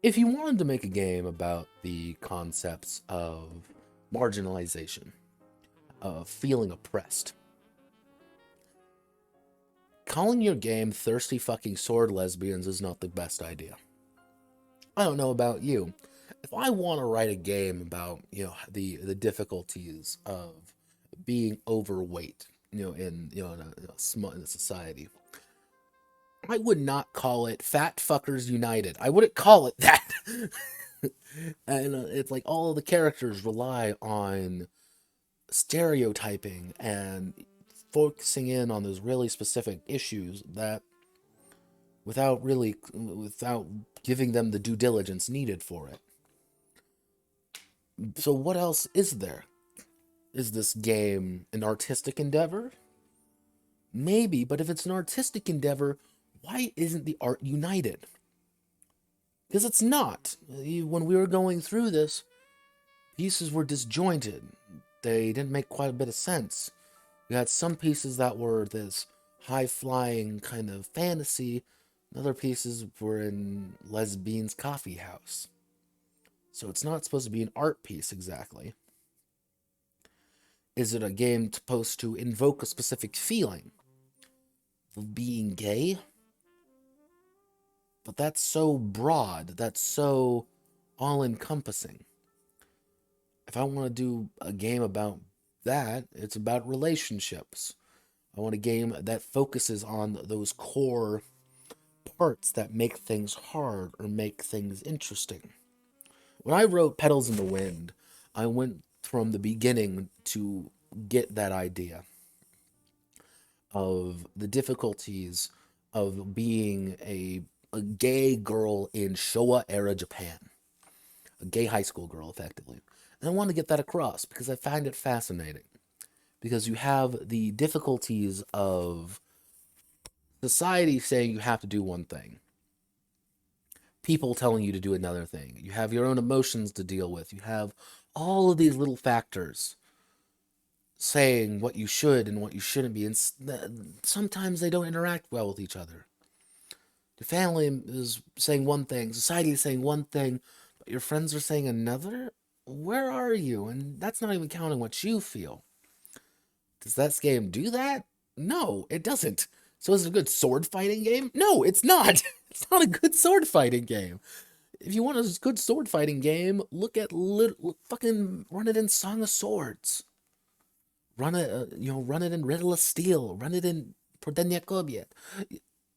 If you wanted to make a game about the concepts of marginalization, of feeling oppressed, calling your game Thirsty Fucking Sword Lesbians is not the best idea. I don't know about you. If I want to write a game about, the difficulties of being overweight, in a society, I would not call it Fat Fuckers United. I wouldn't call it that. And it's like all of the characters rely on stereotyping and focusing in on those really specific issues that without giving them the due diligence needed for it. So what else is there? Is this game an artistic endeavor? Maybe, but if it's an artistic endeavor, why isn't the art united? Because it's not. When we were going through this, pieces were disjointed. They didn't make quite a bit of sense. We had some pieces that were this high-flying kind of fantasy, and other pieces were in Lesbian's coffee house. So it's not supposed to be an art piece exactly. Is it a game supposed to invoke a specific feeling of being gay? But that's so broad, that's so all-encompassing. If I want to do a game about that, it's about relationships. I want a game that focuses on those core parts that make things hard or make things interesting. When I wrote Petals in the Wind, I went from the beginning to get that idea of the difficulties of being a gay girl in Showa-era Japan. A gay high school girl, effectively. And I want to get that across because I find it fascinating. Because you have the difficulties of society saying you have to do one thing. People telling you to do another thing. You have your own emotions to deal with. You have all of these little factors saying what you should and what you shouldn't be. And sometimes they don't interact well with each other. Your family is saying one thing, society is saying one thing, but your friends are saying another? Where are you? And that's not even counting what you feel. Does that game do that? No, it doesn't. So is it a good sword fighting game? No, it's not. It's not a good sword fighting game. If you want a good sword fighting game, look at fucking run it in Song of Swords. Run it, run it in Riddle of Steel. Run it in Prodenia Kobiet.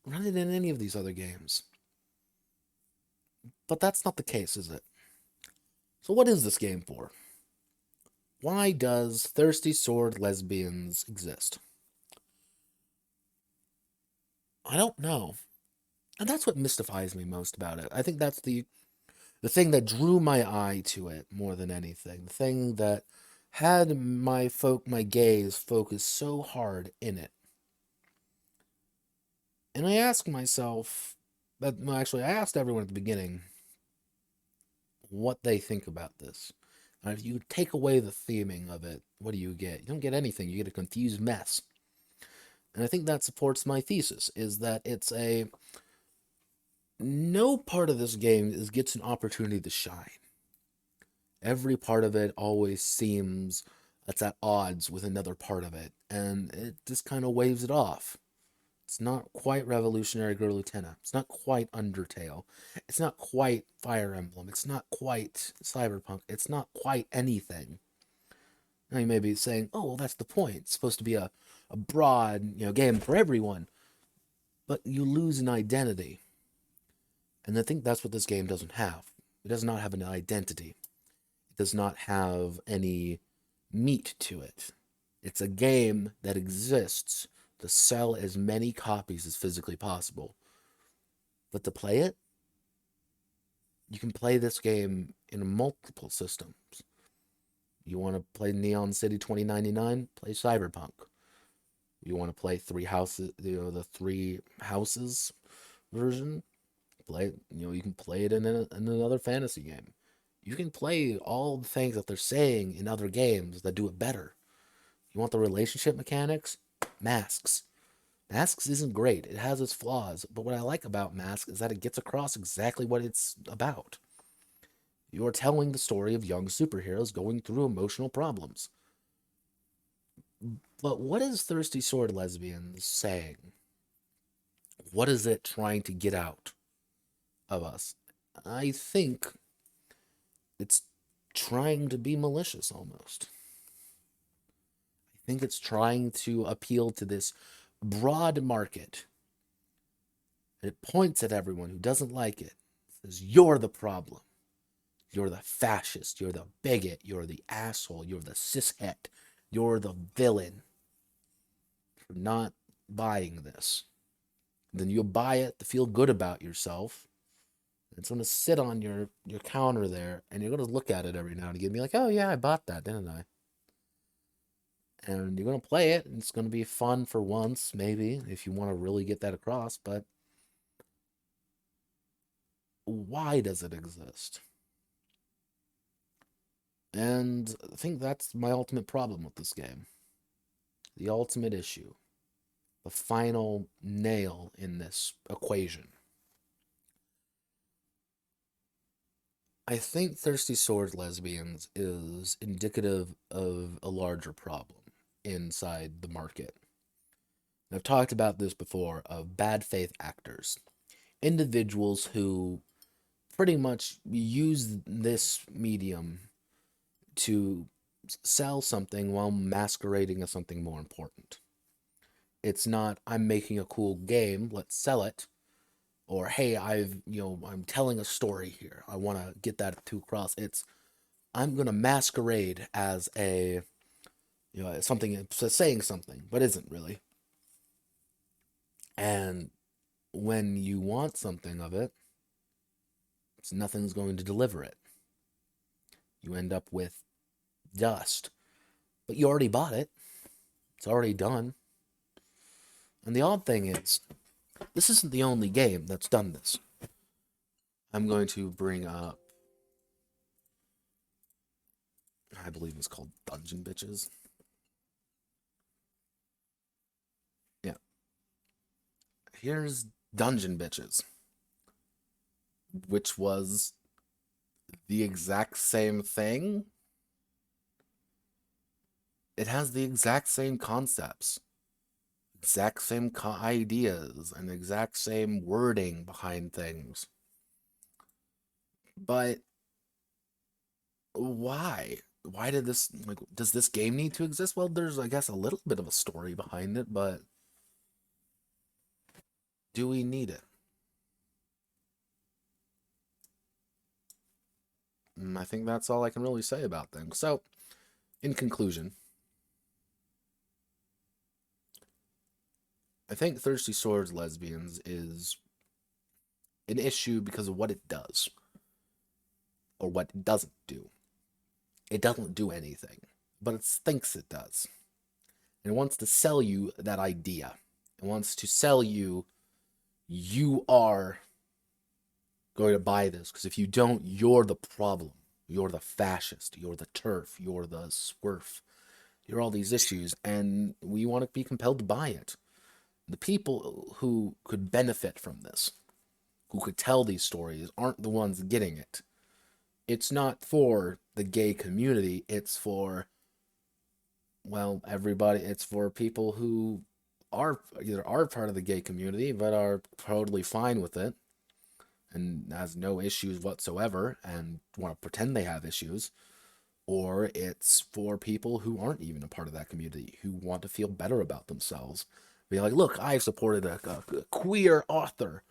Run it in any of these other games. But that's not the case, is it? So what is this game for? Why does Thirsty Sword Lesbians exist? I don't know. And that's what mystifies me most about it. I think that's the thing that drew my eye to it more than anything. The thing that had my gaze focus so hard in it. And I asked myself, I asked everyone at the beginning what they think about this. And if you take away the theming of it, what do you get? You don't get anything. You get a confused mess. And I think that supports my thesis, is that no part of this game gets an opportunity to shine. Every part of it always seems it's at odds with another part of it, and it just kind of waves it off. It's not quite Revolutionary Girl Lieutenant. It's not quite Undertale. It's not quite Fire Emblem. It's not quite Cyberpunk. It's not quite anything. Now you may be saying, oh, well, that's the point. It's supposed to be a broad, game for everyone. But you lose an identity. And I think that's what this game doesn't have. It does not have an identity. It does not have any meat to it. It's a game that exists to sell as many copies as physically possible. But to play it, you can play this game in multiple systems. You want to play Neon City 2099? Play Cyberpunk. You want to play the Three Houses version? You can play it in another fantasy game. You can play all the things that they're saying in other games that do it better. You want the relationship mechanics? Masks. Masks isn't great. It has its flaws, but what I like about Masks is that it gets across exactly what it's about. You are telling the story of young superheroes going through emotional problems. But what is Thirsty Sword Lesbians saying? What is it trying to get out of us? I think it's trying to be malicious almost. I think it's trying to appeal to this broad market. It points at everyone who doesn't like it. It says, you're the problem. You're the fascist. You're the bigot. You're the asshole. You're the cishet. You're the villain for not buying this. Then you'll buy it to feel good about yourself. It's going to sit on your counter there, and you're going to look at it every now and again and be like, oh, yeah, I bought that, didn't I? And you're going to play it, and it's going to be fun for once, maybe, if you want to really get that across, but why does it exist? And I think that's my ultimate problem with this game. The ultimate issue. The final nail in this equation. I think Thirsty Sword Lesbians is indicative of a larger problem inside the market. I've talked about this before, of bad faith actors. Individuals who pretty much use this medium to sell something while masquerading as something more important. It's not, I'm making a cool game, let's sell it. Or, hey, I'm telling a story here. I want to get that to across. It's, I'm going to masquerade as something, saying something, but isn't really. And when you want something of it, nothing's going to deliver it. You end up with dust. But you already bought it. It's already done. And the odd thing is, this isn't the only game that's done this. I'm going to bring up, I believe it's called Dungeon Bitches. Yeah. Here's Dungeon Bitches, which was the exact same thing. It has the exact same concepts, exact same ideas, and exact same wording behind things. But why? Why did this, does this game need to exist? Well, there's, I guess, a little bit of a story behind it, but do we need it? I think that's all I can really say about things. So, in conclusion, I think Thirsty Swords Lesbians is an issue because of what it does or what it doesn't do. It doesn't do anything, but it thinks it does. And it wants to sell you that idea. It wants to sell you, you are going to buy this, because if you don't, you're the problem. You're the fascist. You're the TERF. You're the SWERF. You're all these issues, and we want to be compelled to buy it. The people who could benefit from this, who could tell these stories, aren't the ones getting it. It's not for the gay community. It's for, well, everybody. It's for people who are either are part of the gay community but are totally fine with it and has no issues whatsoever and want to pretend they have issues, or it's for people who aren't even a part of that community, who want to feel better about themselves. Be like, look, I supported a queer author,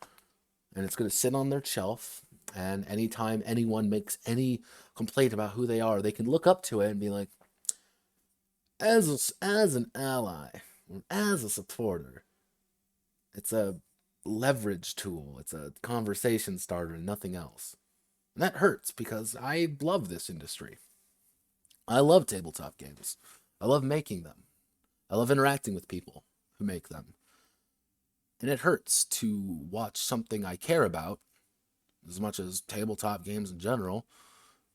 and it's going to sit on their shelf, and anytime anyone makes any complaint about who they are, they can look up to it and be like, as an ally, as a supporter, it's a leverage tool, it's a conversation starter and nothing else. And that hurts, because I love this industry. I love tabletop games. I love making them. I love interacting with people who make them. And it hurts to watch something I care about, as much as tabletop games in general,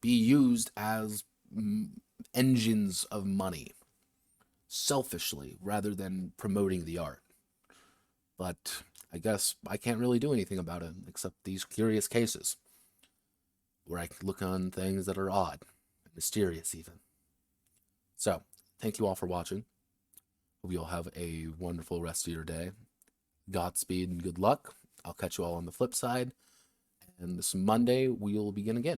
be used as engines of money, selfishly, rather than promoting the art. But I guess I can't really do anything about it, except these curious cases, where I can look on things that are odd, and mysterious even. So, thank you all for watching. Hope you all have a wonderful rest of your day. Godspeed and good luck. I'll catch you all on the flip side. And this Monday, we'll begin again.